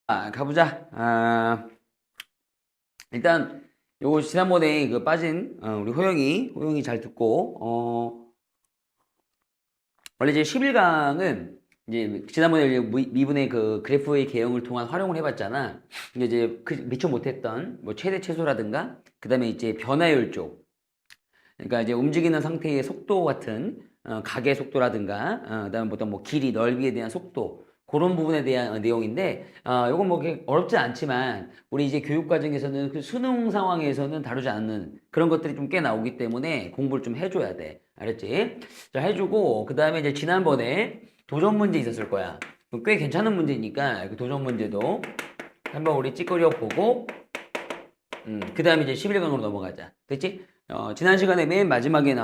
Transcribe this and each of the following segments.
가보자. 일단 요거 지난번에 그 빠진 우리 호영이 잘 듣고 원래 이제 11강은 이제 지난번에 이제 미분의 그 그래프의 개형을 통한 활용을 해봤잖아. 근데 이제 그 미처 못했던 뭐 최대 최소라든가 그다음에 이제 변화율 쪽, 그러니까 이제 움직이는 상태의 속도 같은 각의 속도라든가 그다음에 보통 뭐 길이 넓이에 대한 속도 그런 부분에 대한 내용인데 요건 뭐 그렇게 어렵지 않지만 우리 이제 교육 과정에서는 그 수능 상황에서는 다루지 않는 그런 것들이 좀 꽤 나오기 때문에 공부를 좀 해줘야 돼. 알았지? 자, 해주고 그다음에 이제 지난번에 도전 문제 있었을 거야. 꽤 괜찮은 문제니까 그 도전 문제도 한번 우리 찌꺼려 보고 그 다음에 이제 11강으로 넘어가자. 됐지? 지난 시간에 맨 마지막에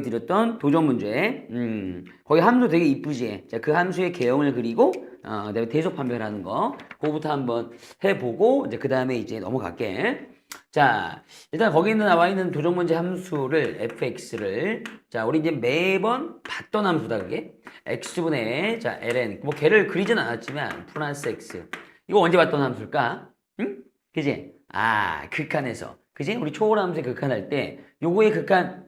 드렸던 도전 문제. 거기 함수 되게 이쁘지? 자, 그 함수의 개형을 그리고, 그다음에 대속 판별하는 거. 그거부터 한번 해보고, 이제 그 다음에 이제 넘어갈게. 자, 일단 거기 나와 있는 도전 문제 함수를, fx를, 자, 우리 이제 매번 봤던 함수다, 그게. x분의, 자, ln. 뭐, 걔를 그리진 않았지만, 플러스 x. 이거 언제 봤던 함수일까? 응? 그지? 극한에서. 그지? 우리 초월함수의 극한할 때, 요거의 극한,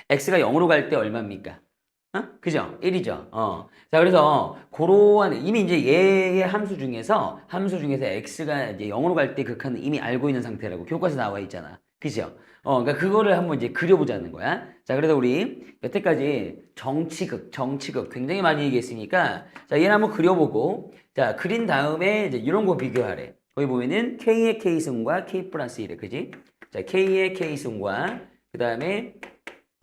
x가 0으로 갈 때 얼마입니까? 그죠? 1이죠. 자, 그래서, 고로한, 이미 이제 얘의 함수 중에서 x가 이제 0으로 갈 때 극한은 이미 알고 있는 상태라고 교과서에 나와 있잖아. 그죠? 그러니까 그거를 한번 이제 그려보자는 거야. 자, 그래서 우리 여태까지 정치극 굉장히 많이 얘기했으니까, 자, 얘를 한번 그려보고, 자, 그린 다음에 이제 이런 거 비교하래. 거기 보면은 K의 K승과 K 플러스 1에, 그지? 자, K의 K승과, 그 다음에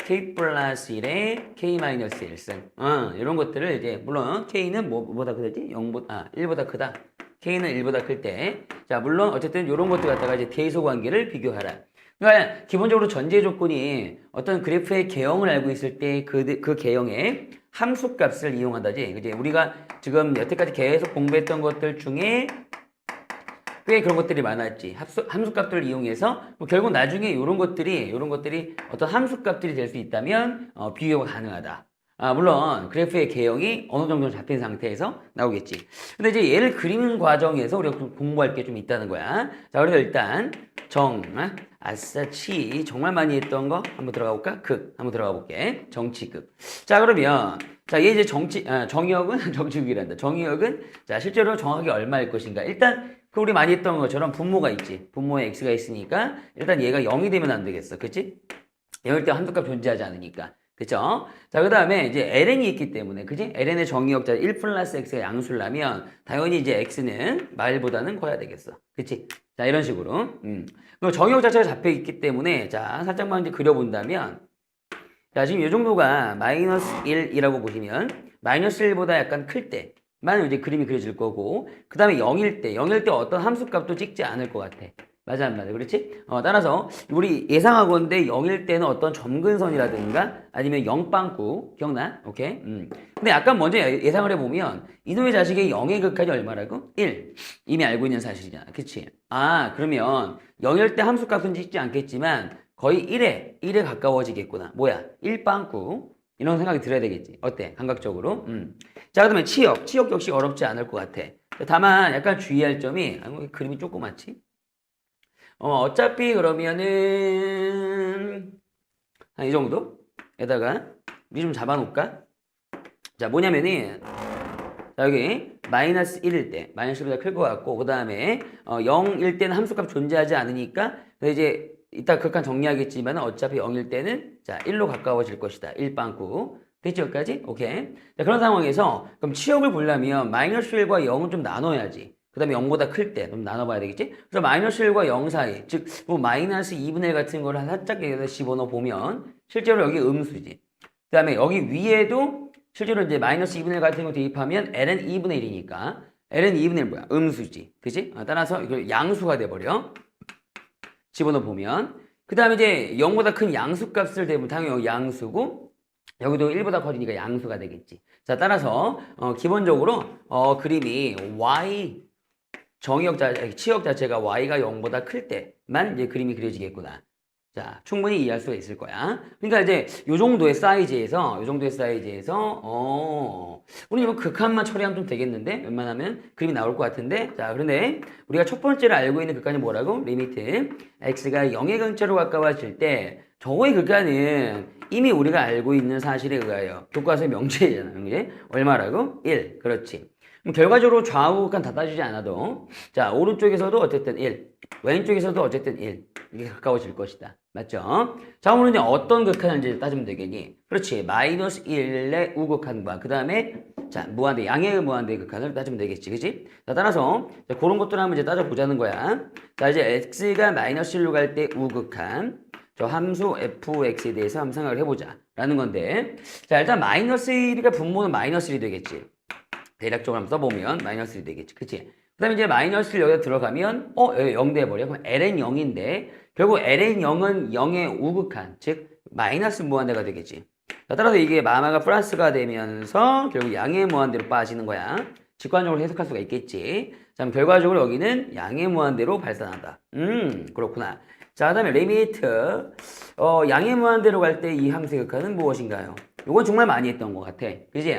K 플러스 1에 K 마이너스 1승. 이런 것들을 이제, 물론 K는 뭐보다 크지? 1보다 크다. K는 1보다 클 때. 자, 물론 어쨌든 이런 것들 갖다가 이제 대소 관계를 비교하라. 그러니까 기본적으로 전제 조건이 어떤 그래프의 개형을 알고 있을 때 그 개형의 함수 값을 이용한다지. 그지? 우리가 지금 여태까지 계속 공부했던 것들 중에 꽤 그런 것들이 많았지. 함수값들을 이용해서 뭐 결국 나중에 이런 것들이 어떤 함수값들이 될 수 있다면 비교가 가능하다. 물론 그래프의 개형이 어느 정도 잡힌 상태에서 나오겠지. 근데 이제 얘를 그리는 과정에서 우리가 공부할 게 좀 있다는 거야. 자, 그래서 일단 아싸치 정말 많이 했던 거 한번 들어가 볼까? 한번 들어가 볼게. 정치극. 자, 그러면 자, 얘 이제 정의역은 정치극이란다. 정의역은 자, 실제로 정확하게 얼마일 것인가? 일단 그 우리 많이 했던 것처럼 분모가 있지. 분모에 x가 있으니까 일단 얘가 0이 되면 안 되겠어. 그치? 0일 때 한두 값 존재하지 않으니까. 그쵸? 자, 그 다음에 이제 ln이 있기 때문에, 그지? ln의 정의역자 1 플러스 x가 양수라면 당연히 이제 x는 말보다는 커야 되겠어. 그치? 자, 이런 식으로. 그럼 정의역 자체가 잡혀 있기 때문에 자, 살짝만 이제 그려본다면 자, 지금 이 정도가 마이너스 1이라고 보시면 마이너스 1보다 약간 클 때만 이제 그림이 그려질 거고 그 다음에 0일 때 어떤 함수값도 찍지 않을 것 같아. 맞아 안 맞아? 그렇지? 따라서 우리 예상하건대 0일 때는 어떤 점근선이라든가 아니면 0빵꾸 기억나? 오케이? 근데 아까 먼저 예상을 해보면 이놈의 자식의 0의 극한이 얼마라고? 1. 이미 알고 있는 사실이잖아. 그치? 그러면 0일 때 함수값은 찍지 않겠지만 거의 1에 가까워지겠구나. 뭐야? 1빵꾸. 이런 생각이 들어야 되겠지. 어때? 감각적으로. 자, 그다음에 치역. 치역 역시 어렵지 않을 것 같아. 다만 약간 주의할 점이 그림이 조그맣지? 어차피 그러면은 한 이 정도에다가 미 좀 잡아놓을까? 자, 뭐냐면은 자, 여기 마이너스 1일 때 마이너스 1보다 클 것 같고 그 다음에 0일 때는 함수값 존재하지 않으니까 이제 이따 극한 정리하겠지만 어차피 0일 때는 자 1로 가까워질 것이다. 1빵꾸. 됐죠? 여기까지? 오케이. 자, 그런 상황에서 그럼 치역을 보려면 마이너스 1과 0은 좀 나눠야지. 그 다음에 0보다 클 때 좀 나눠봐야 되겠지? 그래서 마이너스 1과 0 사이 즉 뭐 마이너스 2분의 1 같은 거를 살짝 여기다 집어넣어 보면 실제로 여기 음수지. 그 다음에 여기 위에도 실제로 이제 마이너스 2분의 1 같은 거 대입하면 ln 2분의 1이니까 ln 2분의 1 뭐야? 음수지. 그지? 따라서 이거 양수가 돼버려. 집어넣어 보면 그 다음에 이제 0보다 큰 양수값을 대면 당연히 양수고 여기도 1보다 커지니까 양수가 되겠지. 자, 따라서 기본적으로 그림이 y 치역 자체가 y가 0보다 클 때만 이제 그림이 그려지겠구나. 자, 충분히 이해할 수가 있을 거야. 그러니까 이제 요 정도의 사이즈에서, 우리 이거 극한만 처리하면 좀 되겠는데? 웬만하면 그림이 나올 것 같은데? 자, 그런데 우리가 첫 번째로 알고 있는 극한이 뭐라고? 리미트 x가 0의 근처로 가까워질 때 저거의 극한은 이미 우리가 알고 있는 사실에 의하여 교과서의 명제잖아. 명제. 얼마라고? 1. 그렇지. 그럼 결과적으로 좌우 극한 다 따지지 않아도 자, 오른쪽에서도 어쨌든 1, 왼쪽에서도 어쨌든 1. 이게 가까워질 것이다. 맞죠? 자, 오늘 이제 어떤 극한인지 따지면 되겠니? 그렇지. 마이너스 1의 우극한과 그 다음에 자, 무한대, 양의 무한대 극한을 따지면 되겠지. 그치? 자, 따라서 자, 그런 것들을 한번 이제 따져보자는 거야. 자, 이제 x가 마이너스 1로 갈 때 우극한 저 함수 fx에 대해서 한번 생각을 해보자. 라는 건데 자, 일단 마이너스 1이가 분모는 마이너스 1이 되겠지. 대략적으로 한번 써보면 마이너스 1이 되겠지. 그치? 그 다음에 이제 마이너스 1 여기다 들어가면 여기 0 돼버려. 그럼 ln 0인데 결국 ln 0은 0의 우극한 즉 마이너스 무한대가 되겠지. 자, 따라서 이게 마마가 플러스가 되면서 결국 양의 무한대로 빠지는 거야. 직관적으로 해석할 수가 있겠지. 자, 그럼 결과적으로 여기는 양의 무한대로 발산한다. 그렇구나. 자, 그 다음에 리미트 양의 무한대로 갈 때 이 함수의 극한은 무엇인가요? 이건 정말 많이 했던 것 같아. 그지?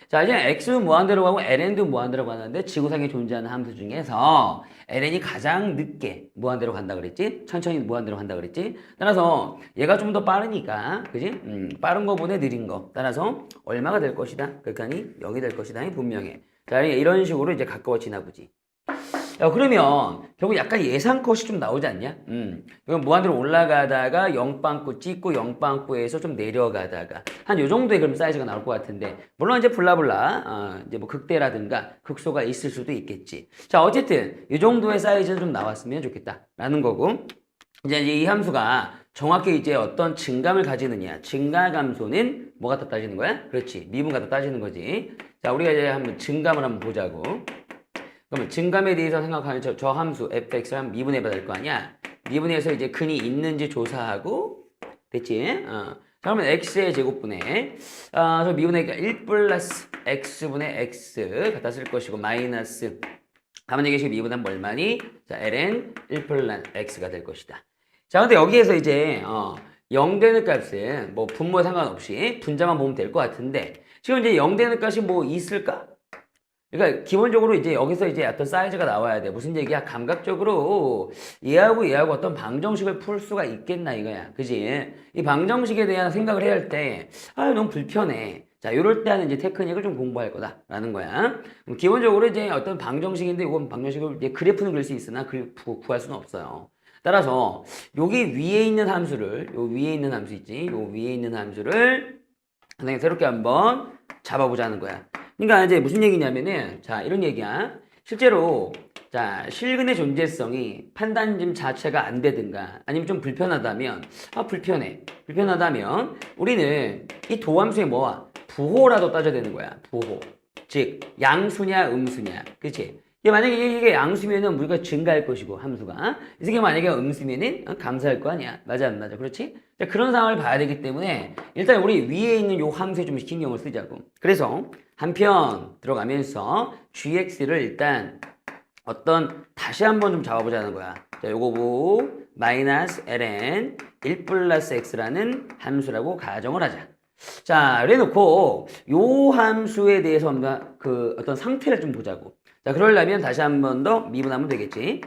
자, 이제 x 무한대로 가고 ln도 무한대로 가는데 지구상에 존재하는 함수 중에서 ln이 가장 늦게 무한대로 간다 그랬지? 천천히 무한대로 간다 그랬지? 따라서 얘가 좀 더 빠르니까, 그지? 빠른 거보다 느린 거. 따라서 얼마가 될 것이다? 극한이 0이 될 것이다. 분명해. 자, 이런 식으로 이제 가까워지나 보지. 야, 그러면 결국 약간 예상컷이 좀 나오지 않냐? 이건 무한대로 올라가다가 0빵꾸 찍고 0빵꾸에서 좀 내려가다가 한 요 정도의 그럼 사이즈가 나올 것 같은데 물론 이제 블라블라 이제 뭐 극대라든가 극소가 있을 수도 있겠지. 자, 어쨌든 이 정도의 사이즈는 좀 나왔으면 좋겠다라는 거고 이제 이 함수가 정확히 이제 어떤 증감을 가지느냐. 증가감소는 뭐 갖다 따지는 거야? 그렇지. 미분 갖다 따지는 거지. 자, 우리가 이제 한번 증감을 한번 보자고. 그러면 증감에 대해서 생각하면 저 함수 fx를 한번 미분해봐야 될 거 아니야? 미분해서 이제 근이 있는지 조사하고 됐지? 자, 그러면 x의 제곱분에 저 미분하니까 1 플러스 x분의 x 갖다 쓸 것이고 마이너스 가만히 계시고 미분하면 얼마니? 자, ln 1 플러스 x가 될 것이다. 자, 근데 여기에서 이제 0 되는 값은 뭐 분모에 상관없이 분자만 보면 될 것 같은데 지금 이제 0 되는 값이 뭐 있을까? 그러니까 기본적으로 이제 여기서 이제 어떤 사이즈가 나와야 돼. 무슨 얘기야? 감각적으로 얘하고 어떤 방정식을 풀 수가 있겠나 이거야. 그지? 이 방정식에 대한 생각을 해야 할 때 너무 불편해. 자, 요럴 때 하는 이제 테크닉을 좀 공부할 거다라는 거야. 그럼 기본적으로 이제 어떤 방정식인데 이건 방정식을 이제 그래프는 그릴 수 있으나 구할 수는 없어요. 따라서 여기 위에 있는 함수를 요 위에 있는 함수 있지? 요 위에 있는 함수를 선생님 새롭게 한번 잡아보자는 거야. 그러니까 이제 무슨 얘기냐면은 자, 이런 얘기야. 실제로 자, 실근의 존재성이 판단짐 자체가 안 되든가 아니면 좀 불편하다면 불편하다면 우리는 이 도함수의 뭐와 부호라도 따져야 되는 거야. 부호. 즉 양수냐 음수냐. 그치? 이게 만약에 이게 양수면은 우리가 증가할 것이고 함수가 이게 만약에 음수면은 감소할 거 아니야. 맞아 안 맞아? 그렇지? 자, 그런 상황을 봐야 되기 때문에 일단 우리 위에 있는 요 함수에 좀 신경을 쓰자고. 그래서 한편 들어가면서 gx를 일단 어떤 다시 한번 좀 잡아보자는 거야. 자, 요거 보고 마이너스 ln 1 플러스 x라는 함수라고 가정을 하자. 자, 그래놓고 요 함수에 대해서 그 어떤 상태를 좀 보자고. 자, 그러려면 다시 한 번 더 미분하면 되겠지.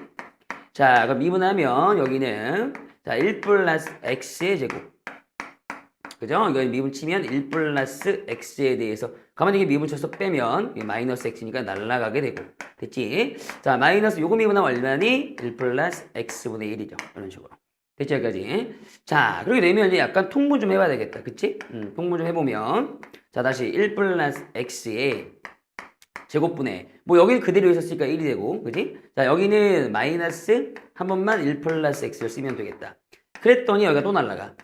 자, 그럼 미분하면 여기는 자, 1 플러스 x의 제곱. 그죠? 이거 미분 치면 1 플러스 x에 대해서 가만히 이게 미분 쳐서 빼면 마이너스 x니까 날아가게 되고. 됐지? 자, 마이너스 요거 미분하면 얼마니? 1 플러스 x분의 1이죠. 이런 식으로. 됐죠? 여기까지. 자, 그렇게 되면 이제 약간 통분 좀 해봐야 되겠다. 그치? 통분 좀 해보면 자, 다시 1 플러스 x의 제곱분의 뭐 여기는 그대로 있었으니까 1이 되고 그지? 자, 여기는 마이너스 한 번만 1 플러스 x를 쓰면 되겠다. 그랬더니 여기가 또 날라가.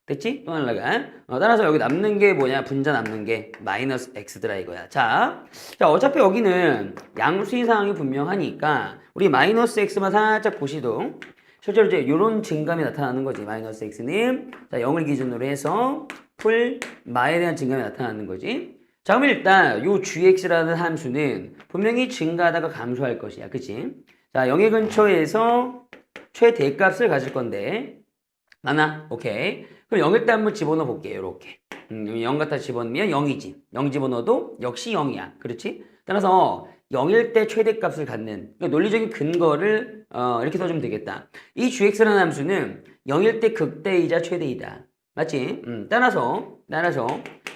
됐지? 또 날라가. 따라서 여기 남는 게 뭐냐? 분자 남는 게 마이너스 x더라 이거야. 자, 어차피 여기는 양수인 상황이 분명하니까 우리 마이너스 x만 살짝 보시도 실제로 이제 이런 증감이 나타나는 거지. 마이너스 x는 자, 0을 기준으로 해서 풀 마에 대한 증감이 나타나는 거지. 자, 그럼 일단 요 gx라는 함수는 분명히 증가하다가 감소할 것이야. 그치? 자, 0의 근처에서 최대값을 가질 건데 많아? 오케이. 그럼 0일 때 한번 집어넣어 볼게요. 이렇게. 0 갖다 집어넣으면 0이지. 0 집어넣어도 역시 0이야. 그렇지? 따라서 0일 때 최대값을 갖는 그러니까 논리적인 근거를 이렇게 써주면 되겠다. 이 gx라는 함수는 0일 때 극대이자 최대이다. 맞지? 따라서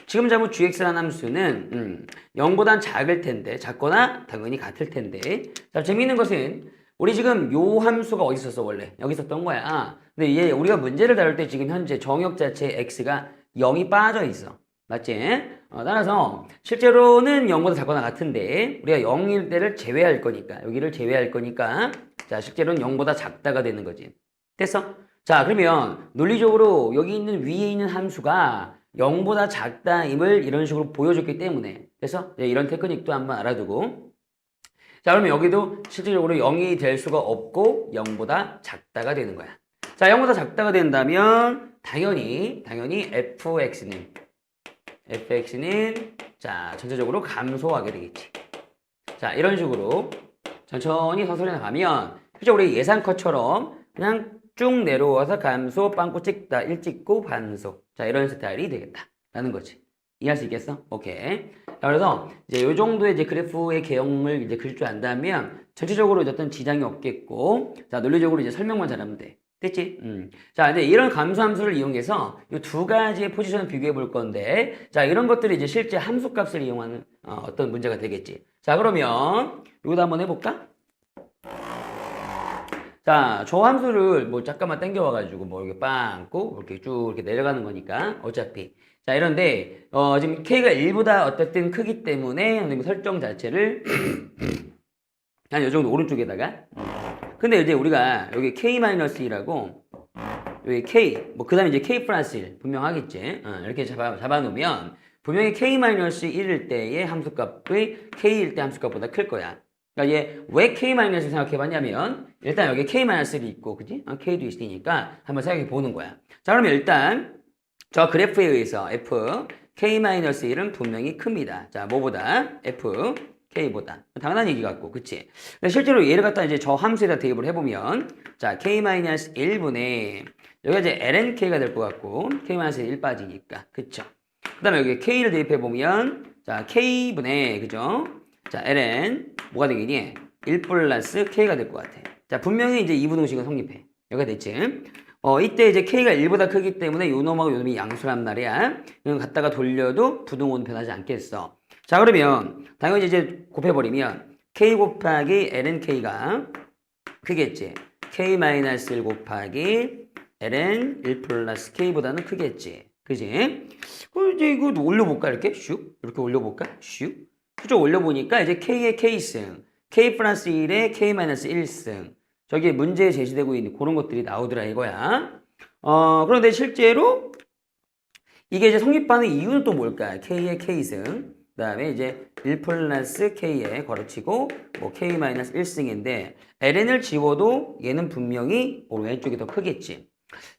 지금 잡은 gx라는 함수는 0보단 작을 텐데 작거나 당연히 같을 텐데 자 재미있는 것은 우리 지금 요 함수가 어디 있었어 원래? 여기 있었던 거야. 근데 얘 우리가 문제를 다룰 때 지금 현재 정역 자체에 x가 0이 빠져 있어. 맞지? 따라서 실제로는 0보다 작거나 같은데 우리가 0일 때를 제외할 거니까 여기를 제외할 거니까 자 실제로는 0보다 작다가 되는 거지. 됐어? 자 그러면 논리적으로 여기 있는 위에 있는 함수가 0보다 작다임을 이런 식으로 보여줬기 때문에 그래서 이런 테크닉도 한번 알아두고 자 그러면 여기도 실질적으로 0이 될 수가 없고 0보다 작다가 되는 거야. 자 0보다 작다가 된다면 당연히 fx는 자 전체적으로 감소하게 되겠지. 자 이런 식으로 천천히 서서히 나가면 실제 우리 예상컷처럼 그냥 쭉 내려와서 감소, 빵꾸 찍다, 일 찍고 반소. 자 이런 스타일이 되겠다라는 거지. 이해할 수 있겠어? 오케이. 자, 그래서 이제 요 정도의 이제 그래프의 개형을 이제 그릴 줄 안다면 전체적으로 어떤 지장이 없겠고, 자 논리적으로 이제 설명만 잘하면 돼. 됐지? 자, 이제 이런 감소함수를 이용해서 이 두 가지의 포지션을 비교해 볼 건데, 자, 이런 것들이 이제 실제 함수값을 이용하는 어떤 문제가 되겠지. 자, 그러면 이것도 한번 해볼까? 자, 저 함수를 뭐 잠깐만 당겨와가지고 뭐 이렇게 빵꾸 이렇게 쭉 이렇게 내려가는 거니까 어차피. 자, 이런데 지금 k가 1보다 어쨌든 크기 때문에 선생님 설정 자체를 한 이 정도 오른쪽에다가. 근데 이제 우리가 여기 k-1이라고 여기 k 뭐 그다음에 이제 k 플러스 1 분명하겠지. 이렇게 잡아놓으면 분명히 k-1일 때의 함수값의 k일 때 함수값보다 클 거야. 그러니까 얘 왜 k-를 생각해봤냐면 일단 여기 k-1이 있고 그지? k도 있으니까 한번 생각해 보는 거야. 자 그러면 일단 저 그래프에 의해서 f k-1은 분명히 큽니다. 자 뭐보다 f k보다 당연한 얘기 같고 그치? 근데 실제로 얘를 갖다 이제 저 함수에다 대입을 해보면 자 k-1분의 여기가 이제 lnk가 될 것 같고 k-1 빠지니까 그쵸? 그 다음에 여기 k를 대입해보면 자 k분의 그죠? 자 ln 뭐가 되겠니? 1 플러스 k가 될 것 같아. 자 분명히 이제 이분동식은 성립해. 여기가 됐지? 이때 이제 k가 1보다 크기 때문에 요 놈하고 요 놈이 양수란 말이야. 이건 갖다가 돌려도 부동호는 변하지 않겠어. 자 그러면 당연히 이제 곱해버리면 k 곱하기 lnk가 크겠지. k-1 곱하기 ln 1 플러스 k보다는 크겠지. 그지? 이제 이거 올려볼까 이렇게 슉 이렇게 올려볼까 슉 쭉 올려보니까 이제 k의 k승 k 플러스 1에 k-1승 저기 문제에 제시되고 있는 그런 것들이 나오더라 이거야. 그런데 실제로 이게 이제 성립하는 이유는 또 뭘까? k의 k승 그 다음에 이제 1 플러스 k에 걸어치고 뭐 k-1승인데 ln을 지워도 얘는 분명히 왼쪽이 더 크겠지.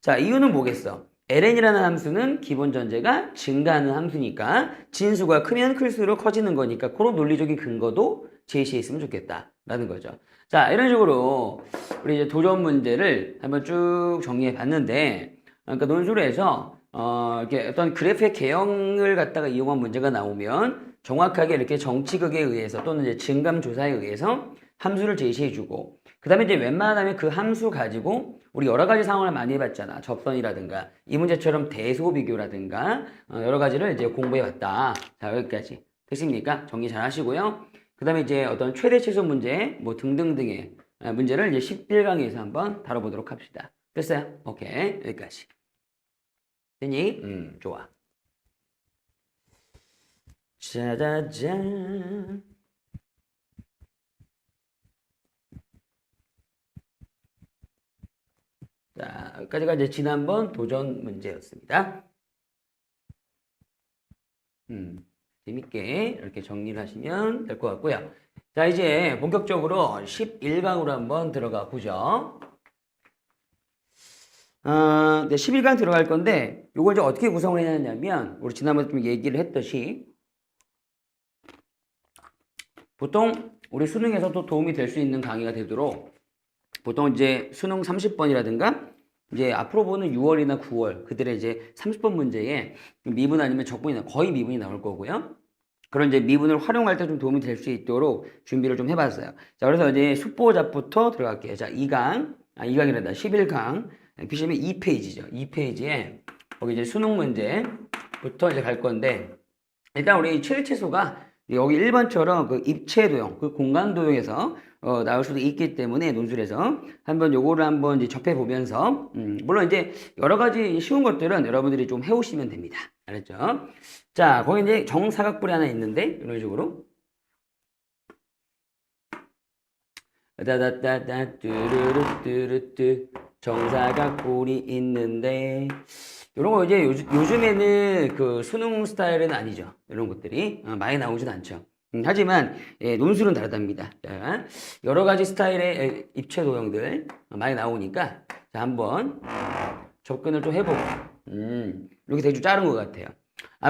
자 이유는 뭐겠어? ln이라는 함수는 기본 전제가 증가하는 함수니까 진수가 크면 클수록 커지는 거니까 그런 논리적인 근거도 제시했으면 좋겠다라는 거죠. 자 이런 식으로 우리 이제 도전 문제를 한번 쭉 정리해 봤는데 그러니까 논술에서 이렇게 어떤 그래프의 개형을 갖다가 이용한 문제가 나오면 정확하게 이렇게 정치극에 의해서 또는 이제 증감 조사에 의해서 함수를 제시해주고 그 다음에 이제 웬만하면 그 함수 가지고 우리 여러 가지 상황을 많이 해봤잖아. 접선이라든가 이 문제처럼 대소 비교라든가 여러 가지를 이제 공부해봤다. 자 여기까지 됐습니까? 정리 잘 하시고요. 그 다음에 이제 어떤 최대 최소 문제 뭐 등등등의 문제를 이제 11강에서 한번 다뤄보도록 합시다. 됐어요? 오케이 여기까지. 됐니? 좋아. 짜자잔. 자, 여기까지가 이제 지난번 도전 문제였습니다. 재밌게 이렇게 정리를 하시면 될 것 같고요. 자, 이제 본격적으로 11강으로 한번 들어가 보죠. 네, 11강 들어갈 건데, 요걸 이제 어떻게 구성을 해야 하냐면, 우리 지난번에 좀 얘기를 했듯이, 보통 우리 수능에서도 도움이 될 수 있는 강의가 되도록, 보통 이제 수능 30번이라든가, 이제 앞으로 보는 6월이나 9월 그들의 이제 30번 문제에 미분 아니면 적분이 거의 미분이 나올 거고요. 그런 이제 미분을 활용할 때 좀 도움이 될 수 있도록 준비를 좀 해봤어요. 자, 그래서 이제 숙보잡부터 들어갈게요. 자, 2강이란다. 11강. PCM 2페이지죠. 2페이지에 거기 이제 수능 문제부터 이제 갈 건데, 일단 우리 최대체수가 여기 1번처럼 그 입체도형, 그 공간도형에서 나올 수도 있기 때문에 논술에서 한번 요거를 한번 이제 접해보면서, 물론 이제 여러 가지 쉬운 것들은 여러분들이 좀 해오시면 됩니다. 알았죠? 자, 거기 이제 정사각뿔이 하나 있는데, 이런 식으로. 따다따따, 뚜루루뚜루뚜. 정사각뿔이 있는데, 이런 거 이제 요즘에는 그 수능 스타일은 아니죠. 이런 것들이. 많이 나오진 않죠. 하지만, 예, 논술은 다르답니다. 자, 여러 가지 스타일의 입체 도형들 많이 나오니까, 자, 한번 접근을 좀 해보고, 이렇게 대충 자른 것 같아요.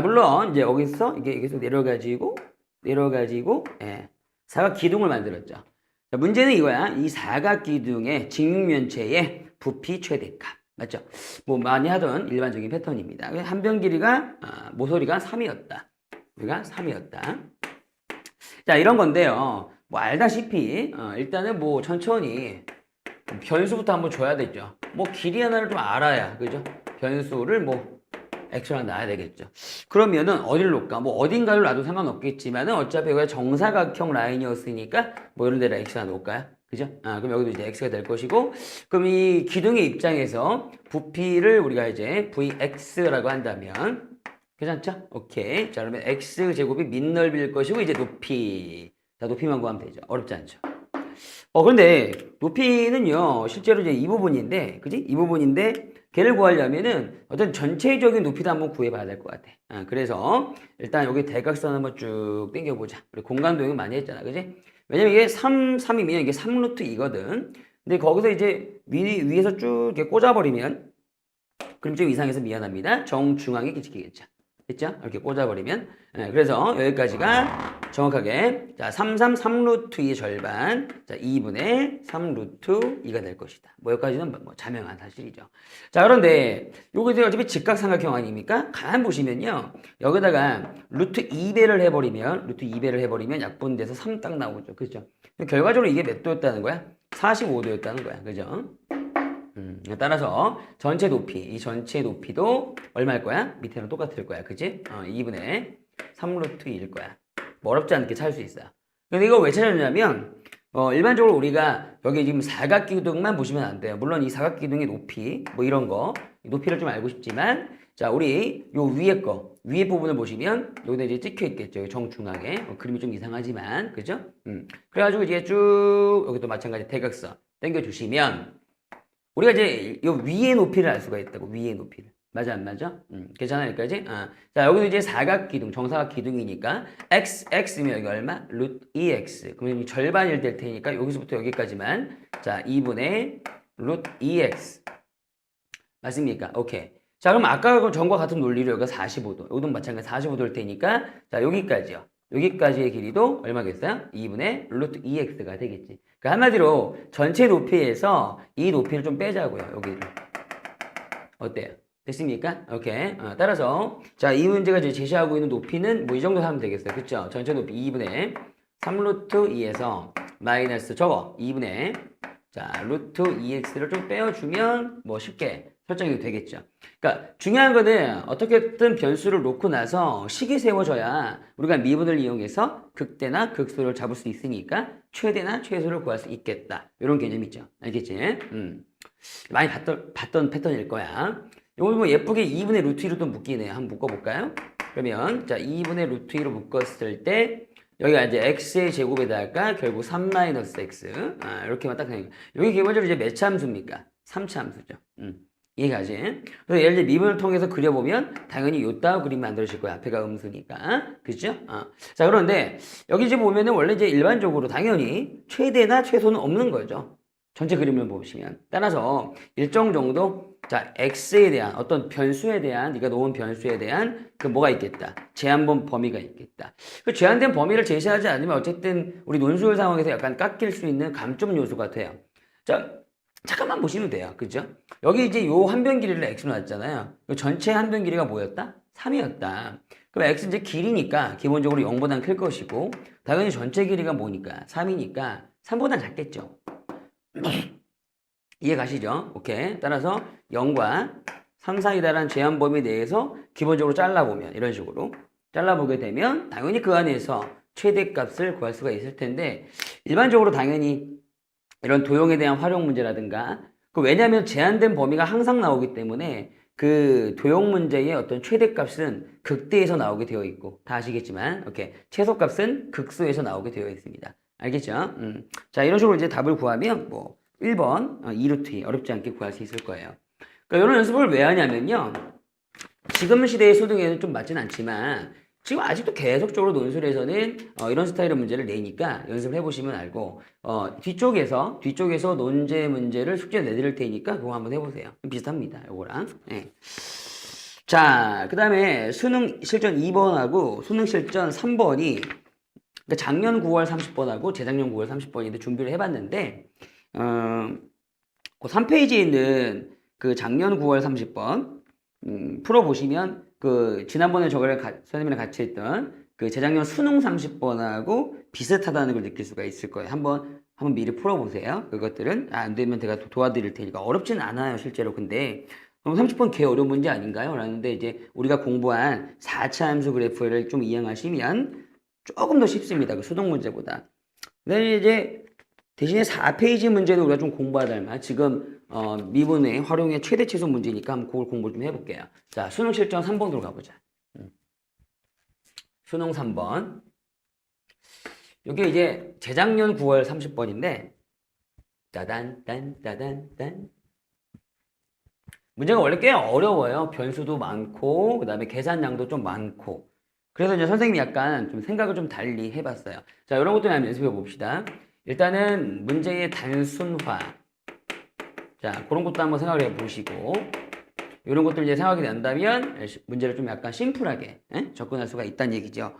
물론, 이제 여기서, 이게 계속 내려가지고, 예, 사각 기둥을 만들었죠. 자, 문제는 이거야. 이 사각 기둥의 직육면체의 부피 최대값. 맞죠? 뭐, 많이 하던 일반적인 패턴입니다. 한 변 길이가, 모서리가 3이었다. 우리가 3이었다. 자, 이런 건데요. 뭐, 알다시피, 일단은 뭐, 천천히, 변수부터 한번 줘야 되죠. 뭐, 길이 하나를 좀 알아야, 그죠? 변수를 뭐, x를 하나 놔야 되겠죠. 그러면은, 어디를 놓을까? 뭐, 어딘가를 놔도 상관없겠지만은, 어차피 여기가 정사각형 라인이었으니까, 뭐, 이런 데다 x 하나 놓을까요? 그죠? 그럼 여기도 이제 x가 될 것이고, 그럼 이 기둥의 입장에서 부피를 우리가 이제 vx라고 한다면, 괜찮죠? 오케이. 자, 그러면 x제곱이 밑넓이일 것이고, 이제 높이. 자, 높이만 구하면 되죠. 어렵지 않죠? 그런데 높이는요, 실제로 이제 이 부분인데, 그지? 이 부분인데, 걔를 구하려면은 어떤 전체적인 높이도 한번 구해봐야 될 것 같아. 그래서 일단 여기 대각선 한번 쭉 당겨보자. 우리 공간 도형 많이 했잖아, 그지? 왜냐면 이게 3이면 이게 3루트 2거든. 근데 거기서 이제 위에서 쭉 이렇게 꽂아버리면, 그럼 좀 이상해서 미안합니다. 정중앙에 끼치겠죠. 됐죠? 이렇게 꽂아버리면. 그래서 여기까지가 정확하게, 자, 3루트 2의 절반, 자, 2분의 3루트 2가 될 것이다. 뭐, 여기까지는 뭐 자명한 사실이죠. 자, 그런데, 요거 이제 어차피 직각삼각형 아닙니까? 가만 보시면요. 여기다가 루트 2배를 해버리면 약분돼서 3 딱 나오죠. 그죠? 결과적으로 이게 몇 도였다는 거야? 45도였다는 거야. 그죠? 따라서 전체 높이, 이 전체 높이도 얼마일 거야? 밑에랑 똑같을 거야. 그치? 2분의 3루트 2일 거야. 뭐 어렵지 않게 찾을 수 있어요. 근데 이거 왜 찾았냐면, 일반적으로 우리가 여기 지금 사각기둥만 보시면 안 돼요. 물론 이 사각기둥의 높이, 뭐 이런 거, 높이를 좀 알고 싶지만, 자, 우리 요 위에 부분을 보시면, 여기다 이제 찍혀 있겠죠. 정중앙에. 그림이 좀 이상하지만, 그죠? 그래가지고 이제 쭉, 여기도 마찬가지 대각선 당겨주시면, 우리가 이제 요 위의 높이를 알 수가 있다고. 위의 높이를. 맞아 안 맞아? 괜찮아 여기까지? 자, 여기도 이제 사각기둥, 정사각 기둥이니까 x면 여기 얼마? 루트 2x. 그러면 절반일 될 테니까 여기서부터 여기까지만, 자, 2분의 루트 2x. 맞습니까? 오케이. 자, 그럼 아까 전과 같은 논리로 여기가 45도. 여기도 마찬가지 45도일 테니까, 자, 여기까지요. 여기까지의 길이도 얼마겠어요? 2분의 루트 2x가 되겠지. 그러니까 한마디로 전체 높이에서 이 높이를 좀 빼자고요. 여기를. 어때요? 됐습니까? 오케이. 따라서 자, 이 문제가 이제 제시하고 있는 높이는 뭐 이 정도 하면 되겠어요. 그쵸? 전체 높이 2분의 3루트 2에서 마이너스 저거 2분의 자, 루트 2x를 좀 빼어주면 뭐 쉽게 설정이 되겠죠. 그러니까 중요한 거는 어떻게든 변수를 놓고 나서 식이 세워져야 우리가 미분을 이용해서 극대나 극소를 잡을 수 있으니까 최대나 최소를 구할 수 있겠다. 이런 개념이 있죠. 알겠지? 많이 봤던 패턴일 거야. 이거 뭐 예쁘게 2분의 루트 2로 또 묶이네요. 한번 묶어볼까요? 그러면 자, 2분의 루트 2로 묶었을 때 여기가 이제 x의 제곱에다가 결국 3-x 이렇게만 딱 되니까 여기 기본적으로 이제 몇 참수입니까? 3참수죠. 이해가지? 그래서 예를 들어 미분을 통해서 그려보면 당연히 요따 그림 만들어질 거야. 앞에가 음수니까. 그죠? 자, 그런데 여기 이제 보면은 원래 이제 일반적으로 당연히 최대나 최소는 없는 거죠. 전체 그림을 보시면. 따라서 일정 정도 자, x에 대한 어떤 변수에 대한 네가 놓은 변수에 대한 그 뭐가 있겠다. 제한본 범위가 있겠다. 그 제한된 범위를 제시하지 않으면 어쨌든 우리 논술 상황에서 약간 깎일 수 있는 감점 요소가 돼요. 자, 잠깐만 보시면 돼요. 그죠? 여기 이제 요 한 변 길이를 x로 놨잖아요. 요 전체 한 변 길이가 뭐였다? 3이었다. 그럼 x 이제 길이니까 기본적으로 0보다는 클 것이고 당연히 전체 길이가 뭐니까 3이니까 3보다 작겠죠. 이해 가시죠? 오케이. 따라서 0과 3 사이다라는 제한 범위 내에서 기본적으로 잘라보면 이런 식으로 잘라보게 되면 당연히 그 안에서 최대값을 구할 수가 있을 텐데 일반적으로 당연히 이런 도형에 대한 활용 문제라든가 왜냐하면 제한된 범위가 항상 나오기 때문에 그 도형 문제의 어떤 최대값은 극대에서 나오게 되어 있고 다 아시겠지만 오케이. 최소값은 극소에서 나오게 되어 있습니다. 알겠죠? 자 이런 식으로 이제 답을 구하면 뭐 1번 2루트 2 어렵지 않게 구할 수 있을 거예요. 그러니까 이런 연습을 왜 하냐면요. 지금 시대의 소등에는 좀 맞진 않지만 지금 아직도 계속적으로 논술에서는 이런 스타일의 문제를 내니까 연습을 해보시면 알고 뒤쪽에서 논제 문제를 숙제 내드릴 테니까 그거 한번 해보세요. 비슷합니다. 요거랑. 네. 자, 그 다음에 수능 실전 2번하고 수능 실전 3번이 그러니까 작년 9월 30번하고 재작년 9월 30번인데 준비를 해봤는데 그 3페이지에 있는 그 작년 9월 30번 풀어보시면 그 지난번에 선생님이랑 같이 했던 그 재작년 수능 30번하고 비슷하다는 걸 느낄 수가 있을 거예요. 한번 미리 풀어보세요. 그것들은 안 되면 제가 도와드릴 테니까 어렵진 않아요 실제로. 근데 그럼 30번 개 어려운 문제 아닌가요? 라는데 이제 우리가 공부한 4차 함수 그래프를 좀 이용하시면 조금 더 쉽습니다. 그 수동 문제보다. 근데 이제 대신에 4페이지 문제는 우리가 좀 공부하다 할 지금 미분의 활용의 최대 최소 문제니까 한번 그걸 공부 좀 해볼게요. 자, 수능 실전 3번으로 가보자. 수능 3번. 이게 이제 재작년 9월 30번인데 따단. 문제가 원래 꽤 어려워요. 변수도 많고 그 다음에 계산량도 좀 많고. 그래서 이제 선생님이 약간 좀 생각을 좀 달리 해봤어요. 자, 이런 것들 한번 연습해 봅시다. 일단은 문제의 단순화. 자, 그런 것도 한번 생각을 해보시고 이런 것들 이제 생각이 난다면 문제를 좀 약간 심플하게 접근할 수가 있다는 얘기죠.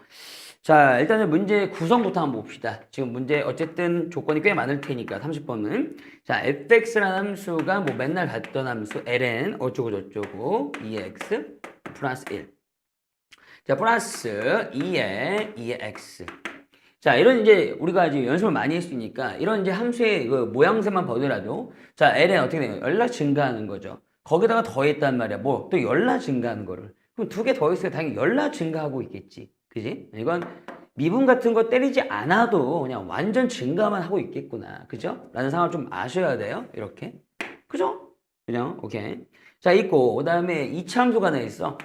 자, 일단은 문제 구성부터 한번 봅시다. 지금 문제 어쨌든 조건이 꽤 많을 테니까 30번은 자, fx라는 함수가 뭐 맨날 봤던 함수 ln 어쩌고 저쩌고 2x 플러스 1. 자, 플러스 2에 2x. 자, 이런 이제 우리가 이제 연습을 많이 했으니까 이런 이제 함수의 그 모양새만 보더라도 자, ln 어떻게 돼요? 열라 증가하는 거죠. 거기다가 더했단 말이야. 뭐 또 열라 증가하는 거를. 그럼 두 개 더했으면 당연히 열라 증가하고 있겠지. 그지? 이건 미분 같은 거 때리지 않아도 그냥 완전 증가만 하고 있겠구나. 그죠? 라는 상황을 좀 아셔야 돼요. 이렇게. 그죠? 그냥 오케이. 자, 있고 그다음에 2차 함수가 하나 있어.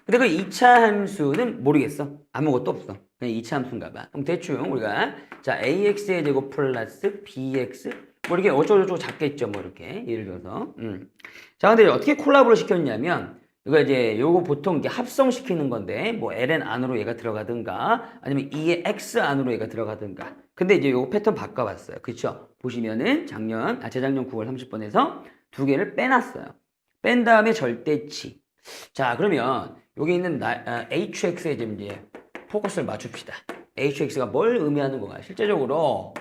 근데 그 2차 함수는 모르겠어. 아무것도 없어. 그냥 2차 함수인가 봐. 그럼 대충 우리가 자 ax의 제곱 플러스 bx 뭐 이렇게 어쩌고저쩌고 작겠죠. 뭐 이렇게 예를 들어서 자 근데 어떻게 콜라보를 시켰냐면 이거 이제 요거 보통 이게 합성시키는 건데 뭐 ln 안으로 얘가 들어가든가 아니면 2의 x 안으로 얘가 들어가든가 근데 이제 요거 패턴 바꿔봤어요. 그쵸? 보시면은 재작년 9월 30번에서 두 개를 빼놨어요. 뺀 다음에 절대치. 자 그러면 여기 있는 hx에 좀 이제 포커스를 맞춥시다. hx가 뭘 의미하는 건가요? 실제적으로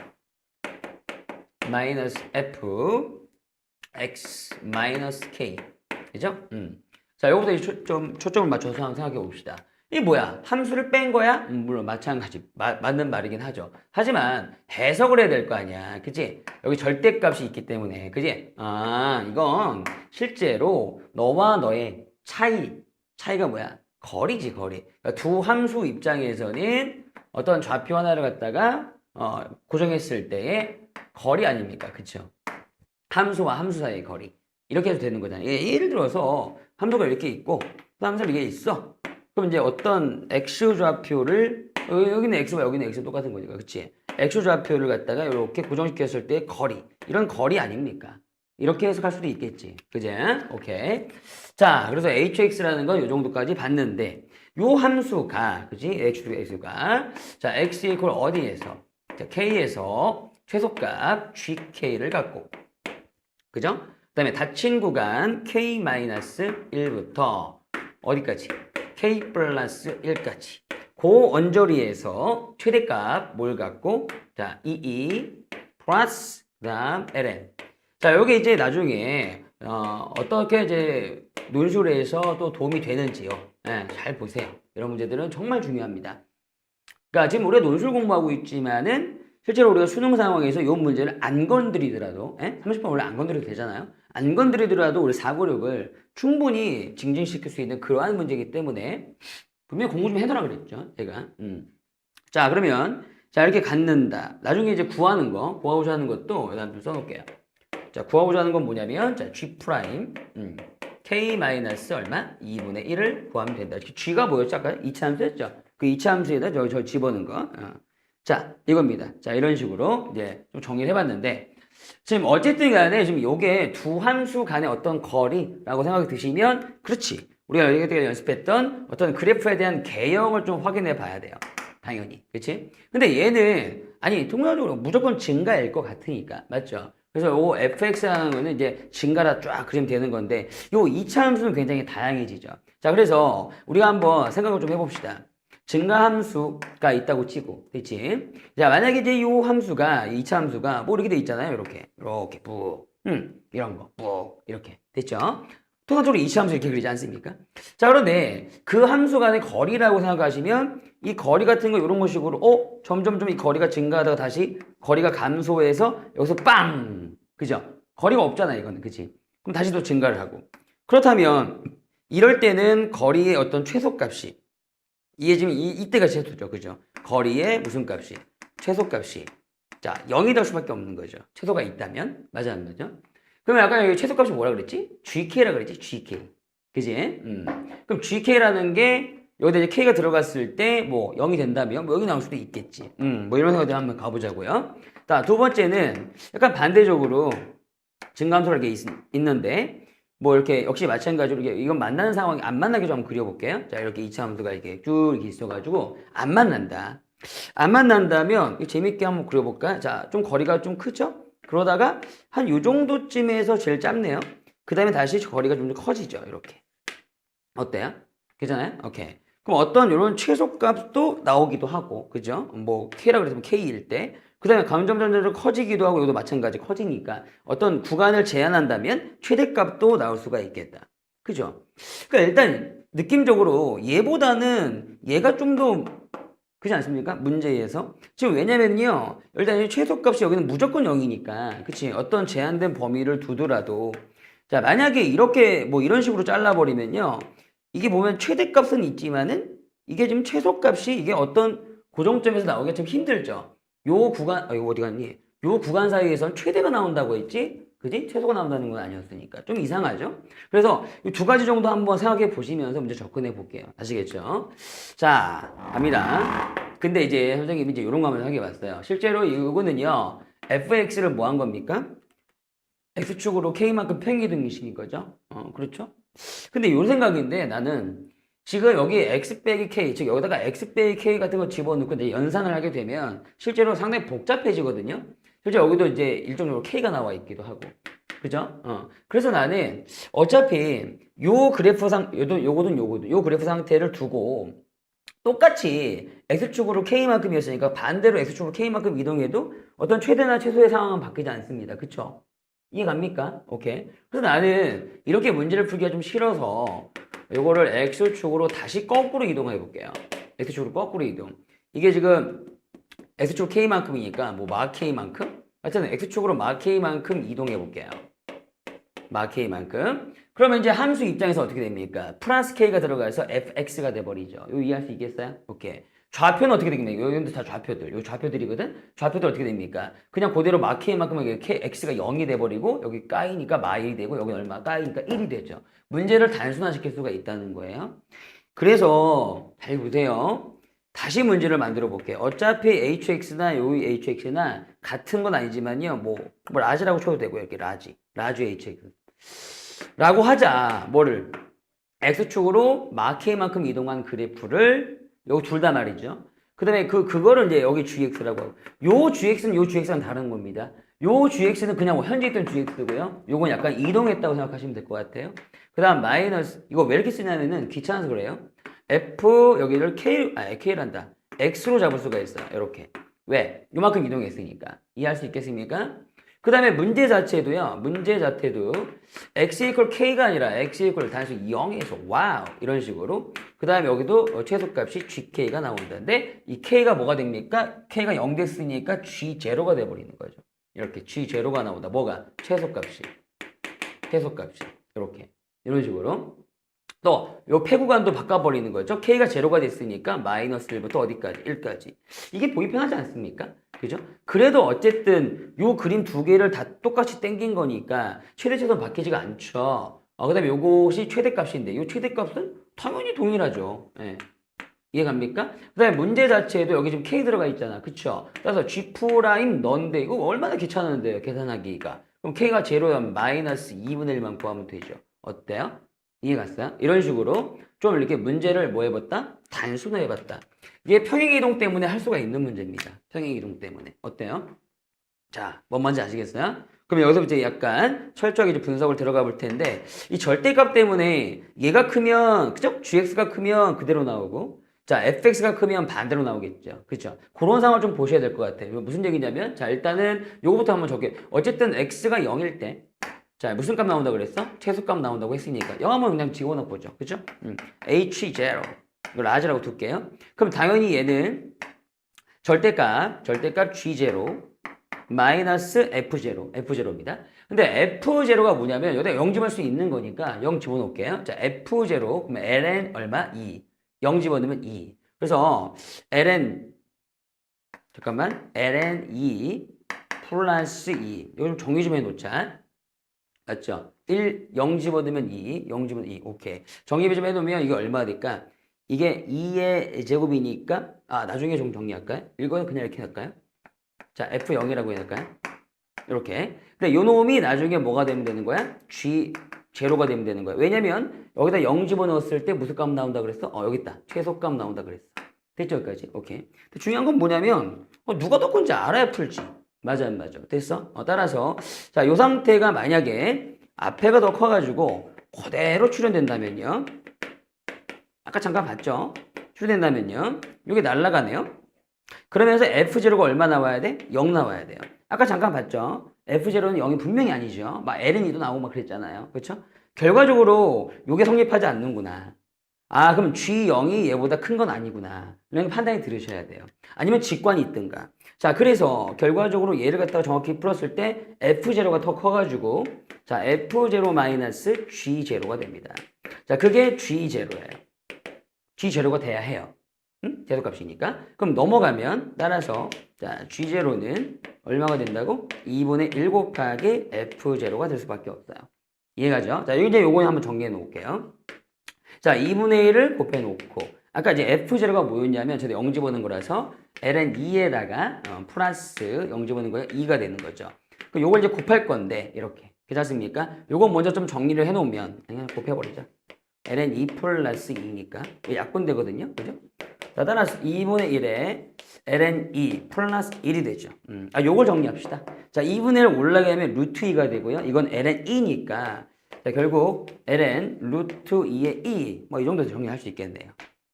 마이너스 f x 마이너스 k 그죠? 자 여기부터 좀 초점을 맞춰서 한번 생각해 봅시다. 이게 뭐야? 함수를 뺀 거야? 물론 마찬가지 맞는 말이긴 하죠. 하지만 해석을 해야 될 거 아니야. 그치? 여기 절대값이 있기 때문에 그치? 아 이건 실제로 너와 너의 차이가 뭐야? 거리지 거리. 그러니까 두 함수 입장에서는 어떤 좌표 하나를 갖다가 고정했을 때의 거리 아닙니까? 그쵸? 함수와 함수 사이의 거리. 이렇게 해도 되는 거잖아요. 예를 들어서 함수가 이렇게 있고 또 함수가 이게 있어. 그럼 이제 어떤 x 좌표를 여기는 x와 여기는 x 똑같은 거니까 그치? x 좌표를 갖다가 이렇게 고정시켰을 때의 거리. 이런 거리 아닙니까? 이렇게 해석할 수도 있겠지. 그제? 오케이. 자, 그래서 hx라는 건 이 정도까지 봤는데 요 함수가 그지? x가 자, x 이퀄 어디에서? 자, k에서 최소값 gk를 갖고 그죠? 그 다음에 닫힌 구간 k-1부터 어디까지? k 플러스 1까지 그 언저리에서 최대값 뭘 갖고? 자, 22 플러스 그 다음 ln 자, 여기 이제 나중에 어떻게 이제 논술에 해서 또 도움이 되는지요. 예, 잘 보세요. 이런 문제들은 정말 중요합니다. 그러니까 지금 우리가 논술 공부하고 있지만은 실제로 우리가 수능 상황에서 이 문제를 안 건드리더라도 30번 원래 안 건드려도 되잖아요. 안 건드리더라도 우리 사고력을 충분히 증진시킬 수 있는 그러한 문제이기 때문에 분명히 공부 좀 해둬라 그랬죠. 제가. 자, 그러면 자 이렇게 갖는다. 나중에 이제 구하고자 하는 것도 일단 좀 써놓을게요. 자, 구하고자 하는 건 뭐냐면 자 G 프라임 K 마이너스 얼마? 2분의 1을 구하면 된다. G가 뭐였죠? 아까 이차함수였죠? 그 이차함수에다 저 집어넣은 거. 자, 이겁니다. 자, 이런 식으로 이제 좀 정리를 해봤는데 지금 어쨌든 간에 지금 요게 두 함수 간의 어떤 거리라고 생각이 드시면 그렇지. 우리가 여기까지 연습했던 어떤 그래프에 대한 개형을 좀 확인해 봐야 돼요. 당연히. 그치? 근데 얘는 아니 통상적으로 무조건 증가일 것 같으니까. 맞죠? 그래서 요 fx라는 이제 증가라 쫙 그리면 되는 건데 요 2차 함수는 굉장히 다양해지죠. 자, 그래서 우리가 한번 생각을 좀 해봅시다. 증가 함수가 있다고 치고, 그치? 자, 만약에 이제 요 함수가, 2차 함수가 뭐 이렇게 돼 있잖아요. 이렇게 뿌, 이런 거, 뿌, 이렇게. 됐죠? 통상적으로 2차 함수 이렇게 그리지 않습니까? 자, 그런데 그 함수 간의 거리라고 생각하시면 이 거리 같은 거 이런 식으로, 점점 이 거리가 증가하다가 다시 거리가 감소해서 여기서 빵! 그죠? 거리가 없잖아, 이거는. 그치? 그럼 다시 또 증가를 하고. 그렇다면, 이럴 때는 거리의 어떤 최소값이 이게 지금 이때가 최소죠. 그죠? 거리의 무슨 값이? 최소값이. 자, 0이 될 수밖에 없는 거죠. 최소가 있다면. 맞아, 안 맞아? 그러면 아까 여기 최소값이 뭐라 그랬지? GK라 그랬지? GK. 그지? 그럼 GK라는 게 여기다 이제 K가 들어갔을 때 뭐 0이 된다면 뭐 여기 나올 수도 있겠지. 뭐 이런 생각들 한번 가보자고요. 자, 두 번째는 약간 반대적으로 증감소라는 게 있는데 뭐 이렇게 역시 마찬가지로 이건 만나는 상황이 안 만나게 좀 한번 그려볼게요. 자, 이렇게 2차 함수가 이렇게 쭉 이렇게 있어가지고 안 만난다. 안 만난다면 재밌게 한번 그려볼까? 자, 좀 거리가 좀 크죠? 그러다가 한 요 정도쯤에서 제일 짧네요. 그 다음에 다시 거리가 좀 더 커지죠. 이렇게. 어때요? 괜찮아요? 오케이. 그럼 어떤 이런 최소값도 나오기도 하고, 그죠? 뭐 K라고 그랬으면 K일 때. 그 다음에 점점 커지기도 하고, 이것도 마찬가지 커지니까 어떤 구간을 제한한다면 최대값도 나올 수가 있겠다. 그죠? 그러니까 일단 느낌적으로 얘보다는 얘가 좀 더 그렇지 않습니까? 문제에서. 지금 왜냐면요. 일단 최소값이 여기는 무조건 0이니까. 그치? 어떤 제한된 범위를 두더라도. 자, 만약에 이렇게 뭐 이런 식으로 잘라버리면요. 이게 보면 최대값은 있지만은 이게 지금 최소값이 이게 어떤 고정점에서 나오기가 좀 힘들죠. 요 구간, 이거 어디 갔니? 요 구간 사이에선 최대가 나온다고 했지? 그지? 최소가 나온다는 건 아니었으니까. 좀 이상하죠? 그래서 이 두 가지 정도 한번 생각해 보시면서 문제 접근해 볼게요. 아시겠죠? 자, 갑니다. 근데 이제 선생님이 이제 이런 거 한번 생각해 봤어요. 실제로 이거는요, fx를 뭐 한 겁니까? x축으로 k만큼 평행이동이식인 거죠? 그렇죠? 근데 요 생각인데 나는 지금 여기 x 빼기 k, 즉 여기다가 x 빼기 k 같은 거 집어넣고 이제 연산을 하게 되면 실제로 상당히 복잡해지거든요. 실제 여기도 이제 일정적으로 k가 나와 있기도 하고, 그죠? 그래서 나는 어차피 요 그래프상, 요 그래프 상태를 두고 똑같이 x축으로 k만큼이었으니까 반대로 x축으로 k만큼 이동해도 어떤 최대나 최소의 상황은 바뀌지 않습니다. 그쵸? 이해 갑니까? 오케이. 그래서 나는 이렇게 문제를 풀기가 좀 싫어서 요거를 x축으로 다시 거꾸로 이동해 볼게요. x축으로 거꾸로 이동. 이게 지금 x축 k만큼이니까 뭐 마 k만큼? 하여튼 x축으로 마 k만큼 이동해 볼게요. 마 k만큼. 그러면 이제 함수 입장에서 어떻게 됩니까? 플러스 k가 들어가서 fx가 돼버리죠. 이거 이해할 수 있겠어요? 오케이. 좌표는 어떻게 되겠냐? 여기는 다 좌표들. 요 좌표들이거든? 좌표들 어떻게 됩니까? 그냥 그대로 마 k만큼 x가 0이 돼버리고 여기 까이니까 마 1이 되고 여기 얼마? 까이니까 1이 되죠. 문제를 단순화시킬 수가 있다는 거예요. 그래서 잘 보세요. 다시 문제를 만들어 볼게요. 어차피 hx나 요 hx나 같은 건 아니지만요. 뭐 라지라고 쳐도 되고요. 이렇게 라지 hx. 라고 하자. 뭐를? x축으로 마 k만큼 이동한 그래프를 요거 둘 다 말이죠. 그 다음에 그거를 이제 여기 gx라고 하고 요 gx는 요 gx랑 다른 겁니다. 요 gx는 그냥 뭐 현재 있던 gx고요. 요건 약간 이동했다고 생각하시면 될 것 같아요. 그 다음 마이너스 이거 왜 이렇게 쓰냐면은 귀찮아서 그래요. f 여기를 k란다. x로 잡을 수가 있어요. 이렇게. 왜? 요만큼 이동했으니까. 이해할 수 있겠습니까? 그 다음에 문제 자체도요. 문제 자체도 x 이퀄 k가 아니라 x 이퀄 단순 0에서 와우 이런 식으로 그 다음에 여기도 최소값이 gk가 나온다는데 이 k가 뭐가 됩니까? k가 0 됐으니까 g0가 돼버리는 거죠. 이렇게 g0가 나온다. 뭐가? 최소값이 이렇게 이런 식으로 또 요 폐구간도 바꿔버리는 거죠. k가 제로가 됐으니까 마이너스 1부터 어디까지? 1까지. 이게 보기 편하지 않습니까? 그죠? 그래도 어쨌든 요 그림 두 개를 다 똑같이 땡긴 거니까 최대 최소는 바뀌지가 않죠. 그 다음에 요것이 최대값인데 요 최대값은 당연히 동일하죠. 예. 이해갑니까? 그 다음에 문제 자체에도 여기 지금 k 들어가 있잖아. 그쵸? 따라서 g 프라임 넌데 이거 얼마나 귀찮은데요. 계산하기가. 그럼 k가 제로면 마이너스 2분의 1만 구하면 되죠. 어때요? 이해갔어요? 이런 식으로 좀 이렇게 문제를 뭐 해봤다? 단순화해봤다. 이게 평행이동 때문에 할 수가 있는 문제입니다. 평행이동 때문에. 어때요? 자, 뭔 말인지 아시겠어요? 그럼 여기서부터 이제 약간 철저하게 이제 분석을 들어가 볼 텐데 이 절대값 때문에 얘가 크면 그죠? gx가 크면 그대로 나오고 자, fx가 크면 반대로 나오겠죠. 그죠? 그런 상황을 좀 보셔야 될 것 같아요. 무슨 얘기냐면 자, 일단은 요거부터 한번 적게 어쨌든 x가 0일 때 자, 무슨 값 나온다고 그랬어? 최소값 나온다고 했으니까 0 한번 그냥 집어넣어 보죠. 그죠? h0 이걸 라지라고 둘게요. 그럼 당연히 얘는 절대값 g0 마이너스 f0입니다. 근데 f0가 뭐냐면 여기다 0 집어넣을 수 있는 거니까 0 집어넣을게요. 자, f0 그러면 ln 얼마? 2. 0 집어넣으면 2. 그래서 ln ln 2 플러스 2. 이거 좀 정리 좀 해놓자. 맞죠? 1, 0 집어넣으면 2, 0 집어넣으면 2. 오케이. 정리 좀 해놓으면 이게 얼마가 될까? 이게 2의 제곱이니까 나중에 좀 정리할까요? 이거는 그냥 이렇게 할까요? 자, F0이라고 해볼까요? 이렇게. 근데 요 놈이 나중에 뭐가 되면 되는 거야? G0가 되면 되는 거야. 왜냐면 여기다 0 집어넣었을 때 무슨 값 나온다 그랬어? 여기 있다. 최소값 나온다 그랬어. 됐죠? 여기까지? 오케이. 근데 중요한 건 뭐냐면 누가 더 큰지 알아야 풀지. 맞아, 안 맞아? 됐어? 따라서 자, 요 상태가 만약에 앞에가 더 커가지고 그대로 출현된다면요. 아까 잠깐 봤죠? 출현된다면요. 요게 날아가네요. 그러면서 F0가 얼마 나와야 돼? 0 나와야 돼요. 아까 잠깐 봤죠? F0는 0이 분명히 아니죠. 막 LN2도 나오고 막 그랬잖아요. 그렇죠? 결과적으로 요게 성립하지 않는구나. 그럼 G0이 얘보다 큰 건 아니구나. 이런 판단이 들으셔야 돼요. 아니면 직관이 있든가. 자, 그래서 결과적으로 얘를 갖다가 정확히 풀었을 때 F0가 더 커가지고 자, F0 마이너스 G0가 됩니다. 자, 그게 G0예요. G0가 돼야 해요. 응? 제소값이니까. 그럼 넘어가면 따라서 자, G0는 얼마가 된다고? 2분의 1 곱하기 F0가 될 수밖에 없어요. 이해가죠? 자, 이제 요거는 한번 정리해 놓을게요. 자, 2분의 1을 곱해 놓고 아까 이제 F0가 뭐였냐면 저도 0 집어넣은 거라서 ln 2에다가 플러스 0 집어넣은 거에 2가 되는 거죠. 그럼 요걸 이제 곱할 건데 이렇게 괜찮습니까? 요거 먼저 좀 정리를 해 놓으면 그냥 곱해버리자. ln 2 플러스 2니까 약분되거든요. 그죠? 자, 따라서 2분의 1에 ln 2 플러스 1이 되죠. 요걸 정리합시다. 자, 2분의 1 올라가게 하면 루트 2가 되고요. 이건 ln 2니까 자, 결국 ln 루트 2의 2 뭐 이 정도에서 정리할 수 있겠네요.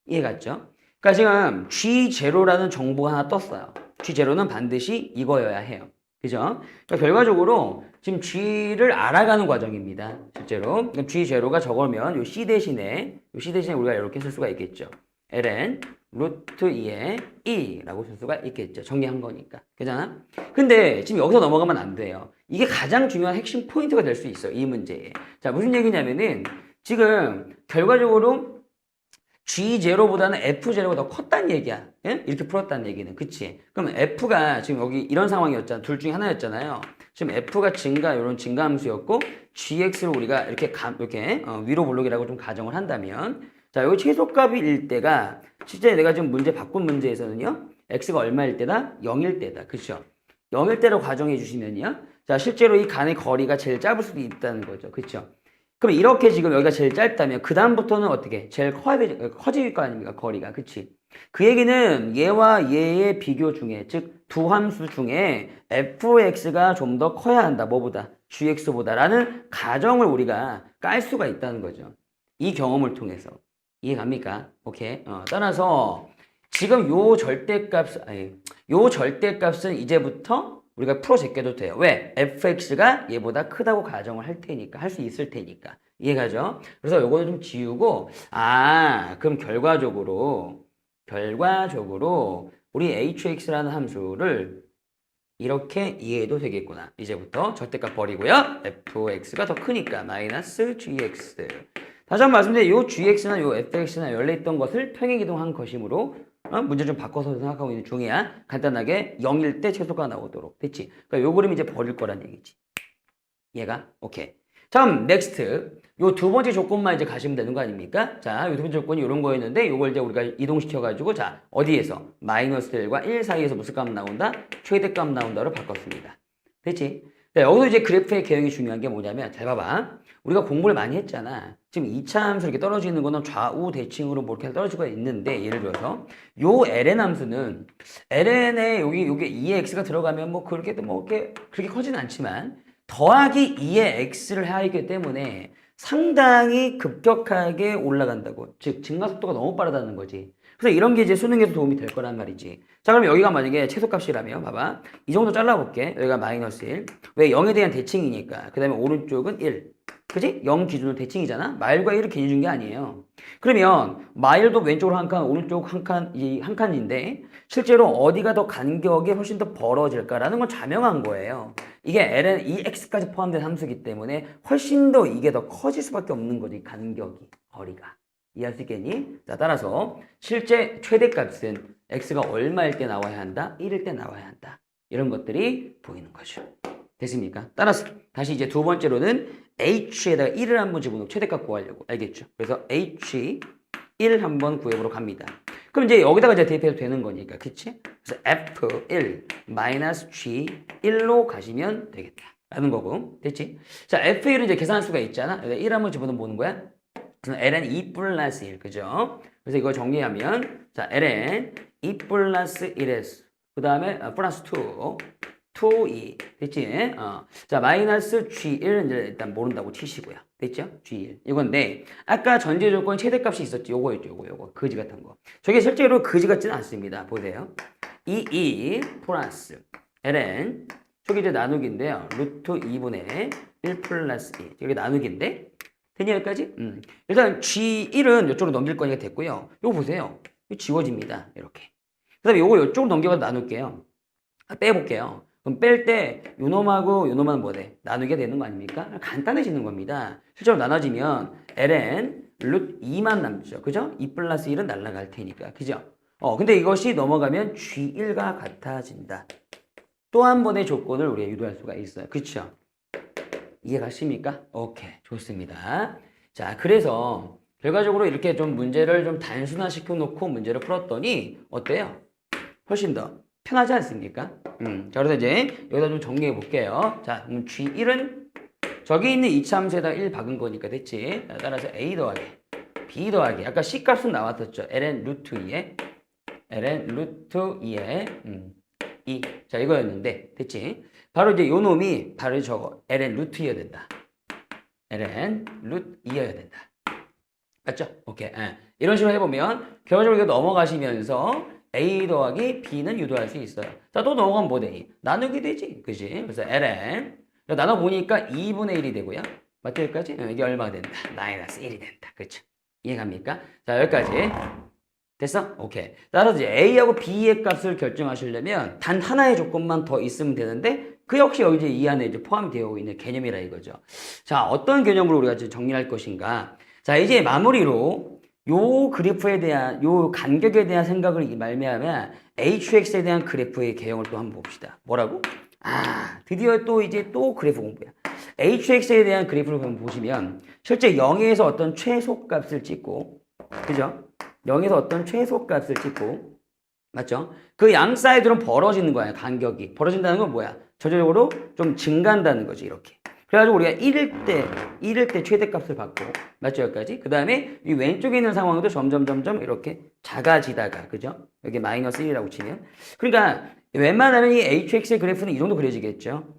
이해갔죠? 그러니까 지금 G0라는 정보가 하나 떴어요. G0는 반드시 이거여야 해요. 그죠? 그러니까 결과적으로 지금 G를 알아가는 과정입니다. 실제로. G0가 저거면 요 C 대신에 우리가 이렇게 쓸 수가 있겠죠. ln 루트 2의 2라고 쓸 수가 있겠죠. 정리한 거니까. 그잖아? 근데 지금 여기서 넘어가면 안 돼요. 이게 가장 중요한 핵심 포인트가 될 수 있어요. 이 문제에. 자, 무슨 얘기냐면은 지금 결과적으로 G0보다는 F0가 더 컸다는 얘기야. 예? 이렇게 풀었다는 얘기는. 그치? 그럼 F가 지금 여기 이런 상황이었잖아. 둘 중에 하나였잖아요. 지금 F가 이런 증가함수였고, GX로 우리가 이렇게 위로 볼록이라고 좀 가정을 한다면, 자, 여기 최소값일 때가, 실제 내가 지금 문제 바꾼 문제에서는요, X가 얼마일 때다? 0일 때다. 그쵸? 0일 때로 가정해 주시면요. 자, 실제로 이 간의 거리가 제일 짧을 수도 있다는 거죠. 그쵸? 그럼 이렇게 지금 여기가 제일 짧다면 그 다음부터는 어떻게? 제일 커질 거 아닙니까? 거리가. 그치? 그 얘기는 얘와 얘의 비교 중에 즉 두 함수 중에 fx가 좀 더 커야 한다. 뭐보다? gx보다 라는 가정을 우리가 깔 수가 있다는 거죠. 이 경험을 통해서. 이해갑니까? 오케이. 따라서 지금 요 절대값은 이제부터 우리가 풀어 제껴도 돼요. 왜? fx가 얘보다 크다고 가정을 할 테니까, 할 수 있을 테니까. 이해가죠? 그래서 요거는 좀 지우고, 그럼 결과적으로 우리 hx라는 함수를 이렇게 이해해도 되겠구나. 이제부터 절대값 버리고요. fx가 더 크니까 마이너스 gx. 다시 한번 말씀드려요. 요 gx나 요 fx나 원래 있던 것을 평행이동한 것이므로 문제 좀 바꿔서 생각하고 있는 중이야. 간단하게 0일 때 최소가 나오도록. 됐지? 그러니까 요 그림 이제 버릴 거란 얘기지. 얘가? 오케이. 다음 넥스트. 요 두 번째 조건만 이제 가시면 되는 거 아닙니까? 자, 요 두 번째 조건이 이런 거였는데 요걸 이제 우리가 이동시켜가지고 자, 어디에서? 마이너스 1과 1 사이에서 무슨 값 나온다? 최대값 나온다로 바꿨습니다. 됐지? 네, 여기서 이제 그래프의 개형이 중요한 게 뭐냐면 잘 봐봐. 우리가 공부를 많이 했잖아. 지금 2차 함수 이렇게 떨어지는 거는 좌우 대칭으로 뭐 이렇게 떨어지고 있는데 예를 들어서 요 ln 함수는 ln에 요게 2의 x가 들어가면 뭐 그렇게 뭐 그렇게 커지는 않지만 더하기 2의 x를 하기 때문에 상당히 급격하게 올라간다고. 즉 증가속도가 너무 빠르다는 거지. 그래서 이런 게 이제 수능에서 도움이 될 거란 말이지. 자, 그럼 여기가 만약에 최소값이라면 봐봐. 이 정도 잘라볼게. 여기가 마이너스 1. 왜? 0에 대한 대칭이니까. 그 다음에 오른쪽은 1. 그지? 0 기준으로 대칭이잖아. 마일과 1을 괜히 준 게 아니에요. 그러면 마일도 왼쪽으로 한 칸, 오른쪽 한 칸, 한 칸인데 실제로 어디가 더 간격이 훨씬 더 벌어질까라는 건 자명한 거예요. 이게 ln ex까지 포함된 함수이기 때문에 훨씬 더 이게 더 커질 수밖에 없는 거지. 간격이, 거리가. 이해할 수 있겠니? 자, 따라서 실제 최대값은 x가 얼마일 때 나와야 한다? 1일 때 나와야 한다. 이런 것들이 보이는 거죠. 됐습니까? 따라서 다시 이제 두 번째로는 h에다가 1을 한번 집어넣고 최대값 구하려고. 알겠죠? 그래서 h 1 한번 구해보러 갑니다. 그럼 이제 여기다가 이제 대입해도 되는 거니까. 그치? 그래서 f1 마이너스 g 1로 가시면 되겠다. 라는 거고. 됐지? 자, f1은 이제 계산할 수가 있잖아. 1 한번 집어넣으면 뭐는 거야? ln 2 플러스 1. 그죠? 그래서 이거 정리하면 자, ln 2 플러스 1s. 그 다음에 플러스 2, 2. 됐지? 자, 마이너스 G1은 이제 일단 모른다고 치시고요. 됐죠? G1. 이건데, 아까 전제 조건 최대값이 있었지. 요거였죠. 요거. 거지 같은 거. 저게 실제로 거지 같지는 않습니다. 보세요. 2 플러스 ln, 저기 이제 나누기인데요. 루트 2분의 1 플러스 2. 여기 나누기인데, 됐냐, 여기까지? 일단 G1은 이쪽으로 넘길 거니까 됐고요. 요거 보세요. 이거 지워집니다. 이렇게. 그 다음에 요거 이쪽으로 넘겨서 나눌게요. 빼볼게요. 그럼 뺄 때 요놈하고 요놈은 뭐 돼? 나누게 되는 거 아닙니까? 간단해지는 겁니다. 실제로 나눠지면 ln 루트 2만 남죠. 그죠? 2 플러스 1은 날아갈 테니까. 그죠? 근데 이것이 넘어가면 G1과 같아진다. 또 한 번의 조건을 우리가 유도할 수가 있어요. 그쵸? 이해가십니까? 오케이. 좋습니다. 자, 그래서 결과적으로 이렇게 좀 문제를 좀 단순화시켜 놓고 문제를 풀었더니 어때요? 훨씬 더 편하지 않습니까? 자, 그래서 이제 여기다 좀 정리해 볼게요. 자, G1은 저기 있는 이차함수에다 1 박은 거니까 됐지? 자, 따라서 A 더하기 B 더하기 아까 C 값은 나왔었죠? ln 루트 2에 ln 루트 2에 2. 자, 이거였는데 됐지? 바로 이제 요 놈이 바로 저거 ln 루트 2여야 된다. ln 루트 2여야 된다. 맞죠? 오케이. 이런 식으로 해보면 결과적으로 이거 넘어가시면서 A 더하기 B는 유도할 수 있어요. 자, 또 넘어가면 뭐 되니? 나누기 되지. 그지? 그래서 ln. 나눠보니까 2분의 1이 되고요. 맞죠? 여기까지? 이게 얼마가 된다? 마이너스 1이 된다. 그렇죠? 이해갑니까? 자, 여기까지. 됐어? 오케이. 따라서 이제 A하고 B의 값을 결정하시려면 단 하나의 조건만 더 있으면 되는데 그 역시 여기 이제 이 안에 이제 포함이 되어 있는 개념이라 이거죠. 자, 어떤 개념으로 우리가 이제 정리할 것인가? 자, 이제 마무리로 요 그래프에 대한 요 간격에 대한 생각을 말미암아 hx에 대한 그래프의 개형을 또 한번 봅시다. 뭐라고? 드디어 또 이제 또 그래프 공부야. hx에 대한 그래프를 한번 보시면 실제 0에서 어떤 최소값을 찍고, 그죠? 0에서 어떤 최소값을 찍고, 맞죠? 그 양 사이드로 벌어지는 거야. 간격이 벌어진다는 건 뭐야? 저절적으로 좀 증가한다는 거지. 이렇게. 그래가지고 우리가 1일 때 최대값을 받고, 맞죠? 여기까지. 그 다음에 이 왼쪽에 있는 상황도 점점 이렇게 작아지다가, 그죠? 여기 마이너스 1이라고 치면. 그러니까 웬만하면 이 hx의 그래프는 이 정도 그려지겠죠?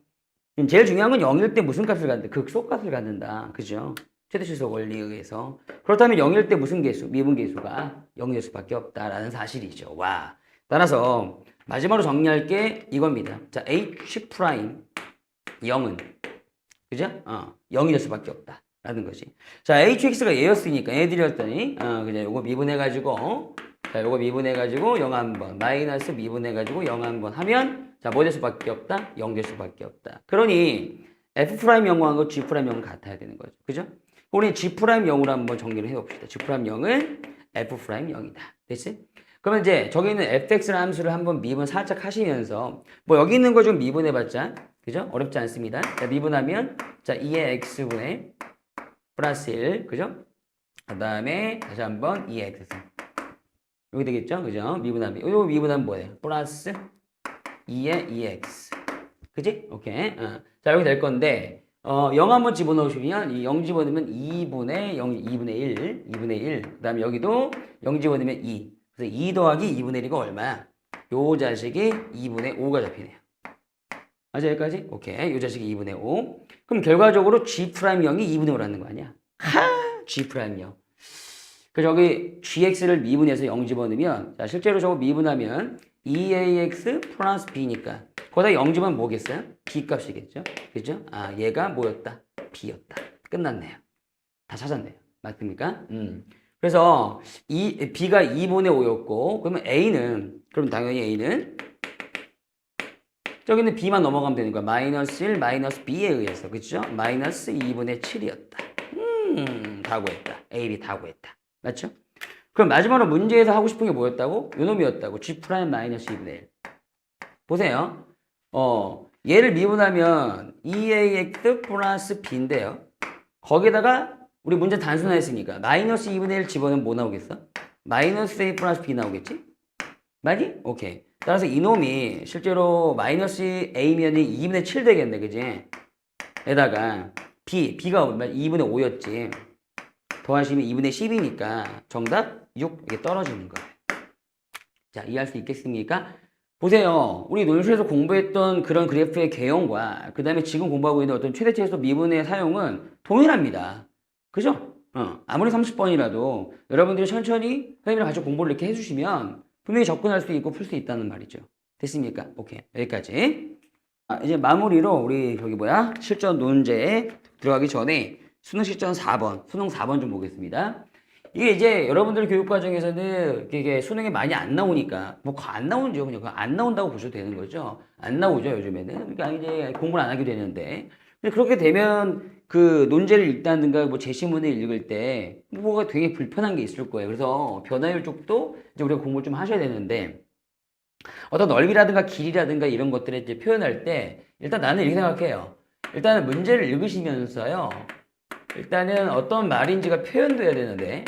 제일 중요한 건 0일 때 무슨 값을 갖는다? 극소값을 갖는다. 그죠? 최대치수 원리에 의해서. 그렇다면 0일 때 무슨 계수? 미분 계수가 0일 수밖에 없다라는 사실이죠. 와. 따라서 마지막으로 정리할 게 이겁니다. 자, H 프라임 0은 그죠? 0이 될 수밖에 없다. 라는 거지. 자, HX가 얘였으니까 얘들이었더니 그냥 요거 미분해가지고 자, 요거 미분해가지고 0 한번 마이너스 미분해가지고 0 한번 하면 자, 뭐 될 수밖에 없다? 0 될 수밖에 없다. 그러니 F 프라임 0하고 G 프라임 0은 같아야 되는 거죠. 그죠? 우리 G 프라임 0으로 한번 정리를 해봅시다. G 프라임 0은 F 프라임 0이다. 됐지? 그러면 이제 저기 있는 fx라는 함수를 한번 미분 살짝 하시면서 뭐 여기 있는 거 좀 미분해봤자 그죠? 어렵지 않습니다. 자, 미분하면 자 2의 x분의 플러스 1 그죠? 그 다음에 다시 한번 2x 여기 되겠죠? 그죠? 미분하면 이거 미분하면 뭐예요? 플러스 2의 2x 그지? 오케이. 자 여기 될 건데 0 한번 집어넣으시면 이 0 집어넣으면 2분의 0 2분의 1 그 다음에 여기도 0 집어넣으면 2 그래서 2 더하기 2분의 1이 얼마야? 요 자식이 2분의 5가 잡히네요. 맞아 여기까지? 오케이. 요 자식이 2분의 5. 그럼 결과적으로 G 프라임 0이 2분의 5라는 거 아니야? G 프라임 0. 그 저기 GX를 미분해서 0 집어넣으면 자 실제로 저거 미분하면 2AX 플러스 B니까 거기다 0 집어넣으면 뭐겠어요? B 값이겠죠? 그죠? 얘가 뭐였다? B였다. 끝났네요. 다 찾았네요. 맞습니까? 그래서 B가 2분의 5였고 그러면 A는 그럼 당연히 A는 저기는 B만 넘어가면 되는 거야. 마이너스 1 마이너스 B에 의해서 그죠? 마이너스 2분의 7이었다. 다 구했다. A, B 다 구했다. 맞죠? 그럼 마지막으로 문제에서 하고 싶은 게 뭐였다고? 요놈이었다고. G 프라임 마이너스 2분의 1. 보세요. 얘를 미분하면 2AX 플러스 B인데요. 거기다가 우리 문제 단순화했으니까 마이너스 2분의 1 집어넣으면 뭐 나오겠어? 마이너스 A 플러스 B 나오겠지? 맞니? 오케이. 따라서 이놈이 실제로 마이너스 A면이 2분의 7 되겠네. 그지? 에다가 B가 2분의 5였지. 더하시면 2분의 10이니까 정답 6 이게 떨어지는 거예요. 자, 이해할 수 있겠습니까? 보세요. 우리 논술에서 공부했던 그런 그래프의 개형과 그 다음에 지금 공부하고 있는 어떤 최대치에서 미분의 사용은 동일합니다. 그죠? 아무리 30번이라도 여러분들이 천천히 선생님이랑 같이 공부를 이렇게 해주시면 분명히 접근할 수 있고 풀 수 있다는 말이죠. 됐습니까? 오케이. 여기까지. 이제 마무리로 우리 저기 실전 논제에 들어가기 전에 수능 실전 4번, 수능 4번 좀 보겠습니다. 이게 이제 여러분들 교육 과정에서는 이게 수능에 많이 안 나오니까 뭐 안 나오죠. 그냥 안 나온다고 보셔도 되는 거죠. 안 나오죠, 요즘에는. 그러니까 이제 공부를 안 하게 되는데. 그렇게 되면 그 논제를 읽다든가 뭐 제시문을 읽을 때 뭐가 되게 불편한 게 있을 거예요. 그래서 변화율 쪽도 이제 우리가 공부를 좀 하셔야 되는데 어떤 넓이라든가 길이라든가 이런 것들을 이제 표현할 때 일단 나는 이렇게 생각해요. 일단은 문제를 읽으시면서요. 일단은 어떤 말인지가 표현돼야 되는데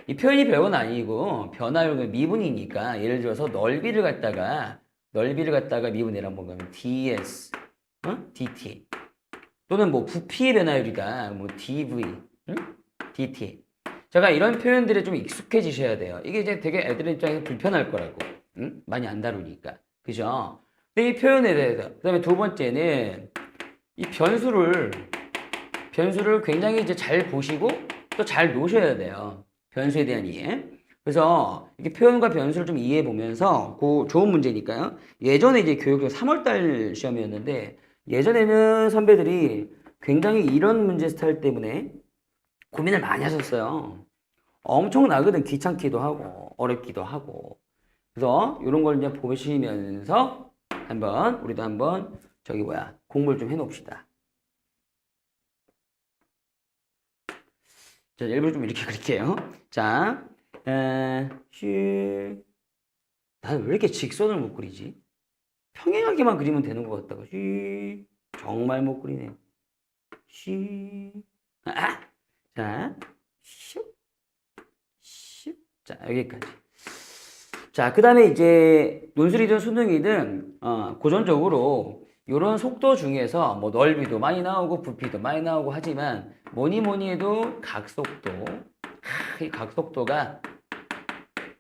이 표현이 별건 아니고 변화율 미분이니까 예를 들어서 넓이를 갖다가 미분이라고 보면 ds, dt 또는 뭐 부피의 변화율이다 뭐 dv, dt 제가 이런 표현들에 좀 익숙해지셔야 돼요. 이게 이제 되게 애들 입장에서 불편할 거라고 많이 안 다루니까 그죠? 근데 이 표현에 대해서 그 다음에 두 번째는 이 변수를 굉장히 이제 잘 보시고 또 잘 놓으셔야 돼요. 변수에 대한 이해. 그래서 이렇게 표현과 변수를 좀 이해해 보면서 좋은 문제니까요. 예전에 이제 교육교 3월달 시험이었는데 예전에는 선배들이 굉장히 이런 문제 스타일 때문에 고민을 많이 하셨어요. 엄청나거든. 귀찮기도 하고 어렵기도 하고. 그래서 이런 걸 이제 보시면서 우리도 한번 공부를 좀 해놓읍시다. 자, 일부러 좀 이렇게 그릴게요. 자, 나는 왜 이렇게 직선을 못 그리지? 평행하게만 그리면 되는 것 같다가, 정말 못 그리네. 자, 자, 여기까지. 자, 그 다음에 이제 논술이든 수능이든, 고전적으로 이런 속도 중에서 뭐 넓이도 많이 나오고 부피도 많이 나오고 하지만 뭐니 해도 각속도 이 각속도가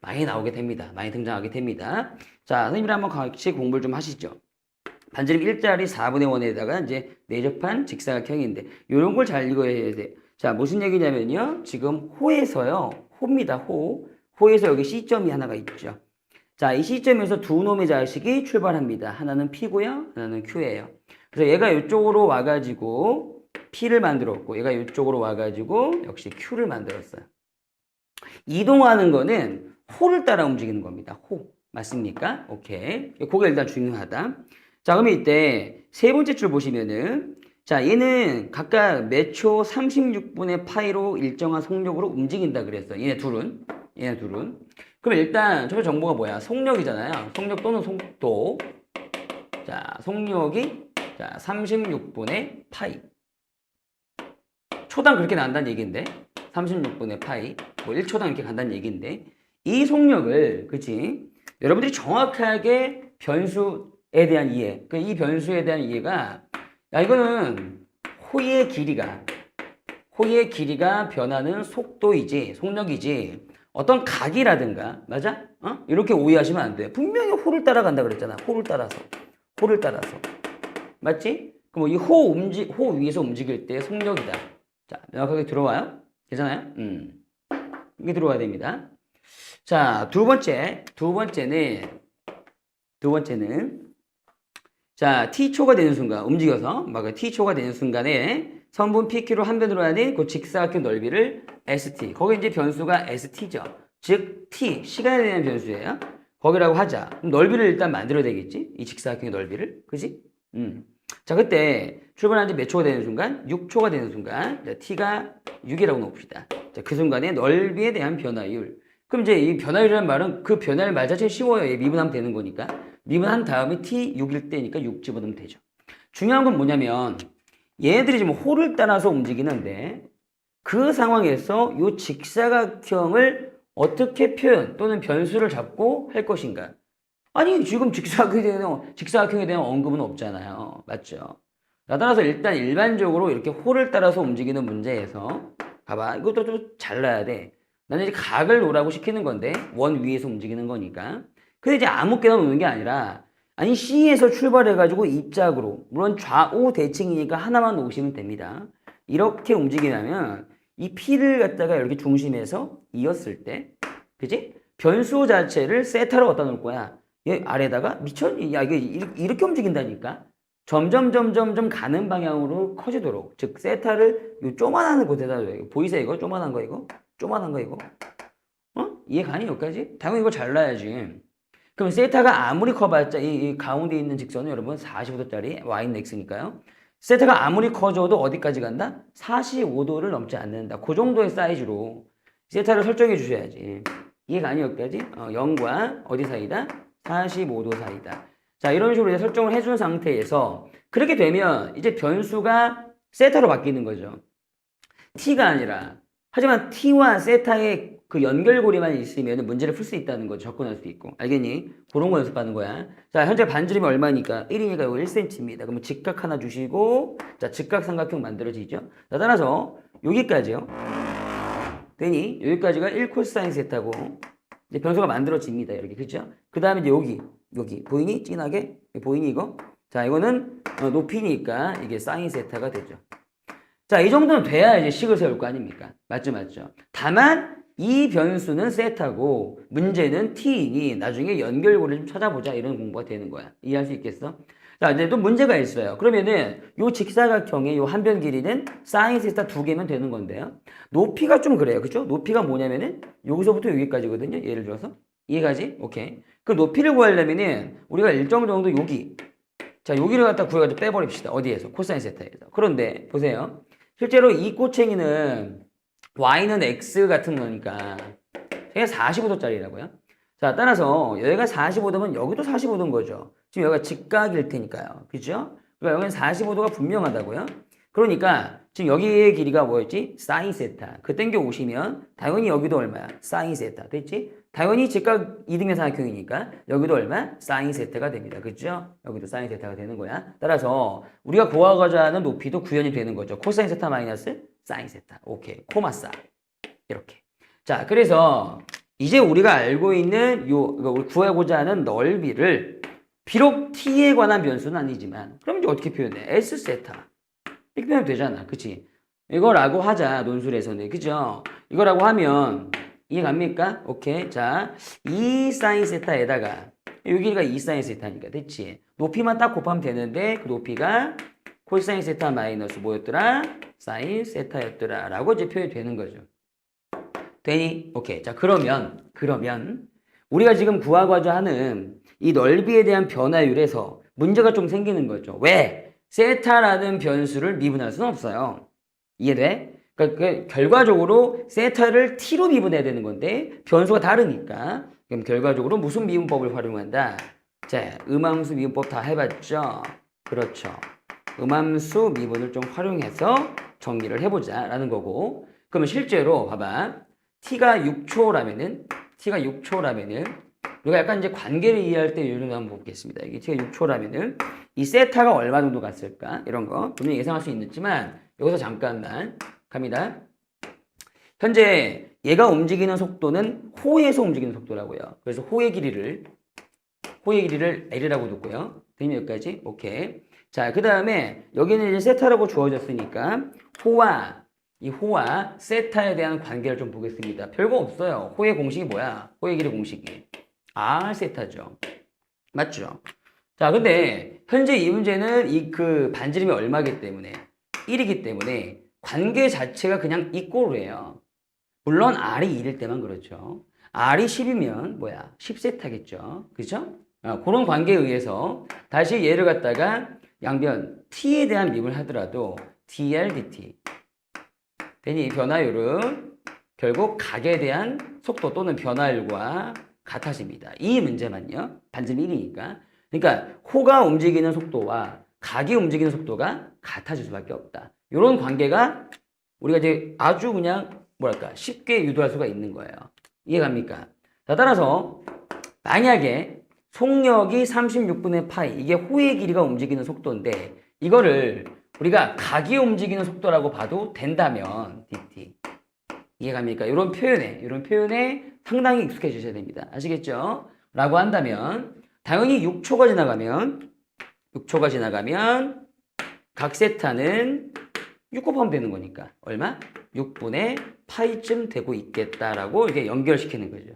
많이 나오게 됩니다. 많이 등장하게 됩니다. 자, 선생님이랑 한번 같이 공부를 좀 하시죠. 반지름 1짜리 4분의 1에다가 이제 내접한 직사각형인데 이런 걸 잘 읽어야 돼. 자, 무슨 얘기냐면요. 지금 호에서요. 호입니다. 호에서 여기 C점이 하나가 있죠. 자, 이 시점에서 두 놈의 자식이 출발합니다. 하나는 P고요. 하나는 Q예요. 그래서 얘가 이쪽으로 와가지고 P를 만들었고 얘가 이쪽으로 와가지고 역시 Q를 만들었어요. 이동하는 거는 호를 따라 움직이는 겁니다. 호. 맞습니까? 오케이. 그게 일단 중요하다. 자, 그러면 이때 세 번째 줄 보시면은 자, 얘는 각각 몇 초 36분의 파이로 일정한 속력으로 움직인다 그랬어. 얘네 둘은. 그럼 일단 저 정보가 뭐야? 속력이잖아요. 속력 또는 속도. 자, 속력이 자, 36분의 파이. 초당 그렇게 난다는 얘기인데. 36분의 파이. 뭐 1초당 이렇게 간다는 얘기인데. 이 속력을, 그치? 여러분들이 정확하게 변수에 대한 이해. 이 변수에 대한 이해가, 야, 이거는 호의 길이가 변하는 속도이지, 속력이지, 어떤 각이라든가, 맞아? 이렇게 오해하시면 안 돼. 분명히 호를 따라간다 그랬잖아. 호를 따라서. 맞지? 그럼 이 호 위에서 움직일 때 속력이다. 자, 명확하게 들어와요? 괜찮아요? 이게 들어와야 됩니다. 자, 두 번째는, 자, t초가 되는 순간, 움직여서, 막 t초가 되는 순간에 선분 PQ로 한 변으로 하는 그 직사각형 넓이를 ST. 거기 이제 변수가 ST죠. 즉, T, 시간에 대한 변수예요. 거기라고 하자. 그럼 넓이를 일단 만들어야 되겠지? 이 직사각형의 넓이를. 그지? 자, 그때 출발한 지 몇 초가 되는 순간? 6초가 되는 순간. 자, T가 6이라고 놓읍시다. 자, 그 순간에 넓이에 대한 변화율. 그럼 이제 이 변화율이라는 말은 그 변화율 말 자체 쉬워요. 미분하면 되는 거니까. 미분한 다음에 t 6일 때니까 6 집어넣으면 되죠. 중요한 건 뭐냐면 얘네들이 지금 호를 따라서 움직이는데 그 상황에서 이 직사각형을 어떻게 표현 또는 변수를 잡고 할 것인가. 아니 지금 직사각형에 대한 언급은 없잖아요. 맞죠? 따라서 일단 일반적으로 이렇게 호를 따라서 움직이는 문제에서 봐봐. 이것도 좀 잘라야 돼. 나는 이제 각을 놓으라고 시키는 건데 원 위에서 움직이는 거니까. 근데 이제 아무 깨나 놓는 게 아니라 아니 C에서 출발해가지고 입작으로 물론 좌우 대칭이니까 하나만 놓으시면 됩니다. 이렇게 움직이려면 이 P를 갖다가 이렇게 중심에서 이었을 때 그지? 변수 자체를 세타로 갖다 놓을 거야. 얘 아래다가 미쳤니? 야 이게 이렇게 움직인다니까. 점점 가는 방향으로 커지도록 즉 세타를 요 조만한 곳에다 둬요. 보이세요 이거? 조만한 거 이거? 이해 가니 여기까지? 당연히 이거 잘라야지. 그럼 세타가 아무리 커봤자 이 가운데 있는 직선은 여러분 45도짜리 y는 x니까요. 세타가 아무리 커져도 어디까지 간다? 45도를 넘지 않는다. 그 정도의 사이즈로 세타를 설정해 주셔야지. 이해 가니 여기까지? 0과 어디 사이다? 45도 사이다. 자, 이런 식으로 이제 설정을 해준 상태에서 그렇게 되면 이제 변수가 세타로 바뀌는 거죠. t가 아니라 하지만 t와 세타의 그 연결고리만 있으면 문제를 풀 수 있다는 거죠. 접근할 수 있고. 알겠니? 그런 거 연습하는 거야. 자, 현재 반지름이 얼마니까? 1이니까 이거 1cm입니다. 그러면 직각 하나 주시고, 자, 직각삼각형 만들어지죠? 자, 따라서 여기까지요. 되니? 여기까지가 1코사인 세타고, 이제 변수가 만들어집니다. 이렇게. 그죠? 그 다음에 이제 여기. 보이니? 진하게? 보이니, 이거? 자, 이거는 높이니까 이게 사인 세타가 되죠. 자, 이 정도는 돼야 이제 식을 세울 거 아닙니까? 맞죠? 다만, 이 변수는 세타고, 문제는 t이니, 나중에 연결고리를 좀 찾아보자. 이런 공부가 되는 거야. 이해할 수 있겠어? 자, 이제 또 문제가 있어요. 그러면은, 요 직사각형의 요 한 변 길이는 사인 세타 2개면 되는 건데요. 높이가 좀 그래요. 그죠? 높이가 뭐냐면은, 여기서부터 여기까지거든요. 예를 들어서. 이해가지? 오케이. 그 높이를 구하려면은, 우리가 일정 정도 여기. 자, 여기를 갖다 구해가지고 빼버립시다. 어디에서? 코사인 세타에서. 그런데, 보세요. 실제로 이 꼬챙이는 y는 x 같은 거니까 얘가 45도짜리라고요. 자, 따라서 여기가 45도면 여기도 45도인 거죠. 지금 여기가 직각일 테니까요. 그죠? 그러니까 여기는 45도가 분명하다고요. 그러니까 지금 여기의 길이가 뭐였지? 사인 세타. 그 땡겨 오시면 당연히 여기도 얼마야? 사인 세타. 됐지? 당연히 직각 이등변 삼각형이니까 여기도 얼마? 사인 세타가 됩니다. 그죠? 여기도 사인 세타가 되는 거야. 따라서 우리가 구하고자 하는 높이도 구현이 되는 거죠. 코사인 세타 마이너스 사인 세타. 오케이. 코마사. 이렇게. 자, 그래서 이제 우리가 알고 있는 우리 구하고자 하는 넓이를 비록 t에 관한 변수는 아니지만 그럼 이제 어떻게 표현해? S 세타. 이렇게 표현하면 되잖아. 그치? 이거라고 하자. 논술에서는. 그죠? 이거라고 하면 이해 갑니까? 오케이. 자, 2 사인 세타에다가 여기가 2 사인 세타니까 됐지? 높이만 딱 곱하면 되는데 그 높이가 코사인 세타 마이너스 뭐였더라? 사인 세타였더라 라고 이제 표현이 되는 거죠. 되니? 오케이. 자, 그러면 우리가 지금 구하고자 하는 이 넓이에 대한 변화율에서 문제가 좀 생기는 거죠. 왜? 세타라는 변수를 미분할 수는 없어요. 이해돼? 그러니까 결과적으로 세타를 t로 미분해야 되는 건데 변수가 다르니까 그럼 결과적으로 무슨 미분법을 활용한다? 자, 음함수 미분법 다 해봤죠? 그렇죠. 음함수 미분을 좀 활용해서 정리를 해보자 라는 거고 그러면 실제로 봐봐. t가 6초라면은 우리가 약간 이제 관계를 이해할 때 이런 거 한번 보겠습니다. 이게 t가 6초라면은 이 세타가 얼마 정도 갔을까? 이런 거 분명히 예상할 수 있지만 여기서 잠깐만 갑니다. 현재 얘가 움직이는 속도는 호에서 움직이는 속도라고요. 그래서 호의 길이를 L이라고 두고요. 되면 여기까지? 오케이. 자, 그 다음에 여기는 이제 세타라고 주어졌으니까 호와 세타에 대한 관계를 좀 보겠습니다. 별거 없어요. 호의 공식이 뭐야? 호의 길이 공식이 R 세타죠. 맞죠? 자, 근데 현재 이 문제는 이 그 반지름이 얼마기 때문에 1이기 때문에 관계 자체가 그냥 이꼴이에요. 물론 R이 1일 때만 그렇죠. R이 10이면 뭐야? 10세타겠죠. 그죠? 그런 관계에 의해서 다시 얘를 갖다가 양변 t에 대한 미분을 하더라도 dl dt 되니 변화율은 결국 각에 대한 속도 또는 변화율과 같아집니다. 이 문제만요. 반지름 1이니까. 그러니까 호가 움직이는 속도와 각이 움직이는 속도가 같아질 수밖에 없다. 이런 관계가 우리가 이제 아주 그냥 뭐랄까 쉽게 유도할 수가 있는 거예요. 이해갑니까? 자, 따라서 만약에 속력이 36분의 파이 이게 호의 길이가 움직이는 속도인데 이거를 우리가 각이 움직이는 속도라고 봐도 된다면 dt 이해갑니까? 이런 표현에 상당히 익숙해지셔야 됩니다. 아시겠죠? 라고 한다면 당연히 6초가 지나가면 각 세타는 6 곱하면 되는 거니까 얼마? 6분의 파이쯤 되고 있겠다라고 이렇게 연결시키는 거죠.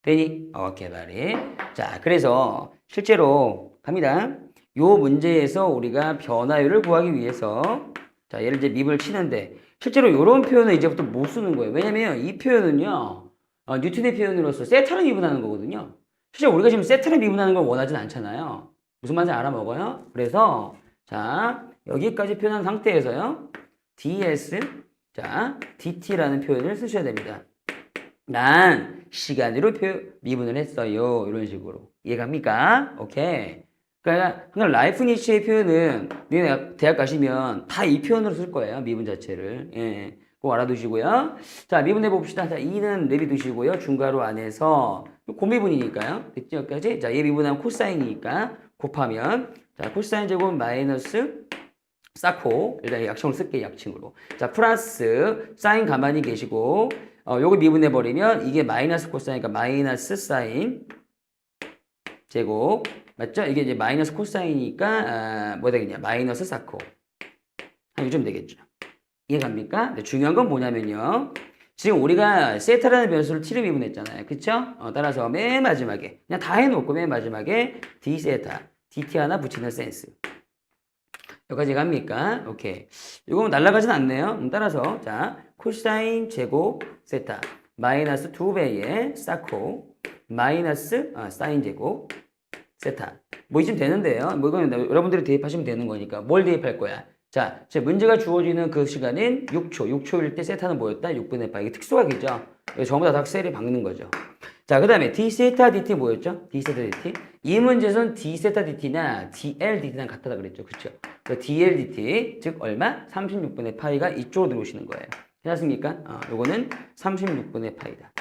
되니? 오케이, 말이. 자, 그래서 실제로 갑니다. 요 문제에서 우리가 변화율을 구하기 위해서 자, 얘를 이제 밉을 치는데 실제로 이런 표현을 이제부터 못 쓰는 거예요. 왜냐면 이 표현은요. 뉴턴의 표현으로서 세타를 미분하는 거거든요. 실제 우리가 지금 세타를 미분하는 걸 원하진 않잖아요. 무슨 말인지 알아먹어요? 그래서 자, 여기까지 표현한 상태에서요. ds 자, dt라는 표현을 쓰셔야 됩니다. 난 시간으로 미분을 했어요. 이런 식으로. 이해갑니까? 오케이. 그러니까 라이프니츠의 표현은 대학 가시면 다 이 표현으로 쓸 거예요. 미분 자체를. 예. 꼭 알아두시고요. 자, 미분해 봅시다. 자, 2는 내비두시고요. 중괄호 안에서 고미분이니까요. 됐죠? 여기까지? 자, 얘 미분하면 코사인이니까 곱하면 자, 코사인 제곱 마이너스 사코 일단 약칭으로 쓸게요. 약칭으로. 자, 플러스 사인 가만히 계시고 요거 미분해 버리면 이게 마이너스 코사인이니까 마이너스 사인 제곱 맞죠? 이게 이제 마이너스 코사인이니까 뭐 되겠냐? 마이너스 사코 한 요즘 되겠죠. 이해갑니까? 근데 중요한 건 뭐냐면요. 지금 우리가 세타라는 변수를 t로 미분했잖아요. 그쵸? 따라서 맨 마지막에 그냥 다 해놓고 맨 마지막에 d 세타 dt 하나 붙이는 센스. 여기까지 갑니까? 오케이. 이거 날아가진 않네요. 따라서 자 코사인 제곱 세타 마이너스 2배의 사코 마이너스 사인 제곱 세타 뭐 이쯤 되는데요. 뭐 이건 여러분들이 대입하시면 되는 거니까 뭘 대입할 거야? 자, 제 문제가 주어지는 그 시간은 6초일 때 세타는 뭐였다? 6분의 파이. 이게 특수하겠죠? 이거 전부 다 셀에 박는 거죠. 자, 그 다음에 d 세타 dt 뭐였죠? d 세타 dt. 이 문제에서는 d 세타 dt나 dl dt랑 같다고 그랬죠. 그쵸? 그 dl dt, 즉 얼마? 36분의 파이가 이쪽으로 들어오시는 거예요. 해놨습니까? 요거는 36분의 파이다.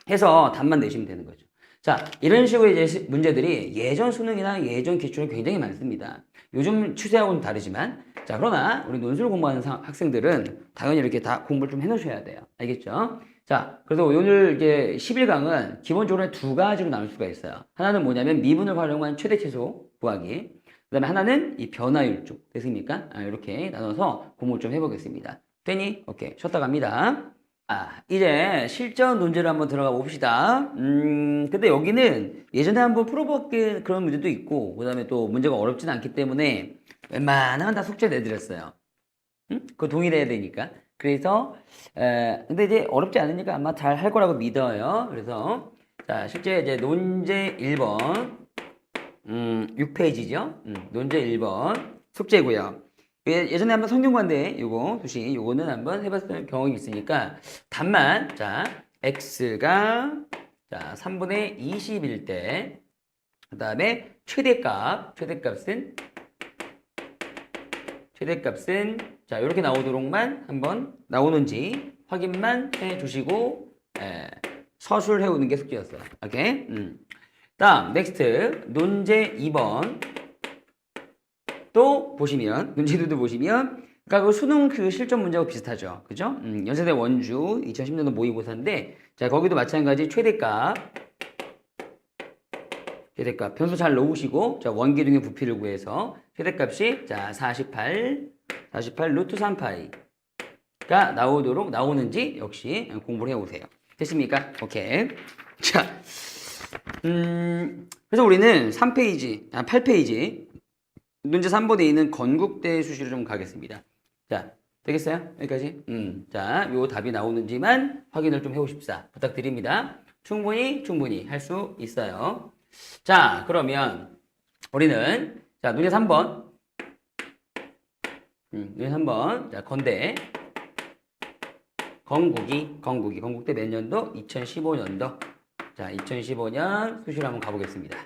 해서 답만 내시면 되는 거죠. 자, 이런 식으로 이제 문제들이 예전 수능이나 예전 기출에 굉장히 많습니다. 요즘 추세하고는 다르지만, 자, 그러나 우리 논술을 공부하는 학생들은 당연히 이렇게 다 공부를 좀 해놓으셔야 돼요. 알겠죠? 자, 그래서 오늘 이제 11강은 기본적으로 두 가지로 나눌 수가 있어요. 하나는 뭐냐면 미분을 활용한 최대 최소 구하기. 그 다음에 하나는 이 변화율 쪽. 됐습니까? 이렇게 나눠서 공부를 좀 해보겠습니다. 되니? 오케이. 쉬었다 갑니다. 이제 실전 논제를 한번 들어가 봅시다. 근데 여기는 예전에 한번 풀어봤던 그런 문제도 있고, 그 다음에 또 문제가 어렵진 않기 때문에 웬만하면 다 숙제 내드렸어요. 그거 동일해야 되니까. 그래서, 근데 이제 어렵지 않으니까 아마 잘 할 거라고 믿어요. 그래서, 자, 실제 이제 논제 1번, 6페이지죠. 논제 1번, 숙제고요. 예전에 한번 성균관대 요거 수식 요거는 한번 해봤던 경험이 있으니까 답만 자 x가 자 3분의 20일 때 그 다음에 최대값은 자 이렇게 나오도록만 한번 나오는지 확인만 해주시고 서술해 오는 게 숙제였어요. 오케이. 다음 넥스트 논제 2번 또 보시면 문제도도 보시면 그러니까 그 수능 그 실전 문제하고 비슷하죠. 그죠? 연세대 원주 2010년도 모의고사인데 자 거기도 마찬가지 최대값 변수 잘 넣으시고 자 원기둥의 부피를 구해서 최대값이 자 48 루트 3파이가 나오도록 나오는지 역시 공부를 해오세요. 됐습니까? 오케이. 자 그래서 우리는 8페이지 문제 3번에 있는 건국대 수시로 좀 가겠습니다. 자, 되겠어요? 여기까지? 자, 요 답이 나오는지만 확인을 좀 해오십사. 부탁드립니다. 충분히 할 수 있어요. 자, 그러면 우리는 자, 문제 3번. 문제 3번. 자, 건국대 몇 년도? 2015년도. 자, 2015년 수시로 한번 가보겠습니다.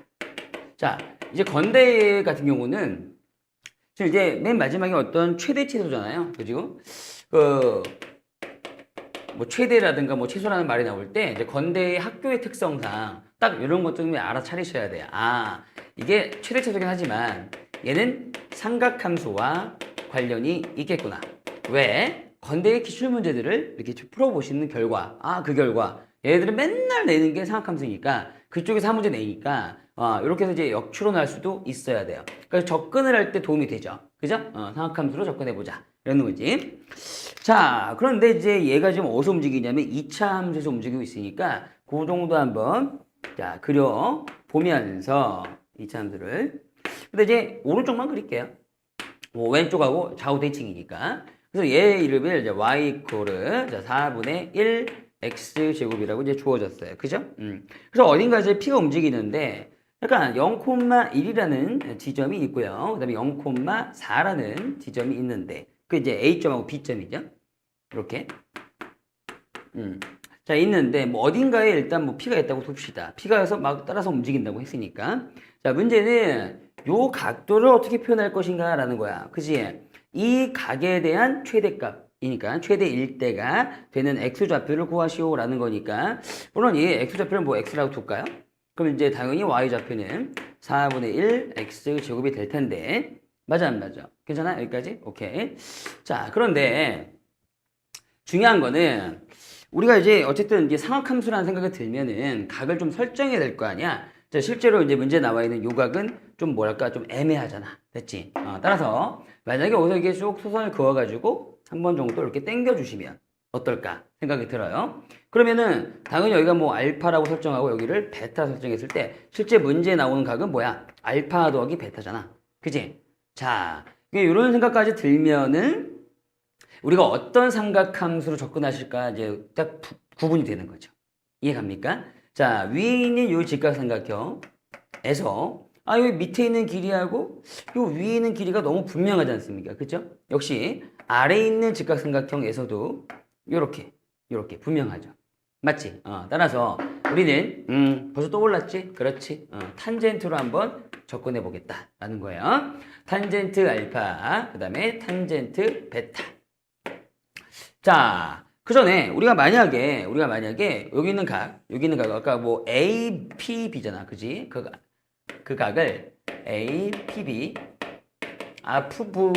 자, 이제 건대 같은 경우는 지금 이제 맨 마지막에 어떤 최대 최소잖아요. 그죠? 뭐 최대라든가 뭐 최소라는 말이 나올 때 이제 건대의 학교의 특성상 딱 이런 것 좀 알아차리셔야 돼요. 이게 최대 최소긴 하지만 얘는 삼각함수와 관련이 있겠구나. 왜? 건대의 기출 문제들을 이렇게 풀어보시는 결과, 그 결과 얘들은 맨날 내는 게 삼각함수니까 그쪽에서 한 문제 내니까 이렇게 해서 이제 역추론할 수도 있어야 돼요. 그래서 접근을 할 때 도움이 되죠. 그죠? 삼각함수로 접근해보자. 이러는 거지. 자, 그런데 이제 얘가 지금 어디서 움직이냐면 2차 함수에서 움직이고 있으니까 그 정도 한번 자, 그려보면서 2차 함수를. 근데 이제 오른쪽만 그릴게요. 뭐 왼쪽하고 좌우 대칭이니까. 그래서 얘 이름을 이제 y 이퀄 자, 4분의 1 x제곱이라고 이제 주어졌어요. 그죠? 그래서 어딘가 이제 p가 움직이는데 약간 0,1이라는 지점이 있고요. 그 다음에 0,4라는 지점이 있는데 그 이제 A점하고 B점이죠. 이렇게. 자, 있는데 뭐 어딘가에 일단 뭐 p가 있다고 둡시다. p가 해서 막 따라서 움직인다고 했으니까. 자, 문제는 요 각도를 어떻게 표현할 것인가라는 거야. 그지? 이 각에 대한 최대값이니까 최대 일대가 되는 x좌표를 구하시오라는 거니까 물론 이 x좌표는 뭐 x라고 둘까요? 그럼 이제 당연히 y좌표는 4분의 1 x제곱이 될 텐데 맞아 안 맞아? 괜찮아? 여기까지? 오케이. 자, 그런데 중요한 거는 우리가 이제 어쨌든 이제 삼각함수라는 생각이 들면은 각을 좀 설정해야 될 거 아니야? 자, 실제로 이제 문제 나와 있는 요 각은 좀 뭐랄까 좀 애매하잖아. 됐지? 따라서 만약에 여기서 이게 쭉 소선을 그어가지고 한 번 정도 이렇게 당겨주시면 어떨까 생각이 들어요. 그러면은 당연히 여기가 뭐 알파라고 설정하고 여기를 베타 설정했을 때 실제 문제에 나오는 각은 뭐야? 알파 더하기 베타잖아. 그지? 자, 이런 생각까지 들면은 우리가 어떤 삼각함수로 접근하실까 이제 딱 구분이 되는 거죠. 이해갑니까? 자, 위에 있는 요 직각삼각형에서 여기 밑에 있는 길이하고 요 위에 있는 길이가 너무 분명하지 않습니까? 그죠? 역시 아래에 있는 직각삼각형에서도 요렇게 분명하죠. 맞지? 따라서 우리는 벌써 떠올랐지? 그렇지? 탄젠트로 한번 접근해 보겠다라는 거예요. 탄젠트 알파, 그 다음에 탄젠트 베타. 자, 그 전에 우리가 만약에 여기 있는 각 아까 뭐 APB잖아, 그지? 그 각을 APB 아프부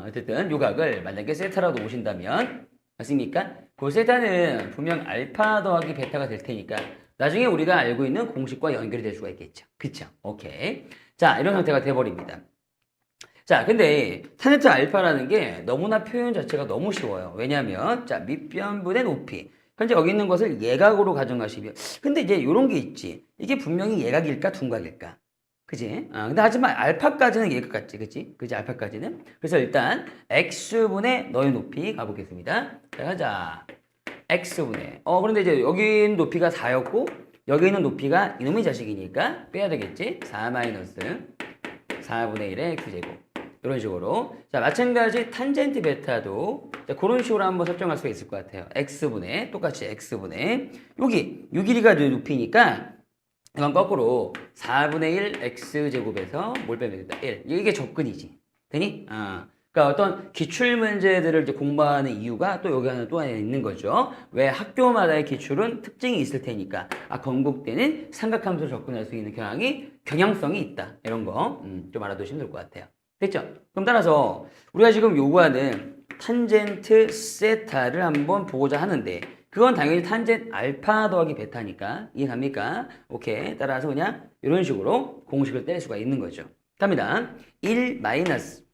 어쨌든 요 각을 만약에 세타라고 놓으신다면 맞습니까? 그 세타는 분명 알파 더하기 베타가 될 테니까 나중에 우리가 알고 있는 공식과 연결이 될 수가 있겠죠. 그쵸? 오케이. 자, 이런 상태가 돼버립니다. 자, 근데 탄젠트 알파라는 게 너무나 표현 자체가 너무 쉬워요. 왜냐하면 자, 밑변분의 높이. 현재 여기 있는 것을 예각으로 가정하시면 근데 이제 이런 게 있지. 이게 분명히 예각일까 둔각일까? 그지? 근데 하지만 알파까지는 예각 같지, 그지? 그지? 알파까지는. 그래서 일단 x분의 너의 높이 가보겠습니다. 자, 가자. x분의. 그런데 이제 여기 있는 높이가 4였고 여기 있는 높이가 이놈의 자식이니까 빼야 되겠지? 4 마이너스 4분의 1의 x제곱. 이런 식으로. 자, 마찬가지 탄젠트 베타도 자, 그런 식으로 한번 설정할 수가 있을 것 같아요. x분의, 똑같이 x분의, 여기 6일이가 높이니까 이건 거꾸로 4분의 1 x제곱에서 뭘 빼면 된다? 1. 이게 접근이지. 되니? 그러니까 어떤 기출 문제들을 이제 공부하는 이유가 또 여기 하나 또 하나 있는 거죠. 왜 학교마다의 기출은 특징이 있을 테니까 건국대는 삼각함수로 접근할 수 있는 경향성이 있다. 이런 거 좀 알아두시면 될 것 같아요. 됐죠? 그럼 따라서 우리가 지금 요구하는 탄젠트 세타를 한번 보고자 하는데 그건 당연히 탄젠트 알파 더하기 베타니까 이해갑니까? 오케이. 따라서 그냥 이런 식으로 공식을 뗄 수가 있는 거죠. 갑니다. 1 마이너스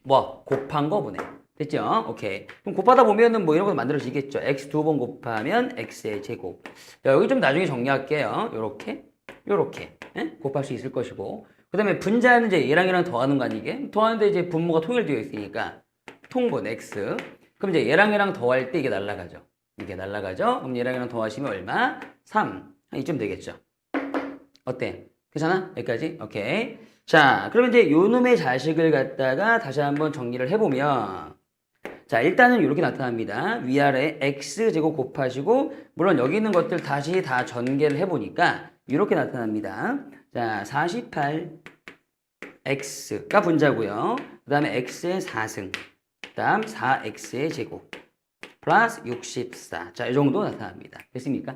곱한 거 보네. 됐죠? 오케이. 그럼 곱하다 보면은 뭐 이런 거 만들어지겠죠. x 2번 곱하면 x의 제곱. 자, 여기 좀 나중에 정리할게요. 요렇게. 곱할 수 있을 것이고. 그 다음에 분자는 이제 얘랑 더하는 거 아니게? 더하는데 이제 분모가 통일되어 있으니까 통분 x. 그럼 이제 얘랑 더할 때 이게 날라가죠. 그럼 얘랑 더하시면 얼마? 3. 이쯤 되겠죠. 어때? 괜찮아? 여기까지? 오케이. 자, 그러면 이제 요 놈의 자식을 갖다가 다시 한번 정리를 해보면 자, 일단은 이렇게 나타납니다. 위아래 x제곱 곱하시고 물론 여기 있는 것들 다시 다 전개를 해보니까 이렇게 나타납니다. 자, 48x가 분자고요. 그 다음에 x의 4승, 그 다음 4x의 제곱, 플러스 64. 자, 이 정도 나타납니다. 됐습니까?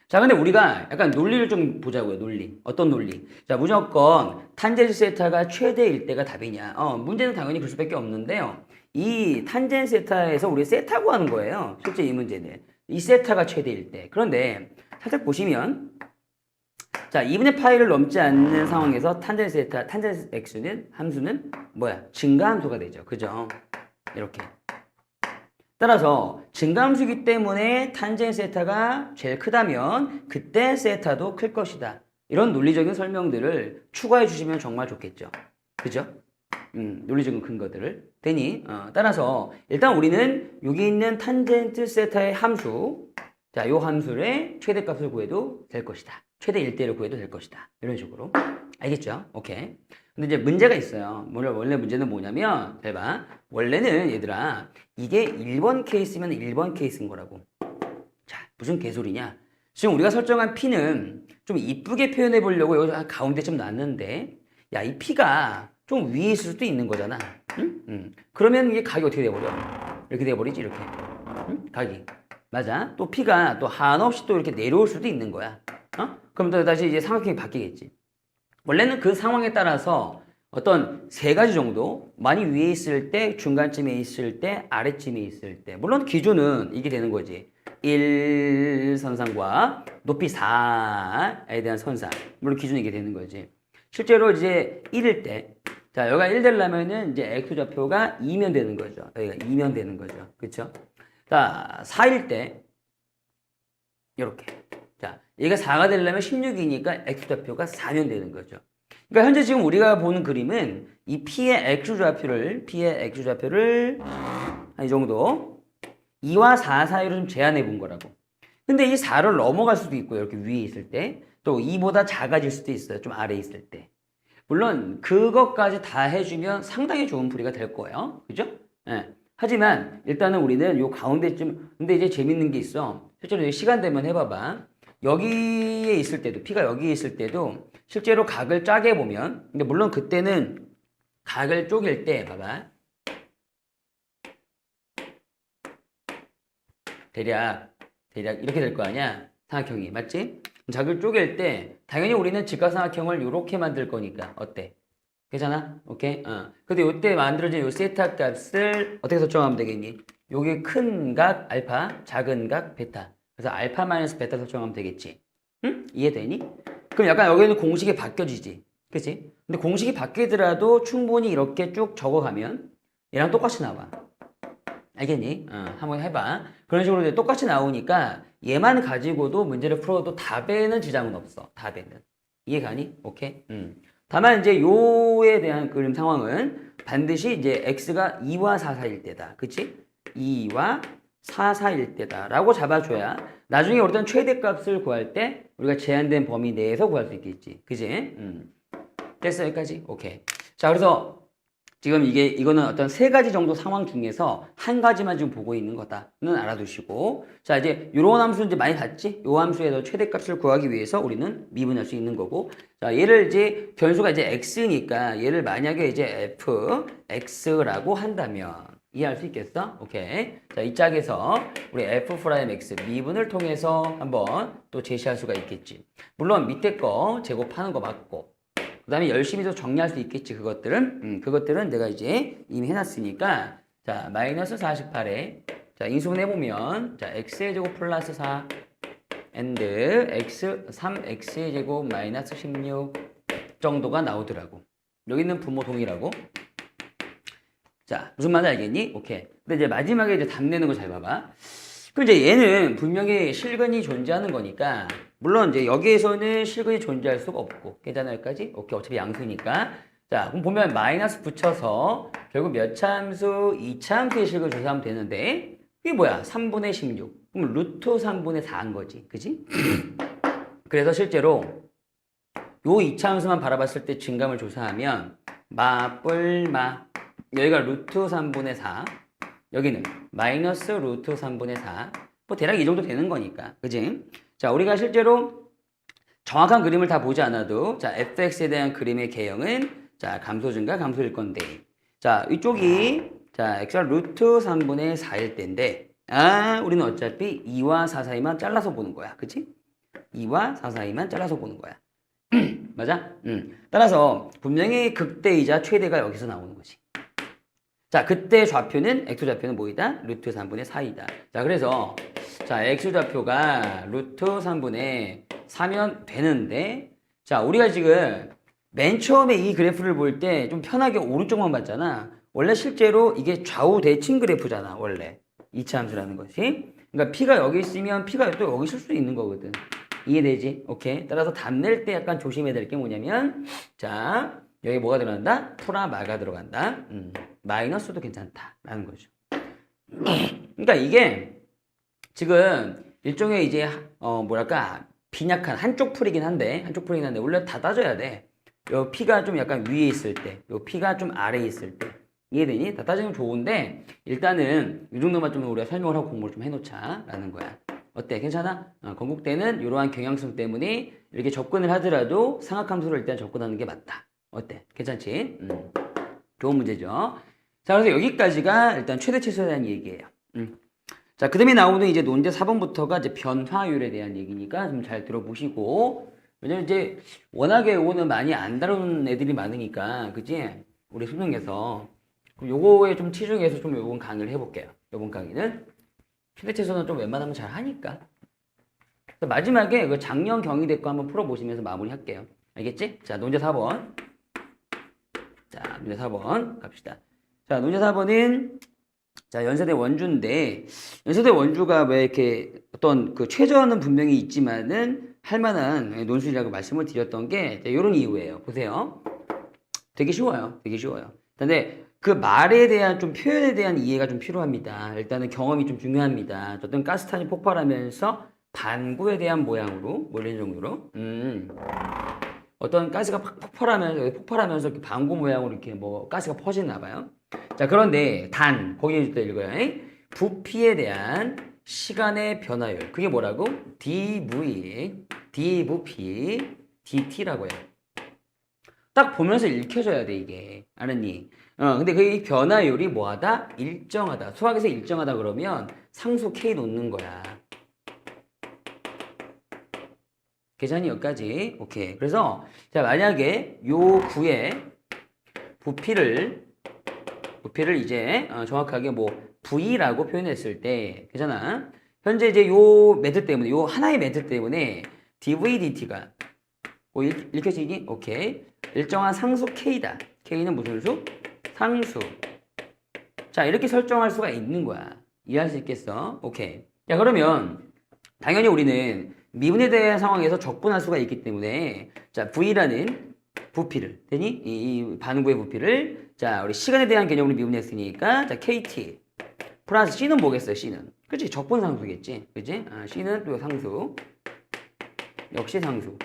자, 근데 우리가 약간 논리를 좀 보자고요, 논리. 어떤 논리? 자, 무조건 탄젠트 세타가 최대일 때가 답이냐. 문제는 당연히 그럴 수밖에 없는데요. 이 탄젠트 세타에서 우리 세타 구하는 거예요. 실제 이 문제는. 이 세타가 최대일 때. 그런데 살짝 보시면 자, 2분의 파이를 넘지 않는 상황에서 탄젠트 세타, 탄젠트 x는 함수는 뭐야? 증가함수가 되죠. 그죠? 이렇게. 따라서 증가함수기 때문에 탄젠트 세타가 제일 크다면 그때 세타도 클 것이다. 이런 논리적인 설명들을 추가해 주시면 정말 좋겠죠. 그죠? 논리적인 근거들을. 되니 따라서 일단 우리는 여기 있는 탄젠트 세타의 함수 자, 요 함수의 최대값을 구해도 될 것이다. 최대 1대를 구해도 될 것이다. 이런 식으로. 알겠죠? 오케이. 근데 이제 문제가 있어요. 원래 문제는 뭐냐면, 잘 봐. 원래는 얘들아, 이게 1번 케이스면 1번 케이스인 거라고. 자, 무슨 개소리냐? 지금 우리가 설정한 P는 좀 이쁘게 표현해 보려고 여기 가운데 좀 놨는데, 야, 이 P가 좀 위에 있을 수도 있는 거잖아. 응? 그러면 이게 각이 어떻게 돼버려? 이렇게 돼버리지, 이렇게. 각이. 맞아. 또 P가 또 한없이 또 이렇게 내려올 수도 있는 거야. 그럼 또 다시 이제 삼각형이 바뀌겠지. 원래는 그 상황에 따라서 어떤 세 가지 정도 많이 위에 있을 때, 중간쯤에 있을 때, 아래쯤에 있을 때 물론 기준은 이게 되는 거지. 1 선상과 높이 4에 대한 선상 물론 기준이 이게 되는 거지. 실제로 이제 1일 때 자, 여기가 1 되려면은 이제 X좌표가 2면 되는 거죠. 여기가 2면 되는 거죠. 그쵸? 자, 4일 때 이렇게 자, 얘가 4가 되려면 16이니까 X좌표가 4면 되는 거죠. 그러니까 현재 지금 우리가 보는 그림은 이 P의 X좌표를 한 이 정도 2와 4 사이로 좀 제한해 본 거라고. 근데 이 4를 넘어갈 수도 있고요. 이렇게 위에 있을 때. 또 2보다 작아질 수도 있어요. 좀 아래에 있을 때. 물론 그것까지 다 해주면 상당히 좋은 풀이가 될 거예요. 그죠? 네. 하지만 일단은 우리는 요 가운데쯤 근데 이제 재밌는 게 있어. 실제로 시간 되면 해봐봐. 여기에 있을 때도 P가 여기에 있을 때도 실제로 각을 짜게 보면 근데 물론 그때는 각을 쪼갤 때 봐봐. 대략 이렇게 될 거 아니야. 삼각형이 맞지? 각을 쪼갤 때 당연히 우리는 직각삼각형을 이렇게 만들 거니까 어때? 괜찮아? 오케이? 근데 이때 만들어진 요 세타 값을 어떻게 설정하면 되겠니? 요게 큰 각 알파, 작은 각 베타. 그래서 알파 마이너스 베타 설정하면 되겠지. 응? 이해되니? 그럼 약간 여기는 공식이 바뀌어지지. 그치? 근데 공식이 바뀌더라도 충분히 이렇게 쭉 적어가면 얘랑 똑같이 나와. 알겠니? 한번 해봐. 그런 식으로 이제 똑같이 나오니까 얘만 가지고도 문제를 풀어도 답에는 지장은 없어. 답에는. 이해가니? 오케이? 다만 이제 요에 대한 그림 상황은 반드시 이제 x가 2와 4 사이일 때다. 그치? 2와 4 사이일 때다. 라고 잡아줘야 나중에 어떤 최대값을 구할 때 우리가 제한된 범위 내에서 구할 수 있겠지. 그치? 됐어, 여기까지? 오케이. 자, 그래서 지금 이거는 어떤 세 가지 정도 상황 중에서 한 가지만 지금 보고 있는 거다는 알아두시고. 자, 이제 요런 함수 이제 많이 봤지? 요 함수에서 최대값을 구하기 위해서 우리는 미분할 수 있는 거고. 자, 얘를 이제 변수가 이제 x니까 얘를 만약에 이제 fx라고 한다면 이해할 수 있겠어? 오케이. 자, 이 짝에서 우리 f'(x) 미분을 통해서 한번 또 제시할 수가 있겠지. 물론 밑에 거 제곱하는 거 맞고. 그 다음에 열심히 또 정리할 수 있겠지, 그것들은. 그것들은 내가 이제 이미 해놨으니까. 자, 마이너스 48에, 자, 인수분해보면, 자, x의 제곱 플러스 4, and x, 3x의 제곱 마이너스 16 정도가 나오더라고. 여기는 분모 동일하고. 자, 무슨 말인지 알겠니? 오케이. 근데 이제 마지막에 이제 답 내는 거 잘 봐봐. 그럼 이제 얘는 분명히 실근이 존재하는 거니까, 물론 이제 여기에서는 실근이 존재할 수가 없고, 괜찮아 여기까지? 오케이, 어차피 양수니까. 자, 그럼 보면 마이너스 붙여서 결국 몇 차함수, 2차함수의 실근을 조사하면 되는데, 이게 뭐야? 3분의 16. 그럼 루트 3분의 4인 거지. 그지? 그래서 실제로 요 2차함수만 바라봤을 때 증감을 조사하면 마뿔마 여기가 루트 3분의 4, 여기는 마이너스 루트 3분의 4. 뭐 대략 이 정도 되는 거니까. 그지? 자, 우리가 실제로 정확한 그림을 다 보지 않아도 자, fx에 대한 그림의 개형은 자, 감소 증가 감소일 건데. 자, 이쪽이 자, x가 루트 3분의 4일 때인데 우리는 어차피 2와 4 사이만 잘라서 보는 거야. 그치? 2와 4 사이만 잘라서 보는 거야. 맞아? 따라서 분명히 극대이자 최대가 여기서 나오는 거지. 자, 그때 좌표는 x좌표는 뭐이다? 루트 3분의 4이다. 자, 그래서 자, x좌표가 루트 3분의 4면 되는데, 자, 우리가 지금 맨 처음에 이 그래프를 볼 때 좀 편하게 오른쪽만 봤잖아. 원래 실제로 이게 좌우 대칭 그래프잖아, 원래. 이차 함수라는 것이. 그러니까 p가 여기 있으면 p가 또 여기 있을 수 있는 거거든. 이해되지? 오케이. 따라서 답 낼 때 약간 조심해야 될 게 뭐냐면, 자, 여기 뭐가 들어간다? 토라 마가 들어간다. 마이너스도 괜찮다라는 거죠. 그러니까 이게 지금 일종의 이제 뭐랄까 빈약한 한쪽 풀이긴 한데 원래 다 따져야 돼. 요 P가 좀 약간 위에 있을 때, 요 P가 좀 아래에 있을 때 이해되니? 다 따지면 좋은데 일단은 이 정도만 좀 우리가 설명을 하고 공부를 좀 해놓자라는 거야. 어때? 괜찮아? 건국대는 이러한 경향성 때문에 이렇게 접근을 하더라도 상악함수를 일단 접근하는 게 맞다. 어때? 괜찮지? 좋은 문제죠. 자, 그래서 여기까지가 일단 최대 최소에 대한 얘기예요. 자, 그 다음에 나오는 이제 논제 4번부터가 이제 변화율에 대한 얘기니까 좀 잘 들어보시고, 왜냐면 이제 워낙에 요거는 많이 안 다루는 애들이 많으니까, 그치? 우리 수능에서. 그럼 요거에 좀 치중해서 좀 요번 강의를 해볼게요. 요번 강의는. 최대 최소는 좀 웬만하면 잘 하니까. 그래서 마지막에 그 작년 경희대 거 한번 풀어보시면서 마무리 할게요. 알겠지? 자, 논제 4번. 자, 논제 4번 갑시다. 자, 논제 4번은 자, 연세대 원주인데 연세대 원주가 왜 이렇게 어떤 그 최저는 분명히 있지만은 할 만한 논술이라고 말씀을 드렸던 게 이런 이유예요. 보세요. 되게 쉬워요. 되게 쉬워요. 근데 그 말에 대한 좀 표현에 대한 이해가 좀 필요합니다. 일단은 경험이 좀 중요합니다. 어떤 가스탄이 폭발하면서 반구에 대한 모양으로 뭐 이런 정도로 어떤 가스가 폭발하면서 이렇게 방구 모양으로 이렇게 뭐 가스가 퍼지나 봐요. 자, 그런데 거기에 또 읽어요. 부피에 대한 시간의 변화율. 그게 뭐라고? dv, dt라고 해요. 딱 보면서 읽혀져야 돼, 이게. 알았니? 근데 그 변화율이 뭐하다? 일정하다. 수학에서 일정하다 그러면 상수 k 놓는 거야. 계산이 여기까지. 오케이. 그래서 자, 만약에 요 구에 부피를 이제 정확하게 뭐 V라고 표현했을 때 괜찮아? 현재 이제 요 매트 때문에 요 하나의 매트 때문에 dv dt가 읽혀지니? 오케이. 일정한 상수 K다. K는 무슨 수? 상수. 자, 이렇게 설정할 수가 있는 거야. 이해할 수 있겠어? 오케이. 자, 그러면 당연히 우리는 미분에 대한 상황에서 적분할 수가 있기 때문에 자, V라는 부피를 되니 이 반응부의 부피를 자, 우리 시간에 대한 개념으로 미분했으니까 자, KT 플러스 C는 뭐겠어요? C는 그치? 적분 상수겠지? 그치? C는 또 상수 역시 상수.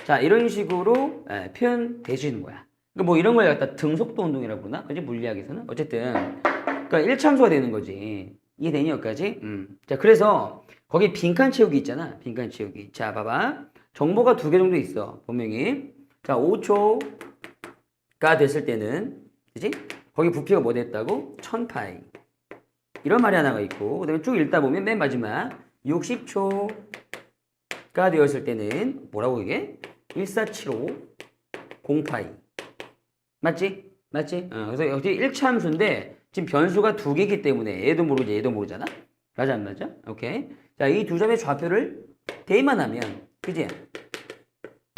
자, 이런 식으로 표현되시는 거야. 그러니까 뭐 이런 걸 갖다 등속도 운동이라고 부르나? 그지? 물리학에서는. 어쨌든, 그러니까 1참수가 되는 거지. 이해되니, 여기까지? 자, 그래서 거기 빈칸 채우기 있잖아. 빈칸 채우기. 자, 봐봐. 정보가 두 개 정도 있어. 분명히. 자, 5초가 됐을 때는, 그지? 거기 부피가 뭐 됐다고? 1000파이. 이런 말이 하나가 있고, 그 다음에 쭉 읽다 보면 맨 마지막 60초가 되었을 때는 뭐라고 이게? 1475 0파이. 맞지? 맞지? 그래서 역시 1차함수인데 지금 변수가 두 개이기 때문에 얘도 모르지 얘도 모르잖아? 맞아 안 맞아? 오케이. 자, 이 두 점의 좌표를 대입만 하면 그지?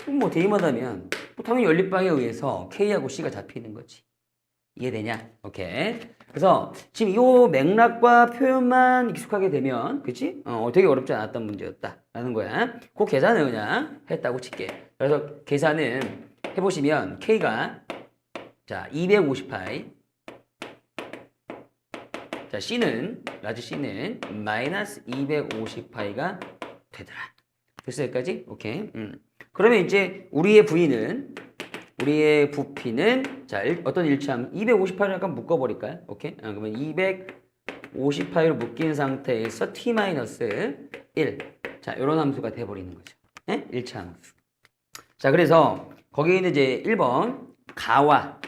뭐 대입만 하면 뭐 당연히 연립방에 의해서 K하고 C가 잡히는 거지. 이해되냐? 오케이. 그래서 지금 이 맥락과 표현만 익숙하게 되면 그치? 되게 어렵지 않았던 문제였다라는 거야. 그 계산을 그냥 했다고 칠게. 그래서 계산은 해보시면 K가 자 250파이 자 C는 라지 C는 마이너스 250파이가 되더라. 됐어 여기까지? 오케이. 그러면 이제 우리의 우리의 부피는 자 어떤 일치함 250파이를 약간 묶어버릴까요? 오케이. 그러면 250파이로 묶인 상태에서 t-1 자 이런 함수가 돼버리는 거죠. 네? 일치함수. 자 그래서 거기에는 이제 1번 가와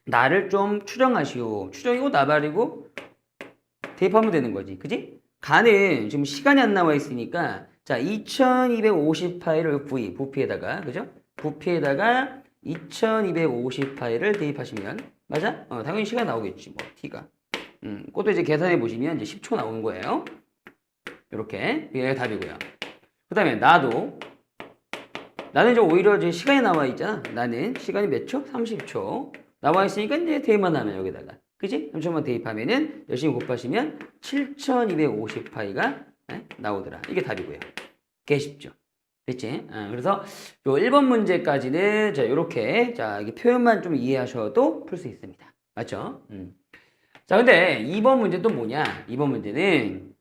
나를 좀 추정하시오. 추정이고 나발이고 대입하면 되는 거지. 그지? 가는 지금 시간이 안 나와 있으니까 자 2250파이를 부피에다가 그죠? 부피에다가 2250파이를 대입하시면 맞아? 당연히 시간 나오겠지 뭐 t가. 그것도 이제 계산해 보시면 이제 10초 나오는 거예요. 이렇게 이게 답이고요. 그 다음에 나는 이제 오히려 이제 시간이 나와 있잖아. 나는 시간이 몇 초? 30초 나와 있으니까 이제 대입만 하면 여기다가 그지? 30초만 대입하면은 열심히 곱하시면 7250파이가 나오더라. 이게 답이고요. 개 쉽죠? 됐지? 그래서 요 1번 문제까지는 자, 요렇게 자, 이게 표현만 좀 이해하셔도 풀 수 있습니다. 맞죠? 자, 근데 2번 문제 또 뭐냐? 2번 문제는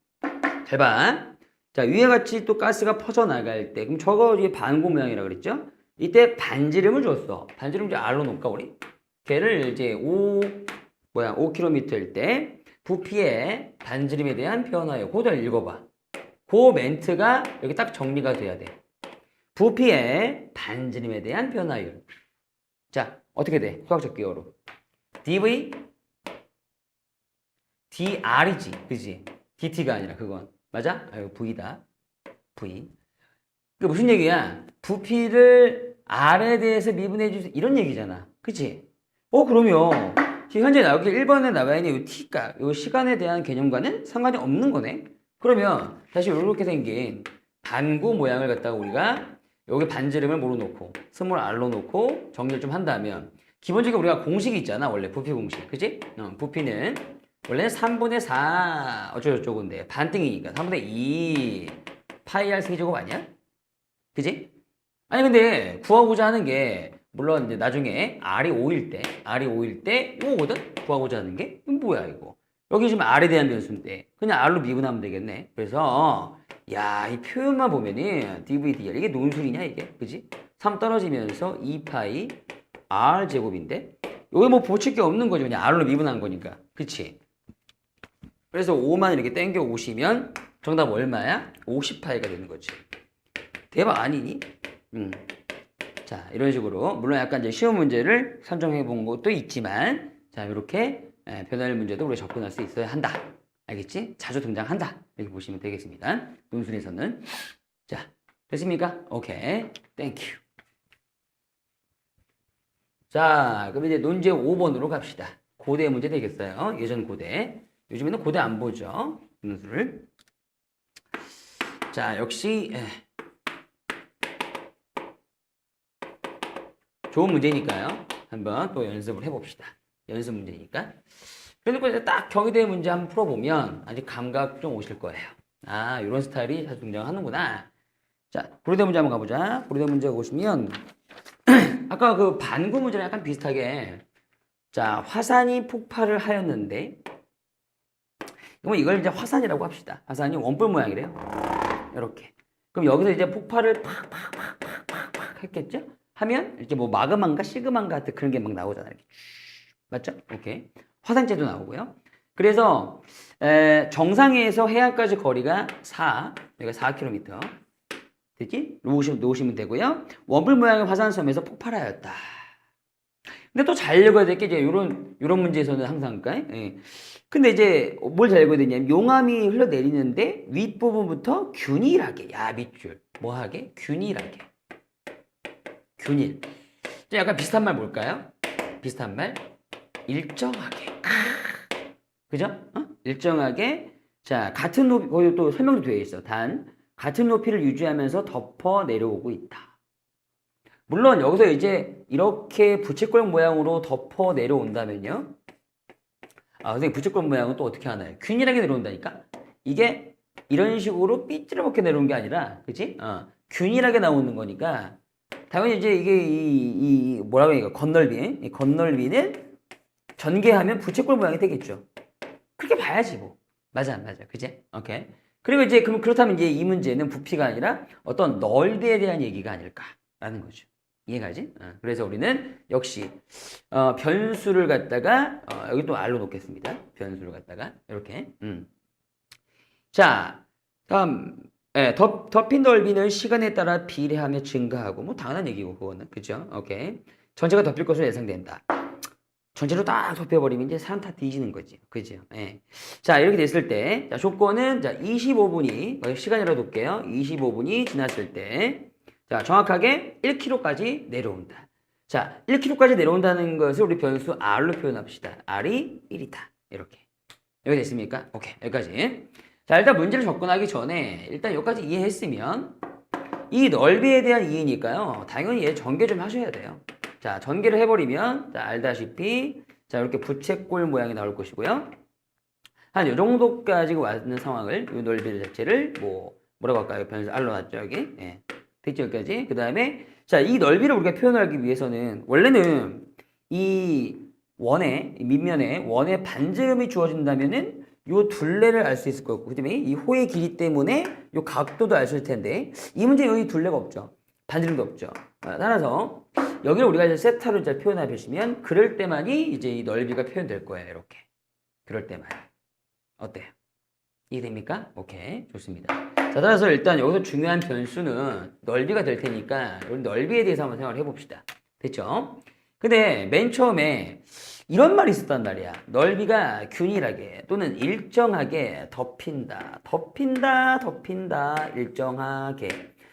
잘 봐. 자, 위와 같이 또 가스가 퍼져나갈 때 그럼 저거 이게 반고 모양이라고 그랬죠? 이때 반지름을 줬어. 반지름 이제 R로 놓을까 우리? 걔를 이제 5km일 때 부피의 반지름에 대한 변화요. 그거 읽어봐. 그 멘트가 여기 딱 정리가 돼야 돼. 부피의 반지름에 대한 변화율. 자, 어떻게 돼? 수학적 기호로. dv, dr이지. 그지? dt가 아니라 그건. 맞아? 이거 v다. v. 그 무슨 얘기야? 부피를 r에 대해서 미분해 주세요. 이런 얘기잖아. 그치? 그러면 지금 현재 나오기 1번에 나와 있는 이 t가 이 시간에 대한 개념과는 상관이 없는 거네. 그러면 다시 이렇게 생긴 반구 모양을 갖다가 우리가 여기 반지름을 뭐로 놓고 스몰 r로 놓고 정리를 좀 한다면 기본적으로 우리가 공식이 있잖아. 원래 부피 공식. 그지? 부피는 원래는 3분의 4 어쩌고저쩌고인데 반띵이니까 3분의 2 파이 r 세제곱 아니야? 그지? 아니 근데 구하고자 하는 게 물론 이제 나중에 R이 5일 때 5거든? 구하고자 하는 게? 이거 뭐야 이거? 여기 지금 R에 대한 변수인데 그냥 R로 미분하면 되겠네. 그래서 야, 이 표현만 보면은 dvdr 이게 논술이냐 이게? 그지? 3 떨어지면서 2파이 R 제곱인데 여기 뭐 보칠 게 없는 거죠. 그냥 R로 미분한 거니까. 그치? 그래서 5만 이렇게 땡겨 오시면 정답 얼마야? 50파이가 되는 거지. 대박 아니니? 자, 이런 식으로 물론 약간 이제 쉬운 문제를 선정해 본 것도 있지만 자, 이렇게 변화율 문제도 우리가 접근할 수 있어야 한다. 알겠지? 자주 등장한다. 이렇게 보시면 되겠습니다. 논술에서는. 자, 됐습니까? 오케이. 땡큐. 자, 그럼 이제 논제 5번으로 갑시다. 고대 문제 되겠어요. 예전 고대. 요즘에는 고대 안 보죠. 논술을. 자, 역시 좋은 문제니까요. 한번 또 연습을 해봅시다. 연습 문제니까. 그래놓고 이제 딱 경희대 문제 한번 풀어보면 아직 감각 좀 오실 거예요. 아, 이런 스타일이 자주 등장하는구나. 자, 고려대 문제 한번 가보자. 고려대 문제 보시면 아까 그 반구 문제랑 약간 비슷하게 자, 화산이 폭발을 하였는데 그러면 이걸 이제 화산이라고 합시다. 화산이 원뿔 모양이래요. 이렇게. 그럼 여기서 이제 폭발을 팍팍팍팍팍 했겠죠? 하면 이제 뭐 마그마인가 시그마인가 같은 그런 게 막 나오잖아요. 이렇게. 맞죠? 오케이. 화산재도 나오고요. 그래서 정상에서 해안까지 거리가 4, 여기가 4km. 됐지? 놓으시면 되고요. 원뿔 모양의 화산섬에서 폭발하였다. 근데 또 잘 읽어야 될 게 이제 요런 문제에서는 항상, 그러니까, 예. 근데 이제 뭘 잘 읽어야 되냐면 용암이 흘러내리는데 윗부분부터 균일하게, 야, 밑줄. 뭐하게? 균일하게. 균일. 약간 비슷한 말 뭘까요? 비슷한 말? 일정하게. 그죠? 어? 일정하게. 자, 같은 높이, 거기 또 설명도 되어 있어. 단, 같은 높이를 유지하면서 덮어 내려오고 있다. 물론 여기서 이제 이렇게 부채꼴 모양으로 덮어 내려온다면요. 아, 선생님 부채꼴 모양은 또 어떻게 하나요? 균일하게 내려온다니까? 이게 이런 식으로 삐뚤어먹게 내려오는 게 아니라, 그치? 균일하게 나오는 거니까 당연히 이제 이게 뭐라고 해야 건널비. 이 건널비는 전개하면 부채꼴 모양이 되겠죠. 그렇게 봐야지 뭐. 맞아, 그치? 오케이. 그리고 이제 그렇다면 이제 이 문제는 부피가 아니라 어떤 넓이에 대한 얘기가 아닐까라는 거죠. 이해가지? 그래서 우리는 역시 변수를 갖다가 여기 또 R로 놓겠습니다. 변수를 갖다가 이렇게. 자, 다음 덮인 넓이는 시간에 따라 비례하며 증가하고 뭐 당연한 얘기고 그거는 그죠? 오케이. 전체가 덮일 것으로 예상된다. 전체로 딱 덮여버리면 이제 사람 다 뒤지는 거지. 그죠? 예. 자, 이렇게 됐을 때, 자, 조건은, 자, 25분이, 시간이라도 놓을게요. 25분이 지났을 때, 자, 정확하게 1km까지 내려온다. 자, 1km까지 내려온다는 것을 우리 변수 R로 표현합시다. R이 1이다. 이렇게. 여기 됐습니까? 오케이. 여기까지. 자, 일단 문제를 접근하기 전에, 일단 여기까지 이해했으면, 이 넓이에 대한 이해니까요. 당연히 얘 전개 좀 하셔야 돼요. 자, 전개를 해버리면, 자, 알다시피, 자, 이렇게 부채꼴 모양이 나올 것이고요. 한 요 정도까지 왔는 상황을, 이 넓이 자체를, 뭐라고 할까요? 변수 R로 놨죠, 여기. 예. 됐죠, 여기까지. 그 다음에, 자, 이 넓이를 우리가 표현하기 위해서는, 원래는 이 원의, 밑면에 원의 반지름이 주어진다면은, 요 둘레를 알 수 있을 거고, 그 다음에 이 호의 길이 때문에 요 각도도 알 수 있을 텐데, 이 문제 여기 둘레가 없죠. 반지름도 없죠. 따라서, 여기를 우리가 이제 세타로 잘 표현해 보시면, 그럴 때만이 이제 이 넓이가 표현될 거예요, 이렇게. 그럴 때만. 어때요? 이해됩니까? 오케이. 좋습니다. 자, 따라서 일단 여기서 중요한 변수는 넓이가 될 테니까, 우리 넓이에 대해서 한번 생각을 해봅시다. 됐죠? 근데 맨 처음에 이런 말이 있었단 말이야. 넓이가 균일하게 또는 일정하게 덮인다. 일정하게.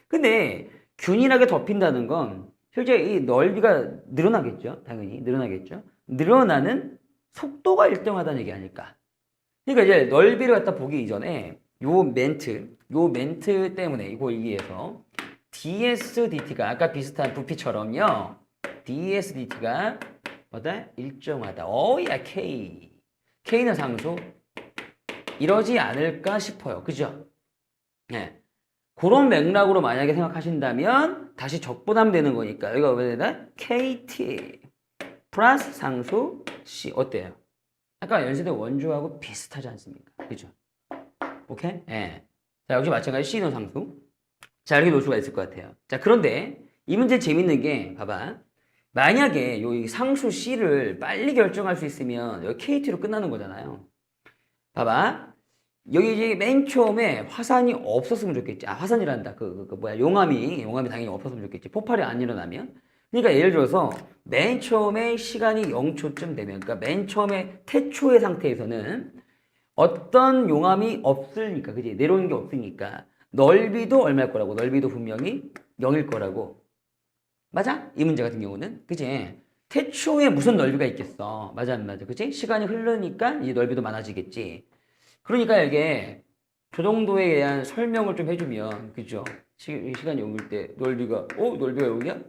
근데 균일하게 덮인다는 건 실제 이 넓이가 늘어나겠죠. 당연히 늘어나겠죠. 늘어나는 속도가 일정하다는 얘기 아닐까. 그러니까 이제 넓이를 갖다 보기 이전에 요 멘트 때문에 이거 이해해서 dsdt가 아까 비슷한 부피처럼요. dsdt가 뭐다? 일정하다. 어야 k. k는 상수. 이러지 않을까 싶어요. 그죠? 네. 그런 맥락으로 만약에 생각하신다면 다시 적분하면 되는 거니까 여기가 왜 되나? kt 플러스 상수 c 어때요? 아까 연세대 원주하고 비슷하지 않습니까? 그죠? 오케이? 예. 자, 역시 마찬가지 c는 상수. 자, 이렇게 놓을 수가 있을 것 같아요. 자, 그런데 이 문제 재밌는 게 봐봐. 만약에 요 상수 c를 빨리 결정할 수 있으면 여기 kt로 끝나는 거잖아요. 봐봐. 여기 이제 맨 처음에 화산이 없었으면 좋겠지. 아, 화산이란다. 용암이 당연히 없었으면 좋겠지. 폭발이 안 일어나면. 그러니까 예를 들어서 맨 처음에 시간이 0초쯤 되면, 그러니까 맨 처음에 태초의 상태에서는 어떤 용암이 없으니까, 그지? 내려오는 게 없으니까 넓이도 얼마일 거라고? 넓이도 분명히 0일 거라고. 맞아? 이 문제 같은 경우는, 그지? 태초에 무슨 넓이가 있겠어? 맞아, 안 맞아? 그지? 시간이 흐르니까 이 넓이도 많아지겠지. 그러니까 이게 저 정도에 대한 설명을 좀 해주면, 그죠? 시간이 옮길 때 넓이가 여기야?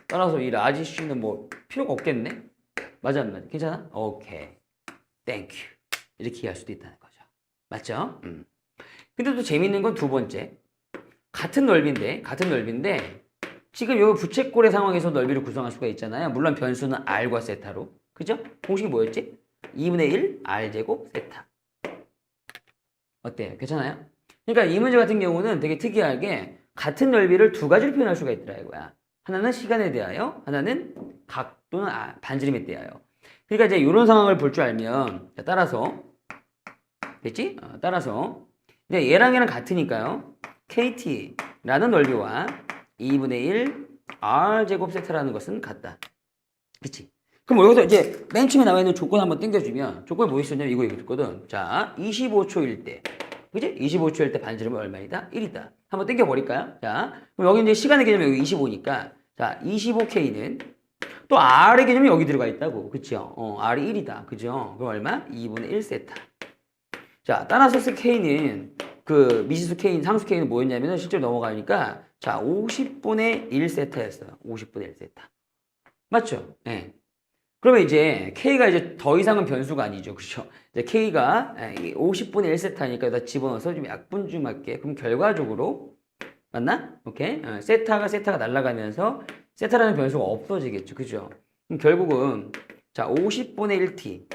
따라서 이 라지 C는 뭐 필요가 없겠네? 맞아, 안 맞아? 괜찮아? 오케이. 땡큐. 이렇게 이해할 수도 있다는 거죠. 맞죠? 근데 또 재밌는 건 두 번째. 같은 넓이인데 지금 요 부채꼴의 상황에서 넓이를 구성할 수가 있잖아요. 물론 변수는 r과 세타로. 그죠? 공식이 뭐였지? 2분의 1 r제곱 세타. 어때요? 괜찮아요? 그러니까 이 문제 같은 경우는 되게 특이하게 같은 넓이를 두 가지로 표현할 수가 있더라 이거야. 하나는 시간에 대하여, 하나는 각 또는 반지름에 대하여. 그러니까 이제 이런 상황을 볼 줄 알면 따라서 됐지? 따라서 이제 얘랑 같으니까요. KT라는 넓이와 2분의 1 R제곱 세타라는 것은 같다. 그치? 그럼 여기서 이제 맨 처음에 나와 있는 조건 한번 땡겨주면 조건이 뭐 있었냐면 이거 얘기했거든. 자, 25초일 때. 그치? 25초일 때 반지름은 얼마이다? 1이다. 한번 땡겨버릴까요? 자, 그럼 여기 이제 시간의 개념이 여기 25니까 자, 25K는 또 R의 개념이 여기 들어가 있다고. 그쵸? R이 1이다. 그죠? 그럼 얼마? 2분의 1 세타. 자, 따라서 K는 그 미지수 K인 상수 K는 뭐였냐면은 실제로 넘어가니까 자, 50분의 1 세타였어요. 50분의 1 세타. 맞죠? 예. 네. 그러면 이제 K가 이제 더 이상은 변수가 아니죠. 그렇죠? 이제 K가 50분의 1 세타니까 여기다 집어넣어서 좀 약분 좀 할게. 그럼 결과적으로 맞나? 오케이? 세타가 날아가면서 세타라는 변수가 없어지겠죠. 그죠? 그럼 결국은 자, 50분의 1t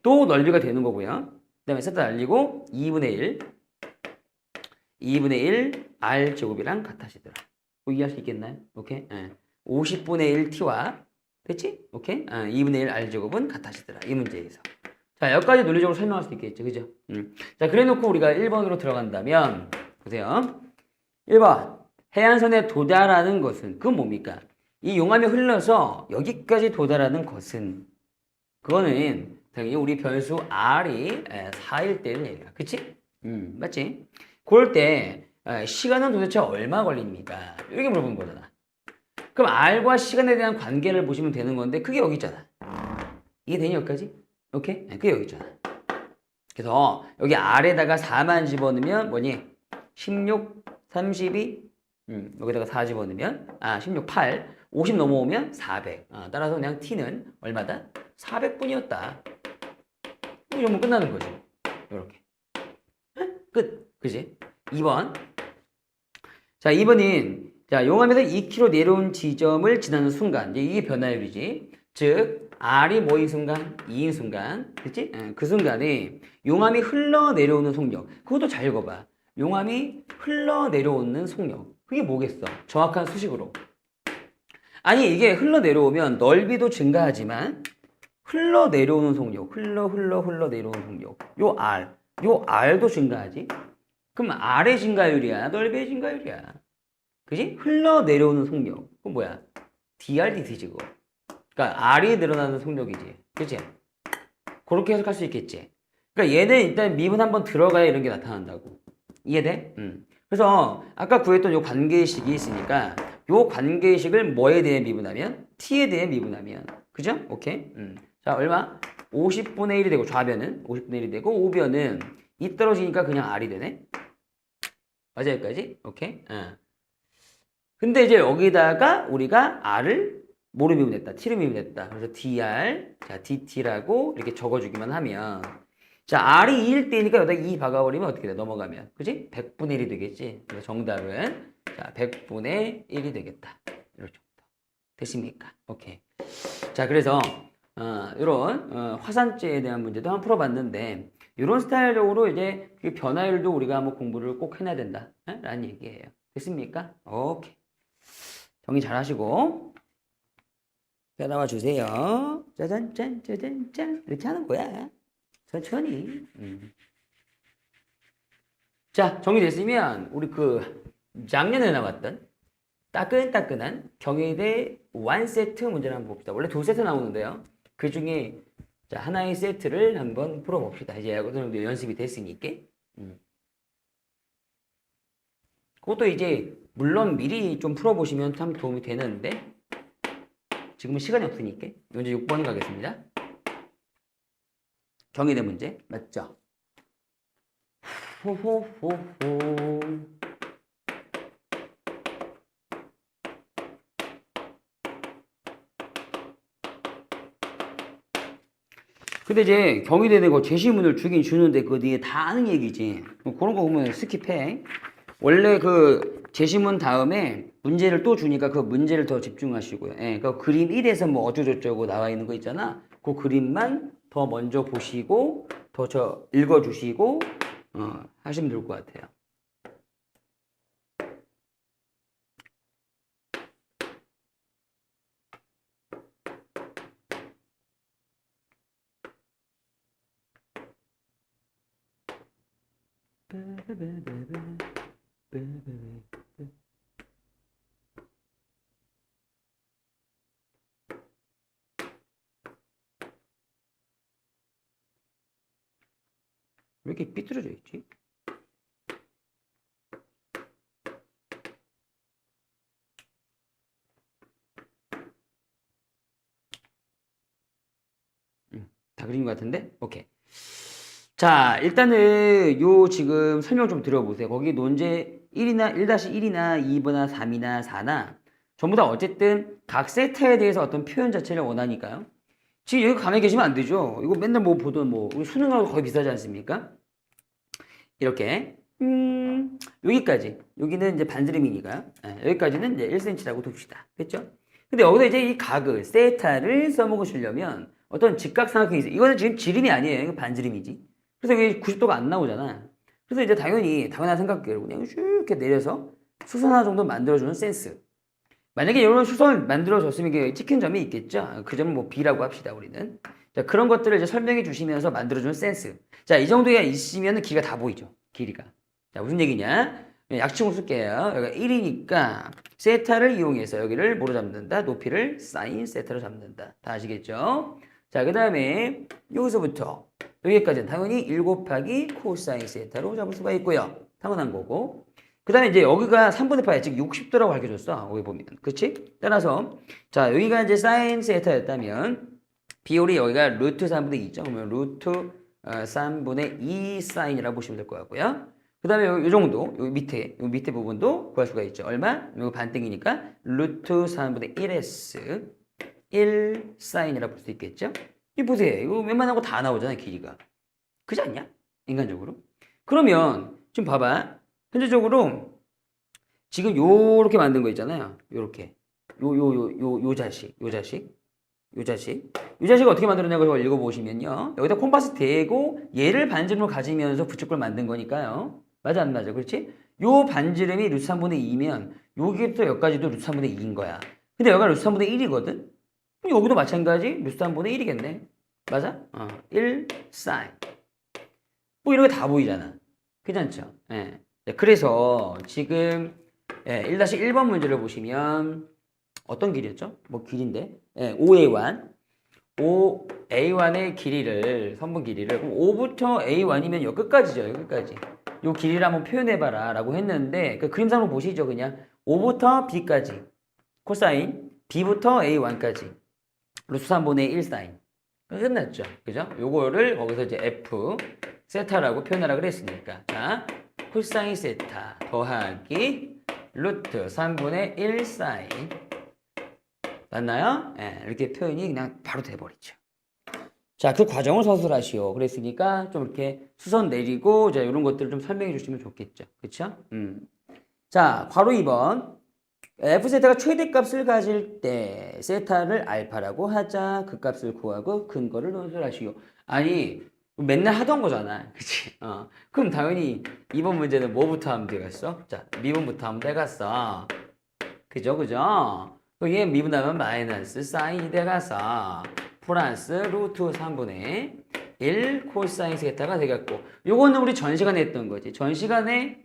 또 넓이가 되는 거고요. 그 다음에 세타 날리고 2분의 1 r 제곱이랑 같아지더라. 뭐 이해할 수 있겠나요? 오케이? 50분의 1t와 됐지? 오케이? 2분의 1 r 제곱은 같아지더라. 이 문제에서. 자, 여기까지 논리적으로 설명할 수 있겠죠. 그죠? 자, 그래 놓고 우리가 1번으로 들어간다면 보세요. 1번. 해안선에 도달하는 것은 그건 뭡니까? 이 용암이 흘러서 여기까지 도달하는 것은 그거는 당연히 우리 변수 r이 4일 때는 얘기야. 그치? 맞지? 그럴 때 시간은 도대체 얼마 걸립니까? 이렇게 물어보는 거잖아. 그럼 r과 시간에 대한 관계를 보시면 되는 건데 그게 여기 있잖아. 이해되니 여기까지? 오케이? 그게 여기 있잖아. 그래서 여기 r에다가 4만 집어넣으면 뭐니? 16, 32 여기다가 4 집어넣으면 16, 8 50 넘어오면 400 따라서 그냥 t는 얼마다? 400분이었다. 이러면 끝나는 거지. 이렇게 끝. 그지? 2번. 자, 2번은 자, 용암에서 2km 내려온 지점을 지나는 순간 이게 변화율이지. 즉 R이 뭐인 순간? 2인 순간. 그치? 그 순간에 용암이 흘러내려오는 속력. 그것도 잘 읽어봐. 용암이 흘러내려오는 속력. 그게 뭐겠어? 정확한 수식으로. 아니 이게 흘러내려오면 넓이도 증가하지만 흘러내려오는 속력. 흘러내려오는 속력. 요 R도 증가하지? 그럼 R의 증가율이야? 넓이의 증가율이야? 그지? 흘러내려오는 속력. 그건 뭐야? DRDT지 그거. 그러니까 R이 늘어나는 속력이지. 그치? 그렇게 해석할 수 있겠지. 그러니까 얘는 일단 미분 한번 들어가야 이런 게 나타난다고. 이해돼? 그래서 아까 구했던 요 관계식이 있으니까 요 관계식을 뭐에 대해 미분하면? t에 대해 미분하면. 그죠? 오케이? 자, 얼마? 50분의 1이 되고 좌변은 50분의 1이 되고 우변은 이 떨어지니까 그냥 r이 되네. 맞아 여기까지? 오케이? 근데 이제 여기다가 우리가 r을 뭐로 미분했다? t로 미분했다. 그래서 dr, 자 dt라고 이렇게 적어주기만 하면 자 r이 2일 때니까 여기다 2 박아버리면 어떻게 돼? 넘어가면 그지? 100분의 1이 되겠지. 그래서 정답은 자 100분의 1이 되겠다. 이렇게 됐습니까? 오케이. 자 그래서 이런 화산재에 대한 문제도 한번 풀어봤는데 이런 스타일적으로 이제 그 변화율도 우리가 한번 공부를 꼭 해놔야 된다 라는 얘기예요. 됐습니까? 오케이. 정리 잘 하시고 자 나와 주세요. 짜잔 짠 짜잔 짠 이렇게 하는 거야. 천천히. 자 정리됐으면 우리 그 작년에 나왔던 따끈따끈한 경희대 1세트 문제를 한번 봅시다. 원래 2세트 나오는데요. 그 중에 자 하나의 세트를 한번 풀어봅시다. 이제 어느 정도 연습이 됐으니까. 그것도 이제 물론 미리 좀 풀어보시면 참 도움이 되는데 지금은 시간이 없으니까 이제 6번 가겠습니다. 경희대 문제 맞죠? 호호호호 근데 이제 경희대는 그 제시문을 주긴 주는데 그거 니네 다 아는 얘기지. 그런 거 보면 스킵해. 원래 그 제시문 다음에 문제를 또 주니까 그 문제를 더 집중하시고요. 예, 그 그림 1에서 뭐 어쩌고저쩌고 나와 있는 거 있잖아. 그 그림만 더 먼저 보시고 더 저 읽어주시고 하시면 될 것 같아요. 왜 이렇게 삐뚤어져 있지? 다 그린 것 같은데? 오케이. 자, 일단은 요 지금 설명 좀 들어보세요. 거기 논제 1-1이나 2나 3이나 4나 전부 다 어쨌든 각 세타에 대해서 어떤 표현 자체를 원하니까요. 지금 여기 가만히 계시면 안 되죠. 이거 맨날 뭐 보던 뭐 우리 수능하고 거의 비슷하지 않습니까? 이렇게 여기까지 여기는 이제 반지름이니까 여기까지는 이제 1cm라고 둡시다. 됐죠? 근데 여기서 이제 이 각을 세타를 써먹으시려면 어떤 직각삼각형이 있어요. 이거는 지금 지름이 아니에요. 이거 반지름이지. 그래서 이게 90도가 안 나오잖아. 그래서 이제 당연히 당연한 생각대로 그냥 이렇게 내려서 수선 하나 정도 만들어주는 센스. 만약에 이런 수선을 만들어줬으면 이게 찍힌 점이 있겠죠. 그 점은 뭐 B라고 합시다, 우리는. 자, 그런 것들을 이제 설명해 주시면서 만들어주는 센스. 자, 이 정도가 있으면 길이가 다 보이죠. 길이가. 자, 무슨 얘기냐? 약칭을 쓸게요. 여기가 1이니까 세타를 이용해서 여기를 뭐로 잡는다? 높이를 사인 세타로 잡는다. 다 아시겠죠? 자, 그 다음에 여기서부터 여기까지는 당연히 1 곱하기 코사인 세타로 잡을 수가 있고요. 당연한 거고. 그 다음에 이제 여기가 3분의 파이, 즉 60도라고 밝혀줬어. 여기 보면. 그치? 따라서, 자, 여기가 이제 사인 세타였다면, 비율이 여기가 루트 3분의 2죠. 그러면 루트 3분의 2 사인이라고 보시면 될 것 같고요. 그 다음에 요 정도, 요 밑에 부분도 구할 수가 있죠. 얼마? 이거 반땡이니까, 루트 3분의 1s, 1 사인이라고 볼 수 있겠죠? 이 보세요. 이거 웬만한 거 다 나오잖아요, 길이가. 그지 않냐? 인간적으로. 그러면, 지금 봐봐. 현재적으로 지금 요렇게 만든 거 있잖아요. 요렇게. 요 자식. 요 자식을 어떻게 만들었냐고 저걸 읽어보시면요. 여기다 콤파스 대고 얘를 반지름으로 가지면서 부축을 만든 거니까요. 맞아, 안 맞아? 그렇지? 요 반지름이 루트 3분의 2면 여기부터 여기까지도 루트 3분의 2인 거야. 근데 여기가 루트 3분의 1이거든? 그럼 여기도 마찬가지 루트 3분의 1이겠네. 맞아? 1 사인. 뭐 이런 게 다 보이잖아. 괜찮죠? 예. 그래서 지금 1-1번 문제를 보시면 어떤 길이었죠? 뭐 길인데 5A1 5A1의 길이를 선분 길이를 그럼 5부터 A1이면 여기 끝까지죠. 여기까지 요 길이를 한번 표현해봐라 라고 했는데 그 그림상으로 보시죠. 그냥 5부터 B까지 코사인 B부터 A1까지 루트 3분의 1 사인 끝났죠. 그죠? 요거를 거기서 이제 F 세타라고 표현하라 그랬으니까 자 코사인 세타 더하기 루트 3분의 1 사인 맞나요? 이렇게 표현이 그냥 바로 돼버리죠. 자, 그 과정을 서술하시오. 그랬으니까 좀 이렇게 수선 내리고 자 이런 것들을 좀 설명해 주시면 좋겠죠. 그렇죠? 자, 괄호 2번 f 세타가 최대값을 가질 때 세타를 알파라고 하자. 그 값을 구하고 근거를 논술하시오. 아니 맨날 하던 거잖아. 그치? 그럼 당연히 이번 문제는 뭐부터 하면 되겠어? 자, 미분부터 하면 되겠어. 그죠? 얘 미분하면 마이너스 사인이 되겠어. 플러스 루트 3분의 1 코사인 세타가 되겠고 요거는 우리 전 시간에 했던 거지. 전 시간에